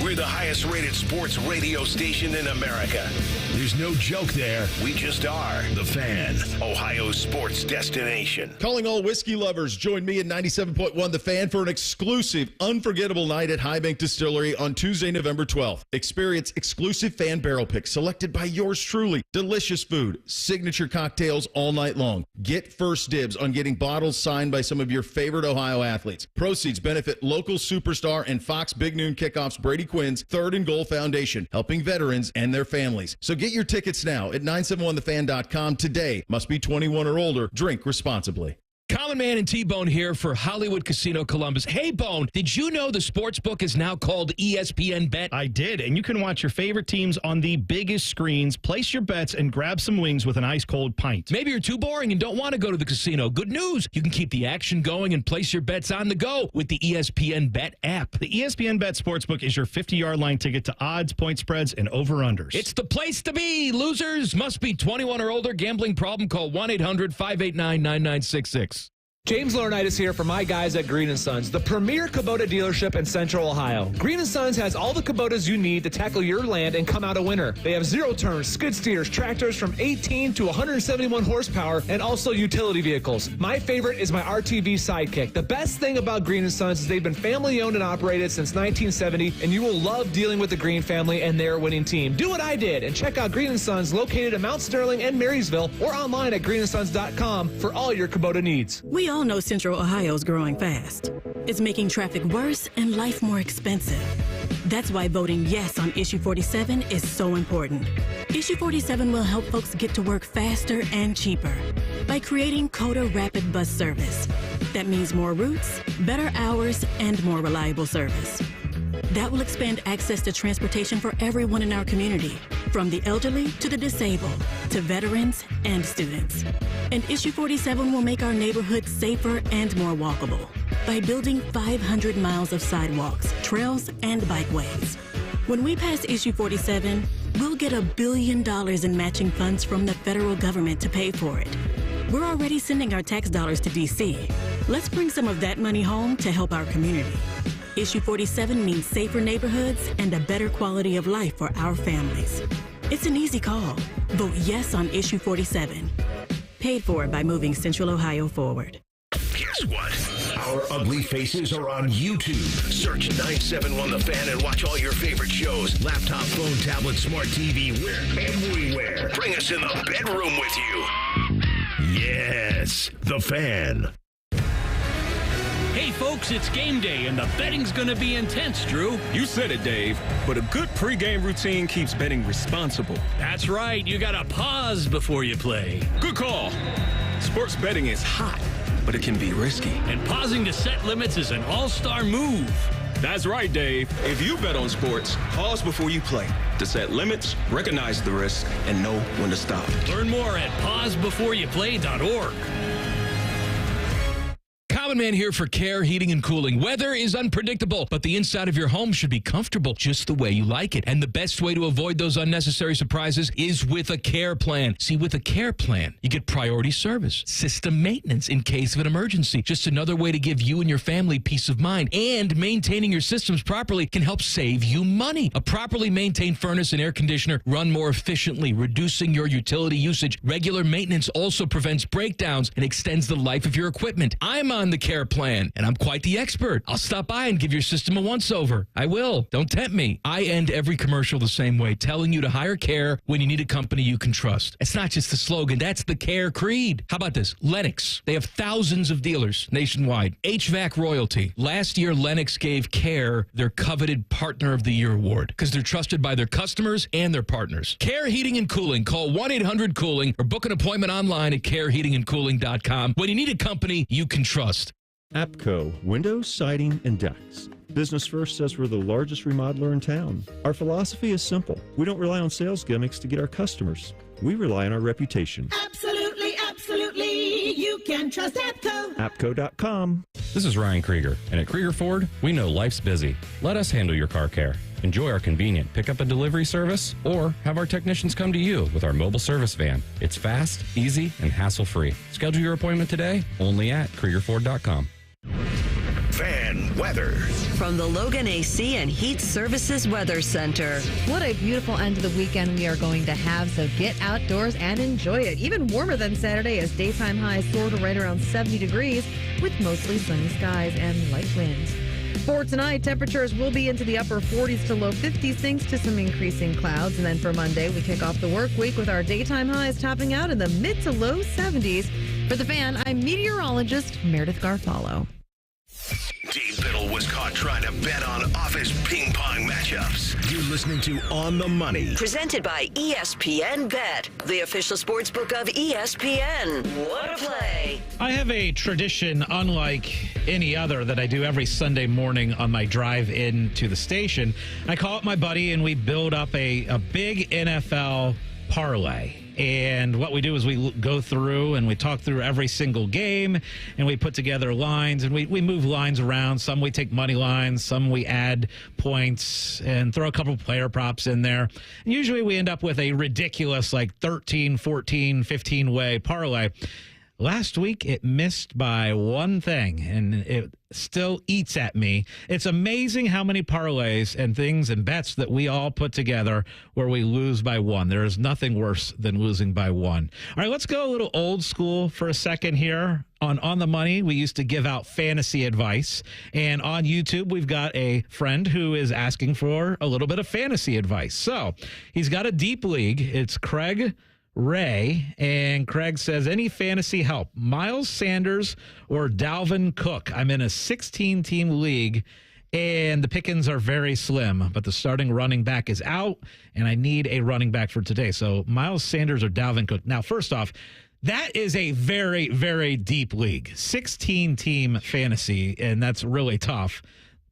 We're the highest rated sports radio station in America. There's no joke there. We just are. The Fan, Ohio's sports destination. Calling all whiskey lovers, join me at 97.1 The Fan for an exclusive, unforgettable night at High Bank Distillery on Tuesday, November 12th. Experience exclusive fan barrel picks selected by yours truly. Delicious food, signature cocktails all night long. Get first dibs on getting bottles signed by some of your favorite Ohio athletes. Proceeds benefit local superstar and Fox Big Noon Kickoffs Brady Quinn's Third and Goal Foundation, helping veterans and their families. So get your tickets now at 971thefan.com today. Must be 21 or older. Drink responsibly. Common Man and T-Bone here for Hollywood Casino Columbus. Hey, Bone, did you know the sportsbook is now called ESPN Bet? I did, and you can watch your favorite teams on the biggest screens, place your bets, and grab some wings with an ice-cold pint. Maybe you're too boring and don't want to go to the casino. Good news. You can keep the action going and place your bets on the go with the ESPN Bet app. The ESPN Bet Sportsbook is your 50-yard line ticket to odds, point spreads, and over-unders. It's the place to be. Losers must be 21 or older. Gambling problem? Call 1-800-589-9966. James Laurinaitis here for my guys at Green & Sons, the premier Kubota dealership in Central Ohio. Green & Sons has all the Kubotas you need to tackle your land and come out a winner. They have zero-turn skid steers, tractors from 18 to 171 horsepower, and also utility vehicles. My favorite is my RTV Sidekick. The best thing about Green & Sons is they've been family-owned and operated since 1970, and you will love dealing with the Green family and their winning team. Do what I did and check out Green & Sons located in Mount Sterling and Marysville or online at greenandsons.com for all your Kubota needs. We all know Central Ohio's growing fast. It's making traffic worse and life more expensive. That's why voting yes on Issue 47 is so important. Issue 47 will help folks get to work faster and cheaper by creating COTA Rapid Bus Service. That means more routes, better hours, and more reliable service. That will expand access to transportation for everyone in our community, from the elderly to the disabled, to veterans and students. And Issue 47 will make our neighborhoods safer and more walkable by building 500 miles of sidewalks, trails, and bikeways. When we pass Issue 47, we'll get $1 billion in matching funds from the federal government to pay for it. We're already sending our tax dollars to D.C. Let's bring some of that money home to help our community. Issue 47 means safer neighborhoods and a better quality of life for our families. It's an easy call. Vote yes on Issue 47. Paid for by moving Central Ohio forward. Guess what? Our ugly faces are on YouTube. Search 971 The Fan and watch all your favorite shows. Laptop, phone, tablet, smart TV, we're everywhere. Bring us in the bedroom with you. Yes, The Fan. Hey, folks, it's game day, and the betting's going to be intense, Drew. You said it, Dave. But a good pregame routine keeps betting responsible. That's right. You got to pause before you play. Good call. Sports betting is hot, but it can be risky. And pausing to set limits is an all-star move. That's right, Dave. If you bet on sports, pause before you play to set limits, recognize the risk, and know when to stop. Learn more at pausebeforeyouplay.org. Common Man here for Care Heating and Cooling. Weather is unpredictable, but the inside of your home should be comfortable just the way you like it. And the best way to avoid those unnecessary surprises is with a care plan. See, with a care plan, you get priority service, system maintenance in case of an emergency. Just another way to give you and your family peace of mind. And maintaining your systems properly can help save you money. A properly maintained furnace and air conditioner run more efficiently, reducing your utility usage. Regular maintenance also prevents breakdowns and extends the life of your equipment. I'm on the care plan, and I'm quite the expert. I'll stop by and give your system a once-over. I will. Don't tempt me. I end every commercial the same way, telling you to hire Care when you need a company you can trust. It's not just the slogan. That's the Care creed. How about this? Lennox. They have thousands of dealers nationwide. HVAC royalty. Last year, Lennox gave Care their coveted Partner of the Year award because they're trusted by their customers and their partners. Care Heating and Cooling. Call 1-800-COOLING or book an appointment online at careheatingandcooling.com when you need a company you can trust. APCO, windows, siding, and decks. Business First says we're the largest remodeler in town. Our philosophy is simple. We don't rely on sales gimmicks to get our customers. We rely on our reputation. Absolutely, absolutely. You can trust APCO. APCO.com. This is Ryan Krieger, and at Krieger Ford, we know life's busy. Let us handle your car care. Enjoy our convenient pickup and delivery service, or have our technicians come to you with our mobile service van. It's fast, easy, and hassle-free. Schedule your appointment today, only at KriegerFord.com. Fan weather. From the Logan AC and Heat Services Weather Center. What a beautiful end of the weekend we are going to have, so get outdoors and enjoy it. Even warmer than Saturday as daytime highs soar to right around 70 degrees with mostly sunny skies and light winds. For tonight, temperatures will be into the upper 40s to low 50s thanks to some increasing clouds. And then for Monday, we kick off the work week with our daytime highs topping out in the mid to low 70s. For The Fan, I'm meteorologist Meredith Garfalo. Dave Biddle was caught trying to bet on office ping pong matchups. You're listening to On the Money. Presented by ESPN Bet, the official sports book of ESPN. What a play. I have a tradition unlike any other that I do every Sunday morning on my drive into the station. I call up my buddy and we build up a big NFL parlay. And what we do is we go through and we talk through every single game and we put together lines and we move lines around. Some we take money lines, some we add points and throw a couple player props in there. And usually we end up with a ridiculous like 13, 14, 15 way parlay. Last week, it missed by one thing, and it still eats at me. It's amazing how many parlays and things and bets that we all put together where we lose by one. There is nothing worse than losing by one. All right, let's go a little old school for a second here. On the Money, we used to give out fantasy advice. And on YouTube, we've got a friend who is asking for a little bit of fantasy advice. So he's got a deep league. It's Craig Ray, and Craig says, any fantasy help, Miles Sanders or Dalvin Cook? I'm in a 16-team league, and the pickings are very slim, but the starting running back is out, and I need a running back for today. So Miles Sanders or Dalvin Cook. Now, first off, that is a very, very deep league, 16-team fantasy, and that's really tough.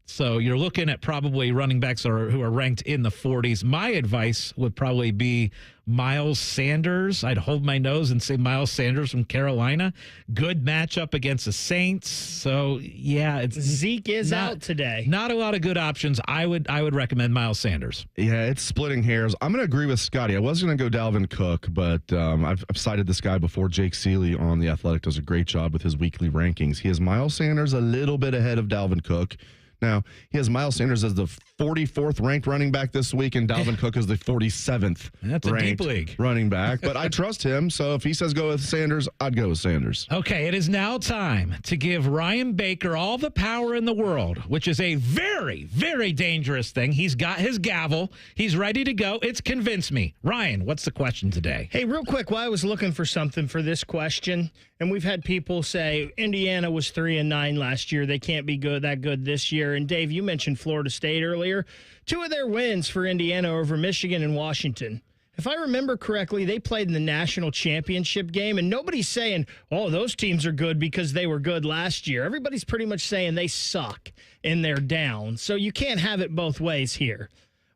So you're looking at probably running backs who are ranked in the 40s. My advice would probably be Miles Sanders. I'd hold my nose and say Miles Sanders from Carolina. Good matchup against the Saints. So, yeah. Zeke is out today. Not a lot of good options. I would recommend Miles Sanders. Yeah, it's splitting hairs. I'm going to agree with Scotty. I was going to go Dalvin Cook, but I've cited this guy before. Jake Seeley on The Athletic does a great job with his weekly rankings. He has Miles Sanders a little bit ahead of Dalvin Cook. Now, he has Miles Sanders as the 44th ranked running back this week, and Dalvin Cook is the 47th That's a ranked deep league. running back. But I trust him, so if he says go with Sanders, I'd go with Sanders. Okay, it is now time to give Ryan Baker all the power in the world, which is a very, very dangerous thing. He's got his gavel. He's ready to go. It's Convince Me. Ryan, what's the question today? Hey, real quick, while I was looking for something for this question, and we've had people say Indiana was 3-9 last year. They can't be that good this year. And Dave, you mentioned Florida State earlier. 2 of their wins for Indiana over Michigan and Washington. If I remember correctly, they played in the national championship game, and nobody's saying, oh, those teams are good because they were good last year. Everybody's pretty much saying they suck and they're down. So you can't have it both ways here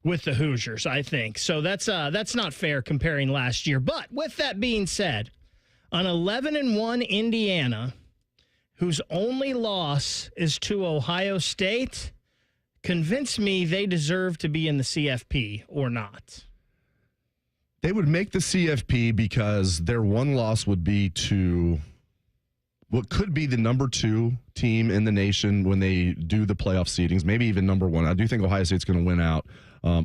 with the Hoosiers, I think. So that's not fair comparing last year. But with that being said, an 11-1 Indiana, whose only loss is to Ohio State, convince me they deserve to be in the CFP or not. They would make the CFP because their one loss would be to what could be the number 2 team in the nation when they do the playoff seedings, maybe even number 1. I do think Ohio State's going to win out.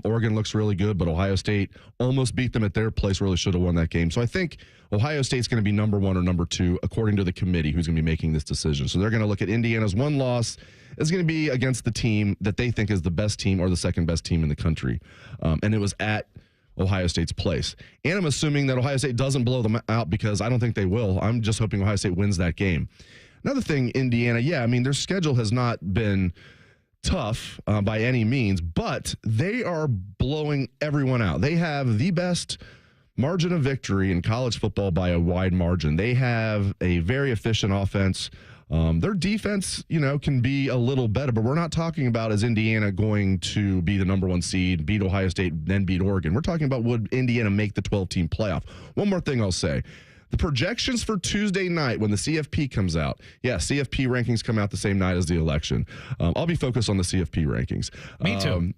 Oregon looks really good, but Ohio State almost beat them at their place, really should have won that game. So I think Ohio State's going to be number 1 or number 2, according to the committee who's going to be making this decision. So they're going to look at Indiana's one loss is going to be against the team that they think is the best team or the second best team in the country. And it was at Ohio State's place. And I'm assuming that Ohio State doesn't blow them out because I don't think they will. I'm just hoping Ohio State wins that game. Another thing, Indiana, their schedule has not been tough by any means, but they are blowing everyone out. They have the best margin of victory in college football by a wide margin. They have a very efficient offense. Their defense, can be a little better, but we're not talking about is Indiana going to be the number 1 seed, beat Ohio State, then beat Oregon. We're talking about would Indiana make the 12-team playoff. One more thing I'll say. The projections for Tuesday night when the CFP comes out. Yeah, CFP rankings come out the same night as the election. I'll be focused on the CFP rankings. Me too.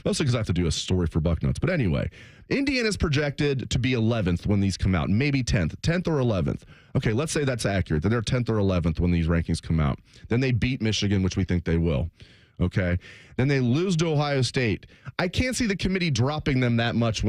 Mostly because I have to do a story for Bucknuts. But anyway, Indiana's projected to be 11th when these come out, maybe 10th or 11th. Okay, let's say that's accurate, that they're 10th or 11th when these rankings come out. Then they beat Michigan, which we think they will. Okay, then they lose to Ohio State. I can't see the committee dropping them that much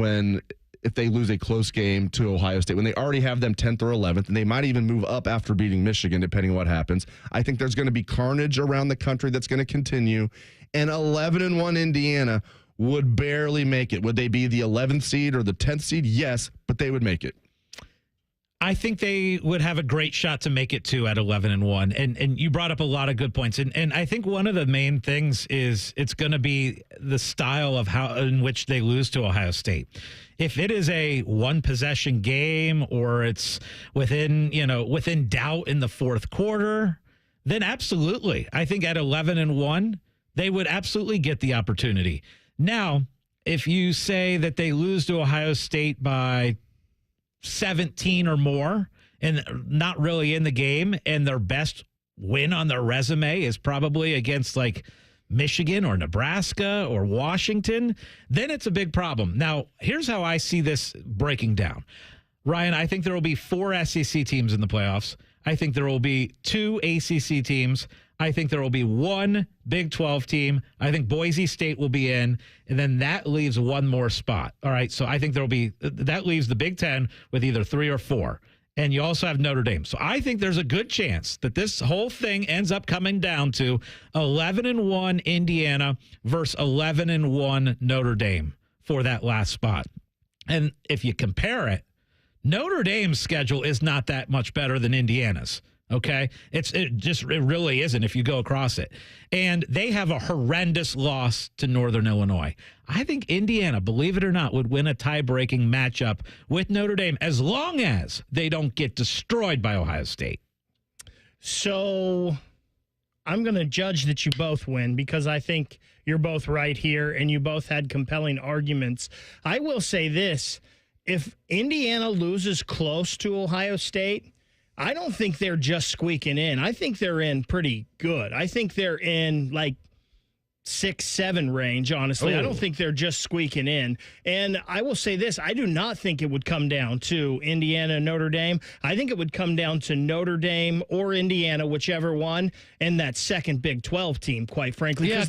if they lose a close game to Ohio State, when they already have them 10th or 11th, and they might even move up after beating Michigan, depending on what happens. I think there's going to be carnage around the country that's going to continue, and 11-1 Indiana would barely make it. Would they be the 11th seed or the 10th seed? Yes, but they would make it. I think they would have a great shot to make it too at 11-1. And you brought up a lot of good points. And I think one of the main things is it's going to be the style of how in which they lose to Ohio State. If it is a one possession game or it's within doubt in the fourth quarter, then absolutely. I think at 11-1, they would absolutely get the opportunity. Now, if you say that they lose to Ohio State by 17 or more and not really in the game, and their best win on their resume is probably against like Michigan or Nebraska or Washington, then it's a big problem. Now, here's how I see this breaking down. Ryan, I think there will be 4 SEC teams in the playoffs. I think there will be 2 ACC teams. I think there will be 1 Big 12 team. I think Boise State will be in, and then that leaves 1 more spot. All right, so I think that leaves the Big 10 with either 3 or 4. And you also have Notre Dame. So I think there's a good chance that this whole thing ends up coming down to 11-1 Indiana versus 11-1 Notre Dame for that last spot. And if you compare it, Notre Dame's schedule is not that much better than Indiana's. Okay, it really isn't if you go across it. And they have a horrendous loss to Northern Illinois. I think Indiana, believe it or not, would win a tie-breaking matchup with Notre Dame as long as they don't get destroyed by Ohio State. So I'm going to judge that you both win because I think you're both right here and you both had compelling arguments. I will say this. If Indiana loses close to Ohio State, I don't think they're just squeaking in. I think they're in pretty good. I think they're in like 6-7 range, honestly. I don't think they're just squeaking in. And I will say this, I do not think it would come down to Indiana, Notre Dame. I think it would come down to Notre Dame or Indiana, whichever one, and that second Big 12 team, quite frankly. Yeah,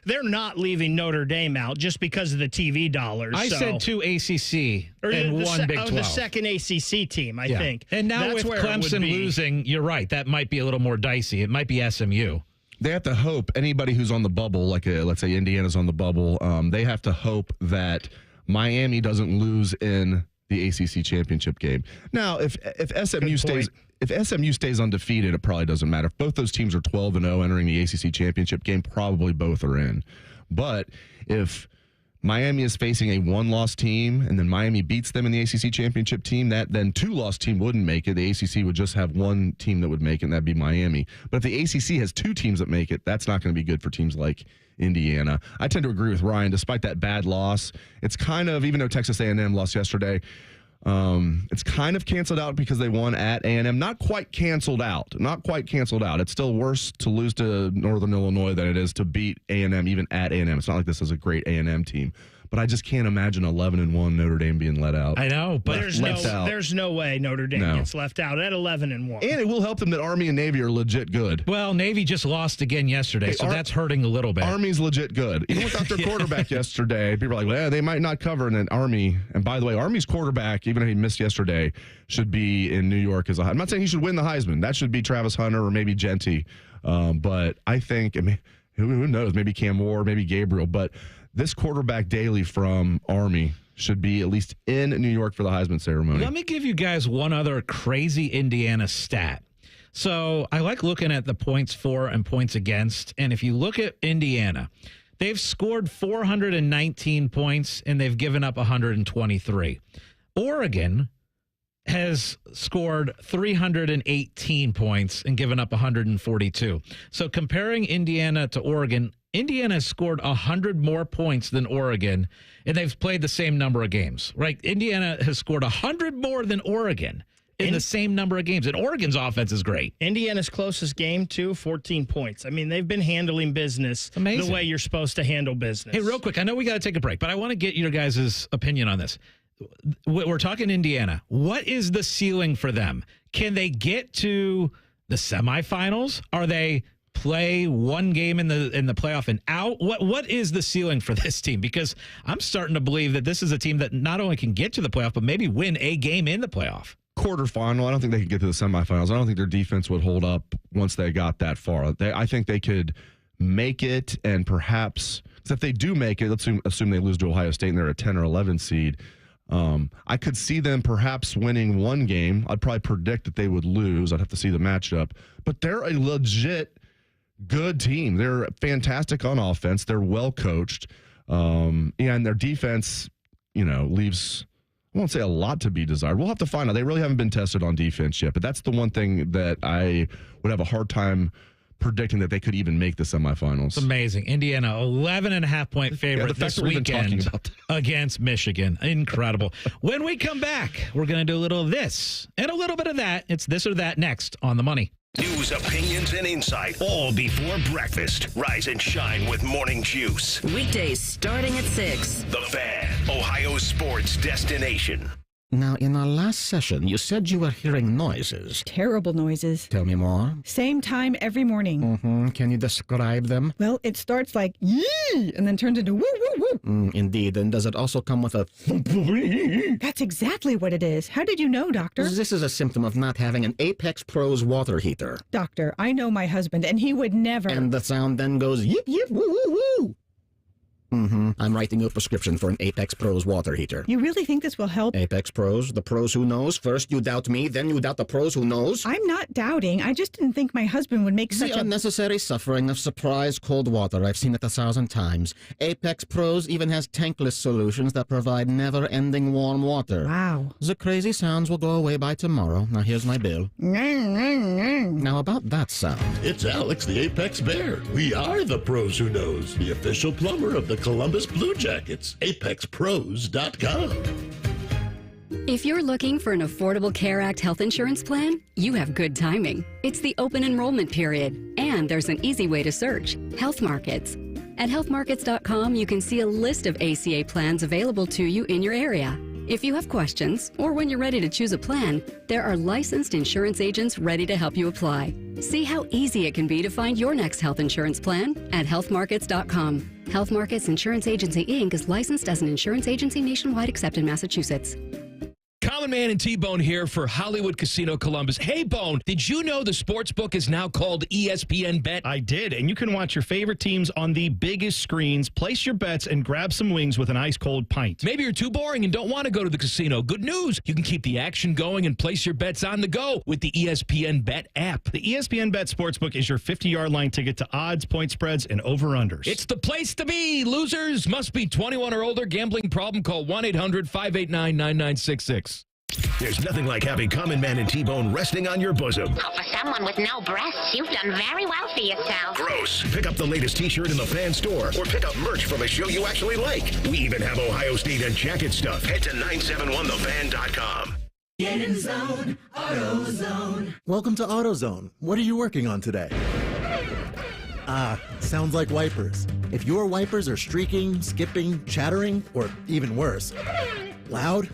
they're not leaving Notre Dame out just because of the TV dollars. I said 2 ACC and 1 Big 12. The second ACC team, I think. And now that's with Clemson losing, you're right, that might be a little more dicey. It might be SMU. They have to hope anybody who's on the bubble, like let's say Indiana's on the bubble, they have to hope that Miami doesn't lose in the ACC championship game. Now, if SMU stays undefeated, it probably doesn't matter. If both those teams are 12-0 entering the ACC championship game, probably both are in. But if Miami is facing a one-loss team, and then Miami beats them in the ACC championship team, that then two-loss team wouldn't make it. The ACC would just have one team that would make it, and that'd be Miami. But if the ACC has two teams that make it, that's not going to be good for teams like Indiana. I tend to agree with Ryan. Despite that bad loss, it's kind of, even though Texas A&M lost yesterday, it's kind of canceled out because they won at A&M. Not quite canceled out. It's still worse to lose to Northern Illinois than it is to beat A&M, even at A&M. It's not like this is a great A&M team. But I just can't imagine 11-1 Notre Dame being let out. I know, but there's no way Notre Dame gets left out at 11-1. And it will help them that Army and Navy are legit good. Well, Navy just lost again yesterday, so that's hurting a little bit. Army's legit good. Even without their quarterback yesterday, people are like, well, they might not cover. And then Army, and by the way, Army's quarterback, even though he missed yesterday, should be in New York as I'm not saying he should win the Heisman. That should be Travis Hunter or maybe Genty. But I think, who knows, maybe Cam Moore, maybe Gabriel. But this quarterback Daly from Army should be at least in New York for the Heisman ceremony. Let me give you guys one other crazy Indiana stat. So I like looking at the points for and points against. And if you look at Indiana, they've scored 419 points and they've given up 123. Oregon has scored 318 points and given up 142. So comparing Indiana to Oregon, Indiana has scored 100 more points than Oregon, and they've played the same number of games, right? Indiana has scored 100 more than Oregon in the same number of games, and Oregon's offense is great. Indiana's closest game, 14 points. I mean, they've been handling business the way you're supposed to handle business. Hey, real quick, I know we got to take a break, but I want to get your guys' opinion on this. We're talking Indiana. What is the ceiling for them? Can they get to the semifinals? Are they play one game in the playoff and out? What is the ceiling for this team? Because I'm starting to believe that this is a team that not only can get to the playoff, but maybe win a game in the playoff. Quarterfinal, I don't think they could get to the semifinals. I don't think their defense would hold up once they got that far. I think they could make it, and perhaps, because if they do make it, let's assume they lose to Ohio State and they're a 10 or 11 seed. I could see them perhaps winning one game. I'd probably predict that they would lose. I'd have to see the matchup. But they're a legit good team. They're fantastic on offense. They're well coached. And their defense, leaves, I won't say a lot to be desired. We'll have to find out. They really haven't been tested on defense yet. But that's the one thing that I would have a hard time predicting that they could even make the semifinals. It's amazing. Indiana, 11.5-point favorite this weekend against Michigan. Incredible. When we come back, we're going to do a little of this and a little bit of that. It's this or that next on The Money. News, opinions, and insight, all before breakfast. Rise and shine with Morning Juice. Weekdays starting at 6. The Fan, Ohio's sports destination. Now, in our last session, you said you were hearing noises. Terrible noises. Tell me more. Same time every morning. Mm-hmm. Can you describe them? Well, it starts like yee and then turns into woo, woo, woo. Indeed. And does it also come with a... That's exactly what it is. How did you know, Doctor? This is a symptom of not having an Apex Pros water heater. Doctor, I know my husband, and he would never... And the sound then goes yip, yip, woo, woo, woo. I'm writing you a prescription for an Apex Pros water heater. You really think this will help? Apex Pros, the pros who knows. First you doubt me, then you doubt the pros who knows. I'm not doubting. I just didn't think my husband would make such the unnecessary suffering of surprise cold water. I've seen it 1,000 times. Apex Pros even has tankless solutions that provide never-ending warm water. Wow. The crazy sounds will go away by tomorrow. Now here's my bill. Now about that sound. It's Alex the Apex Bear. We are the pros who knows. The official plumber of the Columbus Blue Jackets. ApexPros.com. If you're looking for an Affordable Care Act health insurance plan, you have good timing. It's the open enrollment period, and there's an easy way to search. Health Markets. At healthmarkets.com, you can see a list of ACA plans available to you in your area. If you have questions or when you're ready to choose a plan, there are licensed insurance agents ready to help you apply. See how easy it can be to find your next health insurance plan at healthmarkets.com. Health Markets Insurance Agency, Inc. is licensed as an insurance agency nationwide except in Massachusetts. Common Man and T-Bone here for Hollywood Casino Columbus. Hey, Bone, did you know the sports book is now called ESPN Bet? I did, and you can watch your favorite teams on the biggest screens, place your bets, and grab some wings with an ice-cold pint. Maybe you're too boring and don't want to go to the casino. Good news. You can keep the action going and place your bets on the go with the ESPN Bet app. The ESPN Bet Sportsbook is your 50-yard line ticket to odds, point spreads, and over-unders. It's the place to be. Losers must be 21 or older. Gambling problem? Call 1-800-589-9966. There's nothing like having Common Man and T-Bone resting on your bosom. Oh, for someone with no breasts, you've done very well for yourself. Gross. Pick up the latest T-shirt in the fan store or pick up merch from a show you actually like. We even have Ohio State and jacket stuff. Head to 971thefan.com. Get in the zone, AutoZone. Welcome to AutoZone. What are you working on today? Sounds like wipers. If your wipers are streaking, skipping, chattering, or even worse, loud,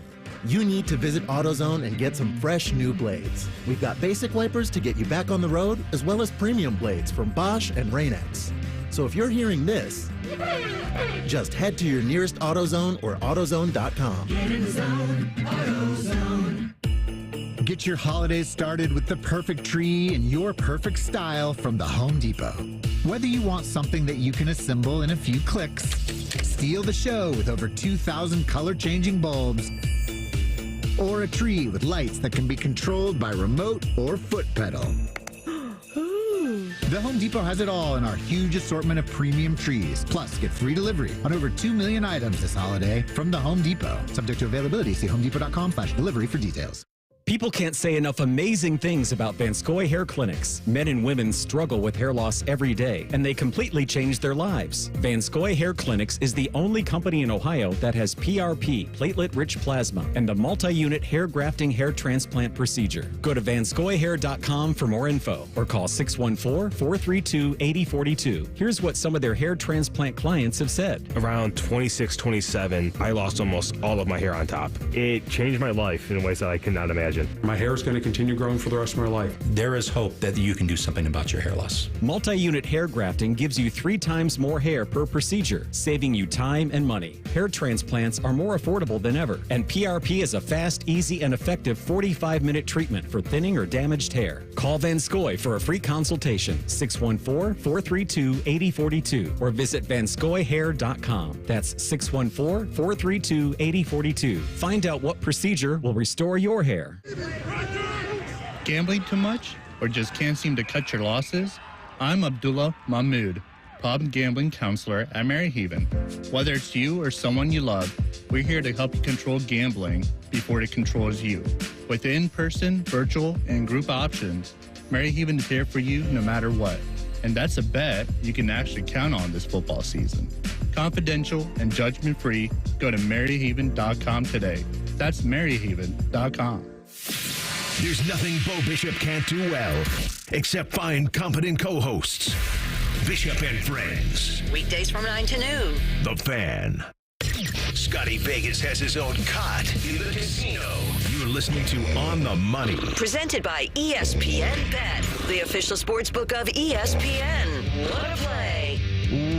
you need to visit AutoZone and get some fresh new blades. We've got basic wipers to get you back on the road, as well as premium blades from Bosch and Rain-X. So if you're hearing this, just head to your nearest AutoZone or AutoZone.com. Get in the zone, AutoZone. Get your holidays started with the perfect tree in your perfect style from the Home Depot. Whether you want something that you can assemble in a few clicks, steal the show with over 2,000 color-changing bulbs, or a tree with lights that can be controlled by remote or foot pedal. The Home Depot has it all in our huge assortment of premium trees. Plus, get free delivery on over 2 million items this holiday from the Home Depot. Subject to availability. See homedepot.com/delivery for details. People can't say enough amazing things about Vanscoy Hair Clinics. Men and women struggle with hair loss every day, and they completely change their lives. Vanscoy Hair Clinics is the only company in Ohio that has PRP, platelet-rich plasma, and a multi-unit hair grafting hair transplant procedure. Go to vanscoyhair.com for more info, or call 614-432-8042. Here's what some of their hair transplant clients have said. Around 26, 27, I lost almost all of my hair on top. It changed my life in ways that I cannot imagine. My hair is going to continue growing for the rest of my life. There is hope that you can do something about your hair loss. Multi-unit hair grafting gives you 3 times more hair per procedure, saving you time and money. Hair transplants are more affordable than ever, and PRP is a fast, easy, and effective 45-minute treatment for thinning or damaged hair. Call Vanscoy for a free consultation, 614-432-8042, or visit vanscoyhair.com. That's 614-432-8042. Find out what procedure will restore your hair. Gambling too much or just can't seem to cut your losses? I'm Abdullah Mahmood, problem gambling counselor at Maryhaven. Whether it's you or someone you love, we're here to help you control gambling before it controls you. With in-person, virtual, and group options, Maryhaven is here for you no matter what. And that's a bet you can actually count on this football season. Confidential and judgment-free, go to maryhaven.com today. That's maryhaven.com. There's nothing Bo Bishop can't do well, except find competent co-hosts. Bishop and Friends. Weekdays from 9 to noon. The Fan. Scotty Vegas has his own cot in the casino. You're listening to On the Money. Presented by ESPN Bet, the official sports book of ESPN. What a play.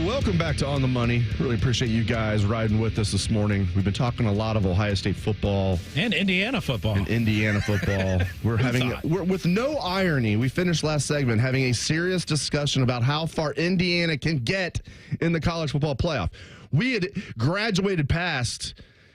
Welcome back to On the Money. Really appreciate you guys riding with us this morning. We've been talking a lot of Ohio State football. And Indiana football. We're with no irony. We finished last segment having a serious discussion about how far Indiana can get in the college football playoff. We had graduated past,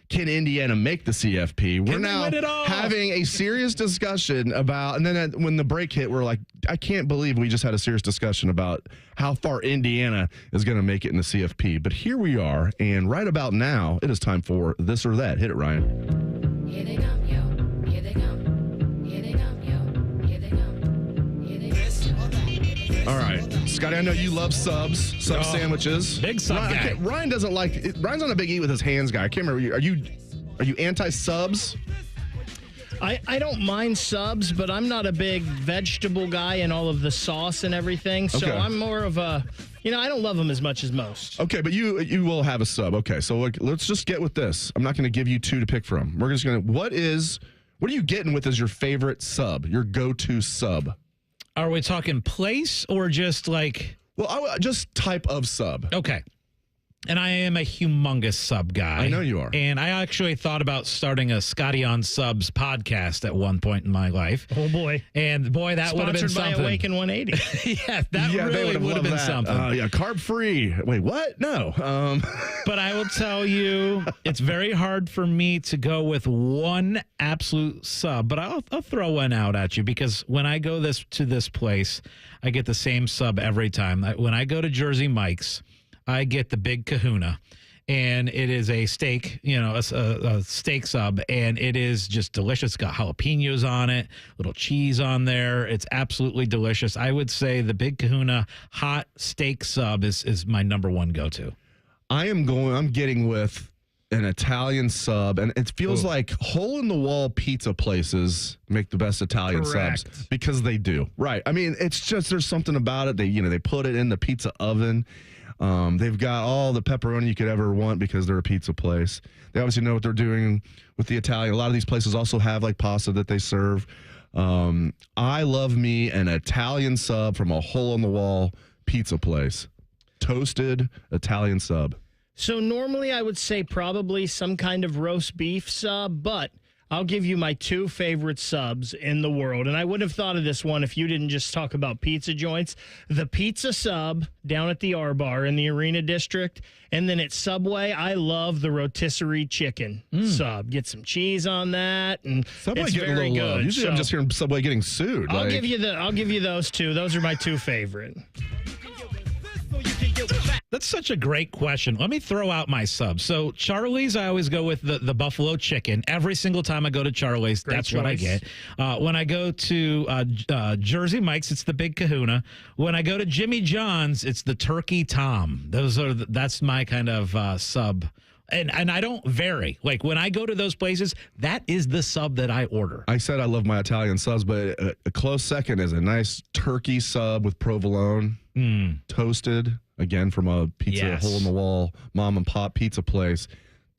can Indiana make the CFP? We're now having a serious discussion about, and then when the break hit, we're like, I can't believe we just had a serious discussion about how far Indiana is going to make it in the CFP. But here we are, and right about now, it is time for This or That. Hit it, Ryan. Here they come, yo. Here they come. Here they come, yo. Here they come. Here they come. All right. Scotty, I know you love subs, sandwiches. Big sub guy. Ryan doesn't like it. Ryan's not a big eat with his hands guy. I can't remember. Are you anti-subs? I don't mind subs, but I'm not a big vegetable guy and all of the sauce and everything. So I'm more of a I don't love them as much as most. Okay, but you will have a sub. Okay, so let's just get with this. I'm not going to give you two to pick from. We're just going to, what are you getting with as your favorite sub, your go-to sub? Are we talking place or just like... Well, just type of sub. Okay. And I am a humongous sub guy. I know you are. And I actually thought about starting a Scotty on Subs podcast at one point in my life. Oh, boy. And, boy, that would have been something. Sponsored by Awaken 180. Yeah, that really would have been something. Yeah, carb-free. Wait, what? No. But I will tell you, it's very hard for me to go with one absolute sub. But I'll throw one out at you because when I go to this place, I get the same sub every time. When I go to Jersey Mike's, I get the Big Kahuna, and it is a steak, a steak sub, and it is just delicious. It's got jalapenos on it, little cheese on there. It's absolutely delicious. I would say the Big Kahuna hot steak sub is my number one go-to. I'm getting with an Italian sub, and it feels like hole-in-the-wall pizza places make the best Italian subs because they do. Right. I mean, it's just there's something about it. They put it in the pizza oven. They've got all the pepperoni you could ever want because they're a pizza place. They obviously know what they're doing with the Italian. A lot of these places also have like pasta that they serve. I love me an Italian sub from a hole-in-the-wall pizza place. Toasted Italian sub. So normally I would say probably some kind of roast beef sub, but I'll give you my two favorite subs in the world. And I wouldn't have thought of this one if you didn't just talk about pizza joints. The pizza sub down at the R-Bar in the Arena District. And then at Subway, I love the rotisserie chicken sub. Get some cheese on that. And Subway it's getting very a little good. love. Usually I'm just hearing Subway getting sued. I'll give you those two. Those are my two favorite. That's such a great question. Let me throw out my subs. So Charlie's, I always go with the buffalo chicken. Every single time I go to Charlie's, that's what I get. When I go to Jersey Mike's, it's the Big Kahuna. When I go to Jimmy John's, it's the Turkey Tom. That's my kind of sub. And I don't vary. Like when I go to those places, that is the sub that I order. I said I love my Italian subs, but a close second is a nice turkey sub with provolone, toasted, again from a pizza hole in the wall mom and pop pizza place.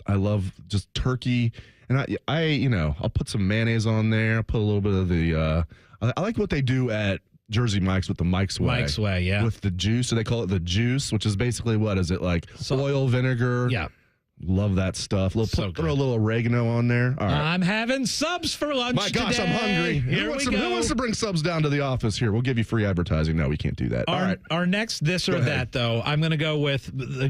I love just turkey, and I'll put some mayonnaise on there. I'll put a little bit of the. I like what they do at Jersey Mike's with the Mike's Way. Mike's Way, yeah. With the juice, so they call it the juice, which is basically what is it like? Oil, vinegar. Yeah. Love that stuff. Throw a little oregano on there. All right. I'm having subs for lunch. My gosh, today. I'm hungry. Here Who wants to bring subs down to the office here? We'll give you free advertising. No, we can't do that. All right. Our next this or that, though, I'm going to go with,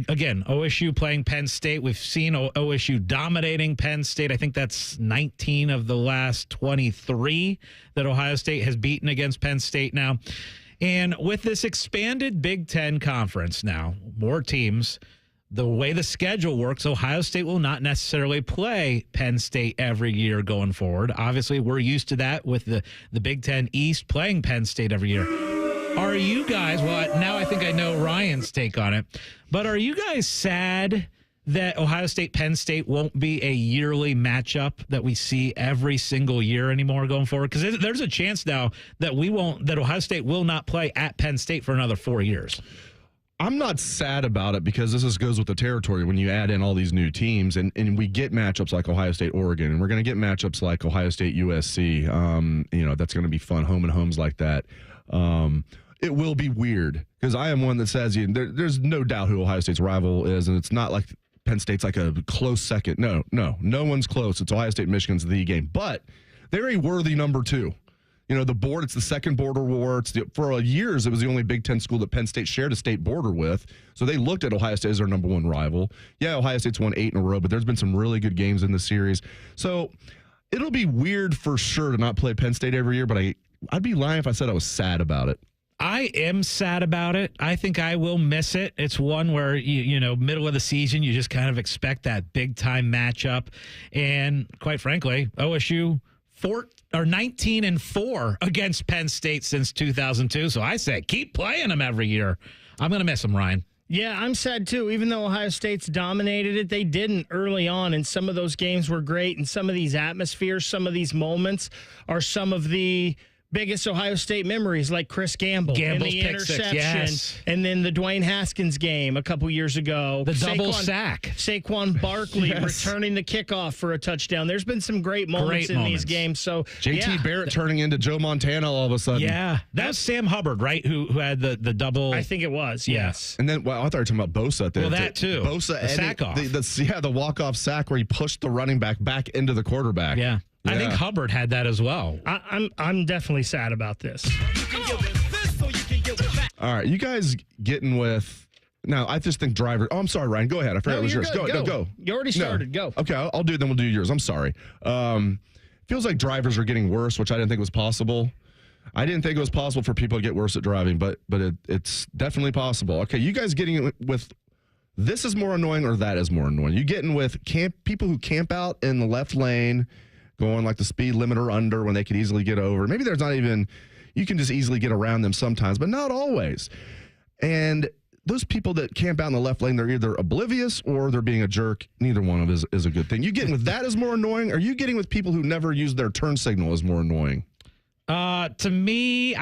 again, OSU playing Penn State. We've seen OSU dominating Penn State. I think that's 19 of the last 23 that Ohio State has beaten against Penn State now. And with this expanded Big Ten conference now, more teams, the way the schedule works, Ohio State will not necessarily play Penn State every year going forward. Obviously, we're used to that with the Big Ten East playing Penn State every year. Are you guys, well, now I think I know Ryan's take on it, but are you guys sad that Ohio State, Penn State won't be a yearly matchup that we see every single year anymore going forward? Because there's a chance now that Ohio State will not play at Penn State for another 4 years. I'm not sad about it because this goes with the territory when you add in all these new teams and we get matchups like Ohio State, Oregon, and we're going to get matchups like Ohio State, USC. That's going to be fun, home and homes like that. It will be weird because I am one that says there's no doubt who Ohio State's rival is, and it's not like Penn State's like a close second. No one's close. It's Ohio State, Michigan's the game, but they're a worthy number two. The board, it's the second border war. For years, it was the only Big Ten school that Penn State shared a state border with. So they looked at Ohio State as their number one rival. Yeah, Ohio State's won 8 in a row, but there's been some really good games in the series. So it'll be weird for sure to not play Penn State every year, but I'd be lying if I said I was sad about it. I am sad about it. I think I will miss it. It's one where, middle of the season, you just kind of expect that big-time matchup. And quite frankly, OSU 19-4 against Penn State since 2002. So I say keep playing them every year. I'm going to miss them, Ryan. Yeah, I'm sad too. Even though Ohio State's dominated it, they didn't early on, and some of those games were great, and some of these atmospheres, some of these moments are some of the biggest Ohio State memories, like Chris Gamble's pick the six, interception, yes. and then the Dwayne Haskins game a couple years ago. The double sack. Saquon Barkley returning the kickoff for a touchdown. There's been some great moments these games. So JT Barrett turning into Joe Montana all of a sudden. Yeah, that was Sam Hubbard, right? Who had the double? I think it was. Yes. And then I thought you were talking about Bosa. Well, that too. Bosa the sack off. The walk-off sack where he pushed the running back into the quarterback. Yeah. I think Hubbard had that as well. I'm definitely sad about this. All right, you guys getting with... Now, I just think drivers... Oh, I'm sorry, Ryan. Go ahead. I forgot it was yours. Go. You already started. Go. Okay, I'll do it, then we'll do yours. I'm sorry. Feels like drivers are getting worse, which I didn't think was possible. I didn't think it was possible for people to get worse at driving, but it's definitely possible. Okay, you guys getting with... This is more annoying or that is more annoying? You getting with people who camp out in the left lane, going like the speed limit or under when they could easily get over. Maybe there's not even, you can just easily get around them sometimes, but not always. And those people that camp out in the left lane, they're either oblivious or they're being a jerk. Neither one of is a good thing. You getting with that is more annoying? Or are you getting with people who never use their turn signal is more annoying? To me,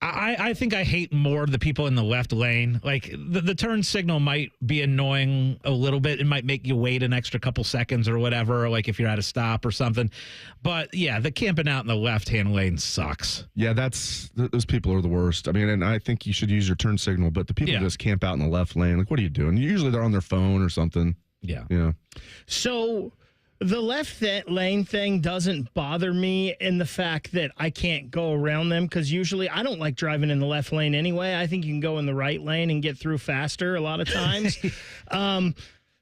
I think I hate more the people in the left lane. Like the turn signal might be annoying a little bit. It might make you wait an extra couple seconds or whatever, like if you're at a stop or something. But yeah, the camping out in the left-hand lane sucks. Yeah, those people are the worst. I mean, and I think you should use your turn signal, but the people who just camp out in the left lane, like, what are you doing? Usually they're on their phone or something. Yeah. Yeah. So the left lane thing doesn't bother me in the fact that I can't go around them, because usually I don't like driving in the left lane anyway. I think you can go in the right lane and get through faster a lot of times.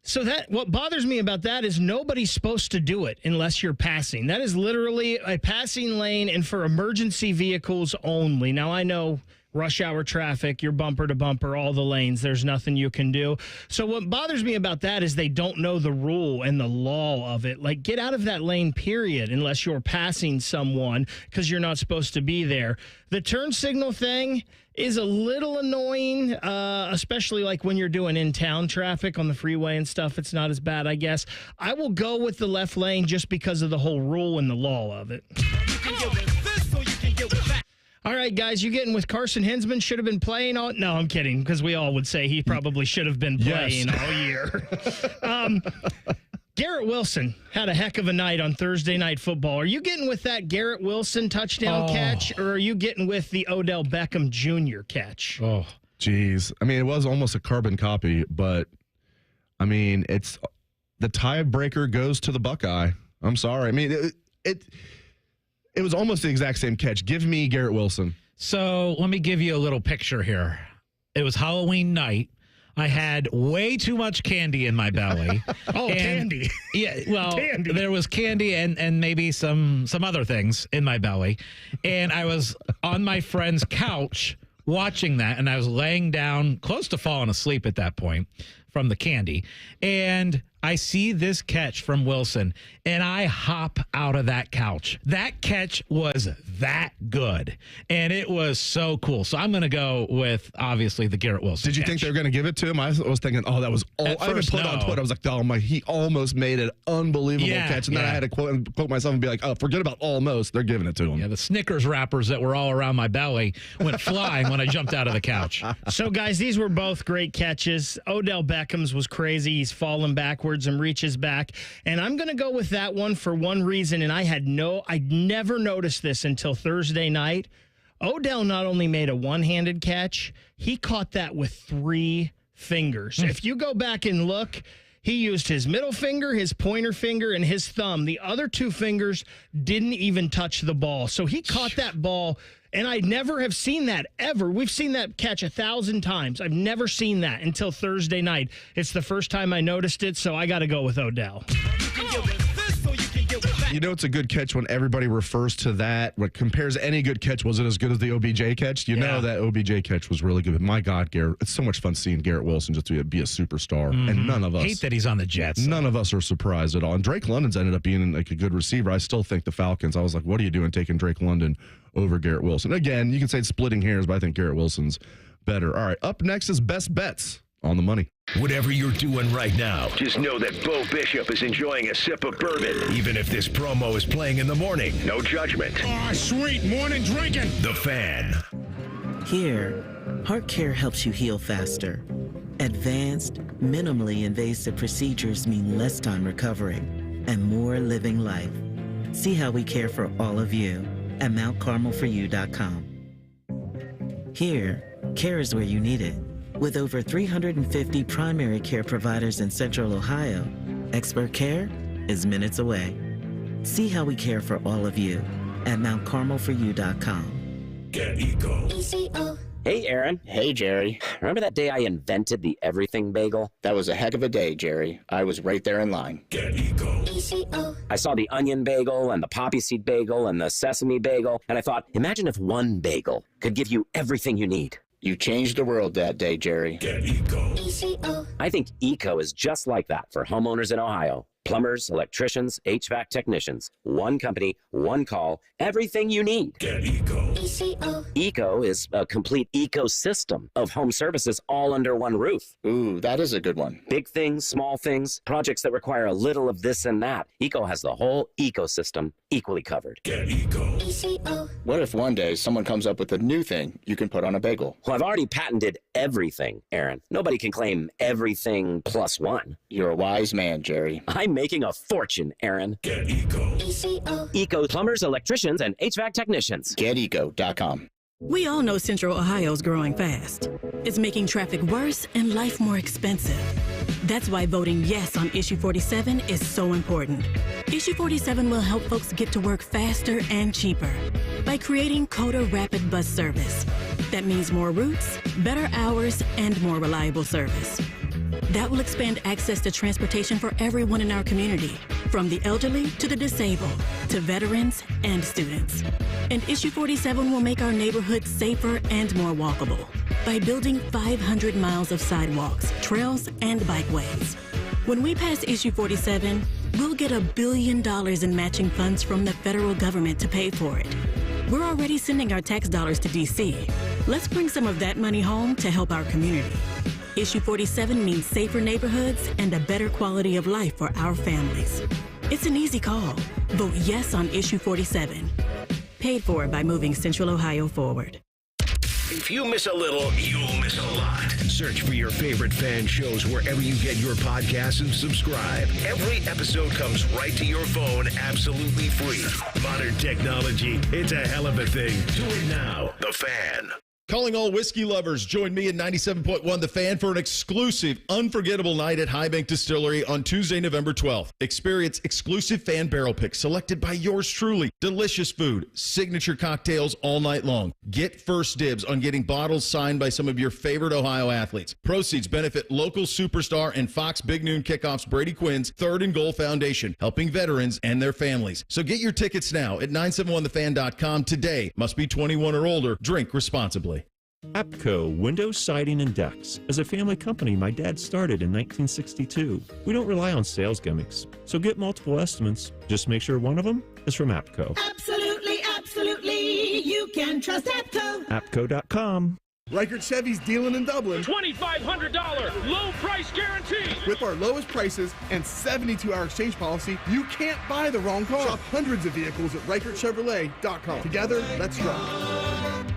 So what bothers me about that is nobody's supposed to do it unless you're passing. That is literally a passing lane and for emergency vehicles only. Now, I know rush hour traffic, you're bumper to bumper, all the lanes, there's nothing you can do. So what bothers me about that is they don't know the rule and the law of it. Like, get out of that lane, period, unless you're passing someone, because you're not supposed to be there. The turn signal thing is a little annoying, especially like when you're doing in-town traffic on the freeway and stuff. It's not as bad, I guess. I will go with the left lane just because of the whole rule and the law of it. All right, guys, you getting with Carson Hinsman? Should have been playing all... No, I'm kidding, because we all would say he probably should have been playing all year. Garrett Wilson had a heck of a night on Thursday Night Football. Are you getting with that Garrett Wilson touchdown catch, or are you getting with the Odell Beckham Jr. catch? Oh, geez. I mean, it was almost a carbon copy, but, I mean, it's... The tiebreaker goes to the Buckeye. I'm sorry. I mean, it was almost the exact same catch. Give me Garrett Wilson. So let me give you a little picture here. It was Halloween night. I had way too much candy in my belly. Candy. Yeah, well, candy. There was candy and maybe some other things in my belly. And I was on my friend's couch watching that, and I was laying down close to falling asleep at that point from the candy. And I see this catch from Wilson, and I hop out of that couch. That catch was that good, and it was so cool. So I'm going to go with, obviously, the Garrett Wilson Did you catch. think they were going to give it to him? I was thinking, that was all. I even put it on Twitter. I was like, oh my, he almost made an unbelievable catch. And then I had to quote myself and be like, oh, forget about almost. They're giving it to him. Yeah, the Snickers wrappers that were all around my belly went flying when I jumped out of the couch. So, guys, these were both great catches. Odell Beckham's was crazy. He's falling backwards and reaches back. And I'm going to go with that one for one reason, and I never noticed this until Thursday night. Odell not only made a one-handed catch, he caught that with 3 fingers. If you go back and look, he used his middle finger, his pointer finger, and his thumb. The other 2 fingers didn't even touch the ball. So he caught that ball, and I never have seen that ever. We've seen that catch 1,000 times. I've never seen that until Thursday night. It's the first time I noticed it, so I got to go with Odell. You know, it's a good catch when everybody refers to that. What compares any good catch? Was it as good as the OBJ catch? You know that OBJ catch was really good. But my God, Garrett, it's so much fun seeing Garrett Wilson just to be a superstar. And none of us hate that he's on the Jets. None of us are surprised at all. And Drake London's ended up being like a good receiver. I still think the Falcons. I was like, what are you doing taking Drake London over Garrett Wilson? Again, you can say it's splitting hairs, but I think Garrett Wilson's better. All right, up next is Best Bets. on the money. Whatever you're doing right now, just know that Bo Bishop is enjoying a sip of bourbon, even if this promo is playing in the morning. No judgment. Ah, sweet morning drinking. The Fan. Here, heart care helps you heal faster. Advanced, minimally invasive procedures mean less time recovering and more living life. See how we care for all of you at mountcarmelforyou.com. Here, care is where you need it. With over 350 primary care providers in Central Ohio, expert care is minutes away. See how we care for all of you at mountcarmelforyou.com. Get Eco. Hey, Aaron. Hey, Jerry. Remember that day I invented the everything bagel? That was a heck of a day, Jerry. I was right there in line. Get Eco. I saw the onion bagel and the poppy seed bagel and the sesame bagel, and I thought, imagine if one bagel could give you everything you need. You changed the world that day, Jerry. Get Eco. I think Eco is just like that for homeowners in Ohio. Plumbers, electricians, HVAC technicians. One company, one call, everything you need. Get Eco. Eco is a complete ecosystem of home services all under one roof. Ooh, that is a good one. Big things, small things, projects that require a little of this and that. Eco has the whole ecosystem equally covered. Get Eco. What if one day someone comes up with a new thing you can put on a bagel? Well, I've already patented everything, Aaron. Nobody can claim everything plus one. You're a wise man, Jerry. I'm making a fortune, Aaron. Get Eco. Eco plumbers, electricians, and HVAC technicians. GetEco.com. We all know Central Ohio's growing fast. It's making traffic worse and life more expensive. That's why voting yes on Issue 47 is so important. Issue 47 will help folks get to work faster and cheaper by creating CODA Rapid Bus Service. That means more routes, better hours, and more reliable service. That will expand access to transportation for everyone in our community, from the elderly to the disabled, to veterans and students. And Issue 47 will make our neighborhoods safer and more walkable by building 500 miles of sidewalks, trails, and bikeways. When we pass Issue 47, we'll get $1 billion in matching funds from the federal government to pay for it. We're already sending our tax dollars to D.C. Let's bring some of that money home to help our community. Issue 47 means safer neighborhoods and a better quality of life for our families. It's an easy call. Vote yes on Issue 47. Paid for by moving Central Ohio forward. If you miss a little, you'll miss a lot. Search for your favorite fan shows wherever you get your podcasts and subscribe. Every episode comes right to your phone absolutely free. Modern technology, it's a hell of a thing. Do it now. The Fan. Calling all whiskey lovers, join me at 97.1 The Fan for an exclusive, unforgettable night at High Bank Distillery on Tuesday, November 12th. Experience exclusive fan barrel picks selected by yours truly. Delicious food, signature cocktails all night long. Get first dibs on getting bottles signed by some of your favorite Ohio athletes. Proceeds benefit local superstar and Fox Big Noon Kickoffs Brady Quinn's Third and Goal Foundation, helping veterans and their families. So get your tickets now at 971thefan.com today. Must be 21 or older. Drink responsibly. APCO Windows, Siding, and Decks. As a family company, my dad started in 1962. We don't rely on sales gimmicks, so get multiple estimates. Just make sure one of them is from APCO. Absolutely, absolutely. You can trust APCO. APCO.com. Reichert Chevy's dealing in Dublin. $2,500 low price guarantee. With our lowest prices and 72-hour exchange policy, you can't buy the wrong car. Shop hundreds of vehicles at ReichertChevrolet.com. Together, let's drive.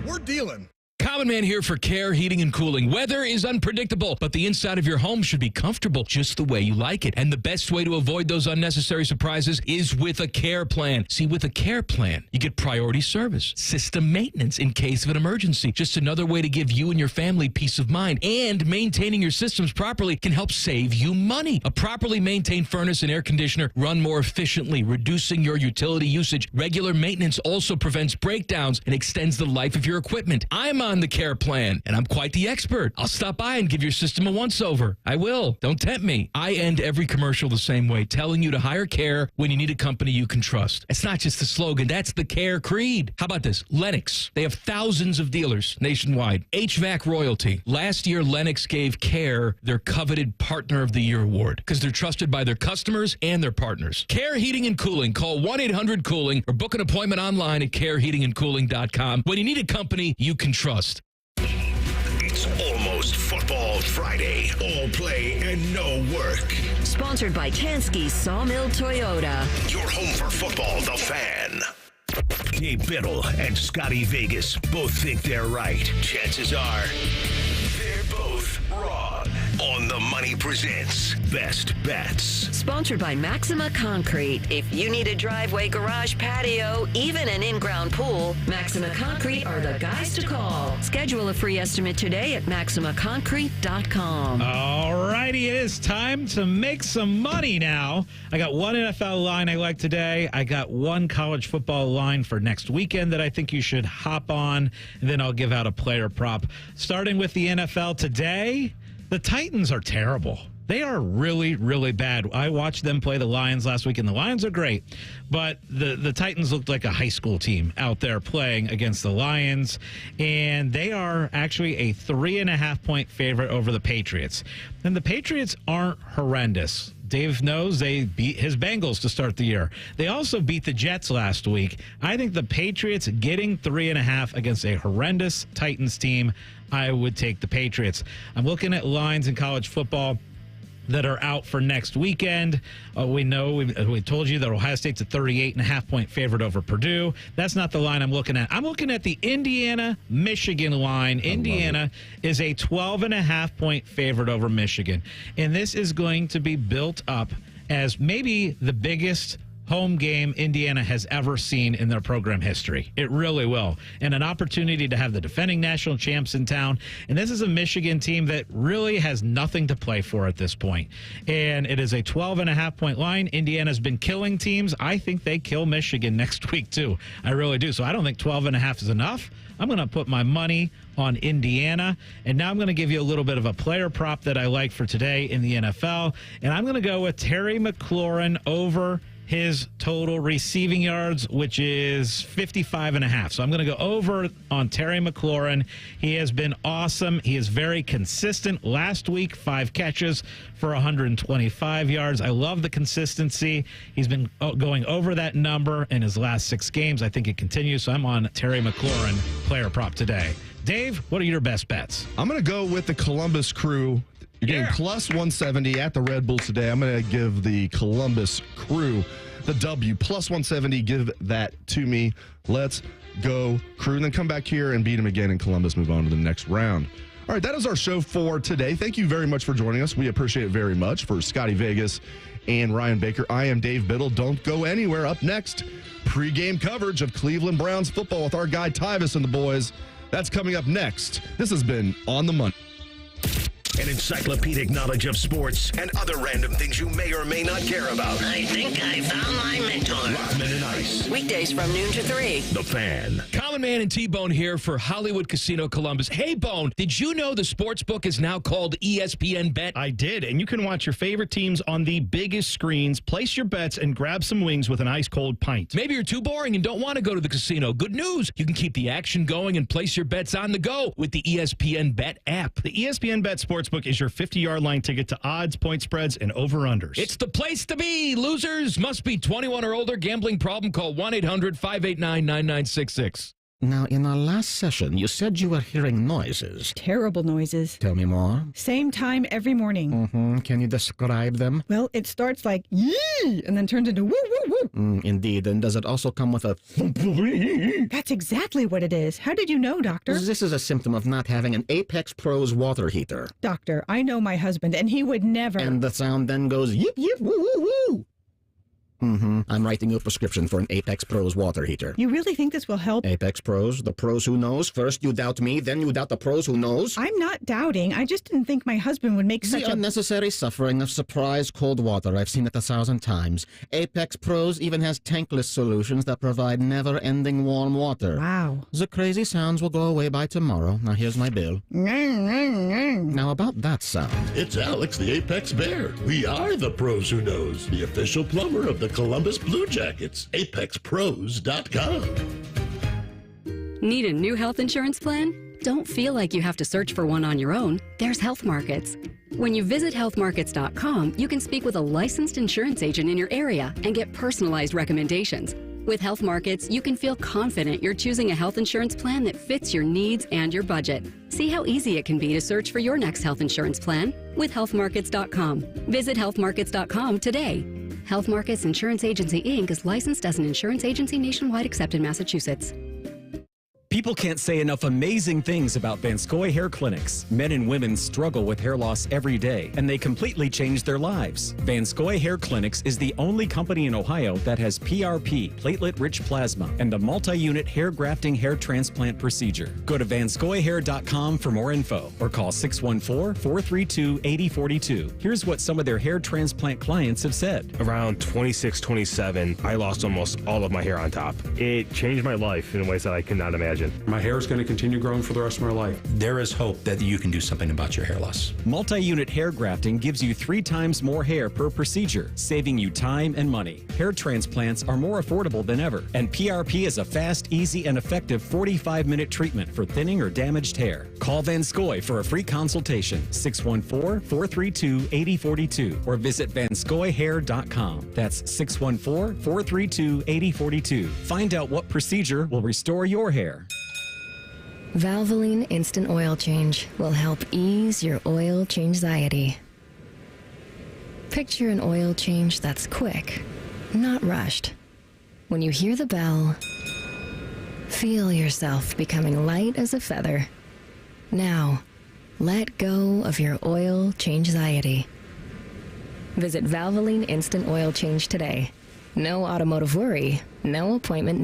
We're dealing. Common Man here for Care Heating and Cooling. Weather is unpredictable, but the inside of your home should be comfortable just the way you like it. And the best way to avoid those unnecessary surprises is with a care plan. See, with a care plan, you get priority service, system maintenance in case of an emergency. Just another way to give you and your family peace of mind. And maintaining your systems properly can help save you money. A properly maintained furnace and air conditioner run more efficiently, reducing your utility usage. Regular maintenance also prevents breakdowns and extends the life of your equipment. I'm on the care plan, and I'm quite the expert. I'll stop by and give your system a once-over. I will. Don't tempt me. I end every commercial the same way, telling you to hire Care when you need a company you can trust. It's not just the slogan. That's the Care creed. How about this? Lennox. They have thousands of dealers nationwide. HVAC royalty. Last year, Lennox gave Care their coveted Partner of the Year award because they're trusted by their customers and their partners. Care Heating and Cooling. Call 1-800-COOLING or book an appointment online at careheatingandcooling.com when you need a company you can trust. It's almost Coast Football Friday. All play and no work. Sponsored by Tansky Sawmill Toyota. Your home for football, The Fan. Dave Biddle and Scotty Vegas both think they're right. Chances are they're both wrong. On the Money presents Best Bets. Sponsored by Maxima Concrete. If you need a driveway, garage, patio, even an in-ground pool, Maxima Concrete are the guys to call. Schedule a free estimate today at MaximaConcrete.com. All righty, it is time to make some money now. I got one NFL line I like today. I got one college football line for next weekend that I think you should hop on, and then I'll give out a player prop. Starting with the NFL today, the Titans are terrible. They are really, really bad. I watched them play the Lions last week, and the Lions are great. But the Titans looked like a high school team out there playing against the Lions. And they are actually a 3.5-point favorite over the Patriots. And the Patriots aren't horrendous. Dave knows they beat his Bengals to start the year. They also beat the Jets last week. I think the Patriots getting 3.5 against a horrendous Titans team, I would take the Patriots. I'm looking at lines in college football that are out for next weekend. We know, we told you that Ohio State's a 38.5-point favorite over Purdue. That's not the line I'm looking at. I'm looking at the Indiana-Michigan line. Indiana is a 12.5-point favorite over Michigan. And this is going to be built up as maybe the biggest home game Indiana has ever seen in their program history. It really will. And an opportunity to have the defending national champs in town. And this is a Michigan team that really has nothing to play for at this point. And it is a 12.5-point line. Indiana's been killing teams. I think they kill Michigan next week, too. I really do. So I don't think 12.5 is enough. I'm going to put my money on Indiana. And now I'm going to give you a little bit of a player prop that I like for today in the NFL. And I'm going to go with Terry McLaurin over his total receiving yards, which is 55.5. So I'm going to go over on Terry McLaurin. He has been awesome. He is very consistent. Last week, 5 catches for 125 yards. I love the consistency. He's been going over that number in his last 6 games. I think it continues. So I'm on Terry McLaurin player prop today. Dave, what are your best bets? I'm going to go with the Columbus Crew. You're getting plus 170 at the Red Bulls today. I'm going to give the Columbus Crew the W. Plus 170. Give that to me. Let's go, Crew. And then come back here and beat them again in Columbus. Move on to the next round. All right, that is our show for today. Thank you very much for joining us. We appreciate it very much. For Scotty Vegas and Ryan Baker, I am Dave Biddle. Don't go anywhere. Up next, pregame coverage of Cleveland Browns football with our guy Tyvis and the boys. That's coming up next. This has been On the Money. An encyclopedic knowledge of sports and other random things you may or may not care about. I think I found my mentor. Rockman and Ice. Weekdays from noon to 3. The Fan. Common Man and T-Bone here for Hollywood Casino Columbus. Hey, Bone, did you know the sportsbook is now called ESPN Bet? I did, and you can watch your favorite teams on the biggest screens, place your bets, and grab some wings with an ice-cold pint. Maybe you're too boring and don't want to go to the casino. Good news. You can keep the action going and place your bets on the go with the ESPN Bet app. The ESPN Bet Sportsbook is your 50-yard line ticket to odds, point spreads, and over-unders. It's the place to be. Losers must be 21 or older. Gambling problem? Call 1-800-589-9966. Now, in our last session, you said you were hearing noises. Terrible noises. Tell me more. Same time every morning. Mm-hmm. Can you describe them? Well, it starts like yee and then turns into woo, woo, woo. Indeed. And does it also come with a That's exactly what it is. How did you know, Doctor? This is a symptom of not having an Apex Pros water heater. Doctor, I know my husband, and he would never. And the sound then goes yip, yip, woo, woo, woo. I'm writing you a prescription for an Apex Pros water heater. You really think this will help? Apex Pros, the pros who knows. First you doubt me, then you doubt the pros who knows. I'm not doubting. I just didn't think my husband would make such the unnecessary suffering of surprise cold water. I've seen it 1,000 times. Apex Pros even has tankless solutions that provide never-ending warm water. Wow. The crazy sounds will go away by tomorrow. Now here's my bill. Now about that sound. It's Alex the Apex Bear. We are the pros who knows. The official plumber of the Columbus Blue Jackets. ApexPros.com. Need a new health insurance plan? Don't feel like you have to search for one on your own. There's Health Markets. When you visit healthmarkets.com, you can speak with a licensed insurance agent in your area and get personalized recommendations. With Health Markets, you can feel confident you're choosing a health insurance plan that fits your needs and your budget. See how easy it can be to search for your next health insurance plan with healthmarkets.com. Visit healthmarkets.com today. Health Markets Insurance Agency, Inc. is licensed as an insurance agency nationwide except in Massachusetts. People can't say enough amazing things about Vanscoy Hair Clinics. Men and women struggle with hair loss every day, and they completely change their lives. Vanscoy Hair Clinics is the only company in Ohio that has PRP, platelet-rich plasma, and a multi-unit hair grafting hair transplant procedure. Go to vanscoyhair.com for more info, or call 614-432-8042. Here's what some of their hair transplant clients have said. Around 26, 27, I lost almost all of my hair on top. It changed my life in ways that I could not imagine. My hair is going to continue growing for the rest of my life. There is hope that you can do something about your hair loss. Multi-unit hair grafting gives you 3 times more hair per procedure, saving you time and money. Hair transplants are more affordable than ever, and PRP is a fast, easy, and effective 45-minute treatment for thinning or damaged hair. Call Vanscoy for a free consultation, 614-432-8042, or visit vanscoyhair.com. That's 614-432-8042. Find out what procedure will restore your hair. Valvoline Instant Oil Change will help ease your oil change-anxiety. Picture an oil change that's quick, not rushed. When you hear the bell, feel yourself becoming light as a feather. Now, let go of your oil change-anxiety. Visit Valvoline Instant Oil Change today. No automotive worry, no appointment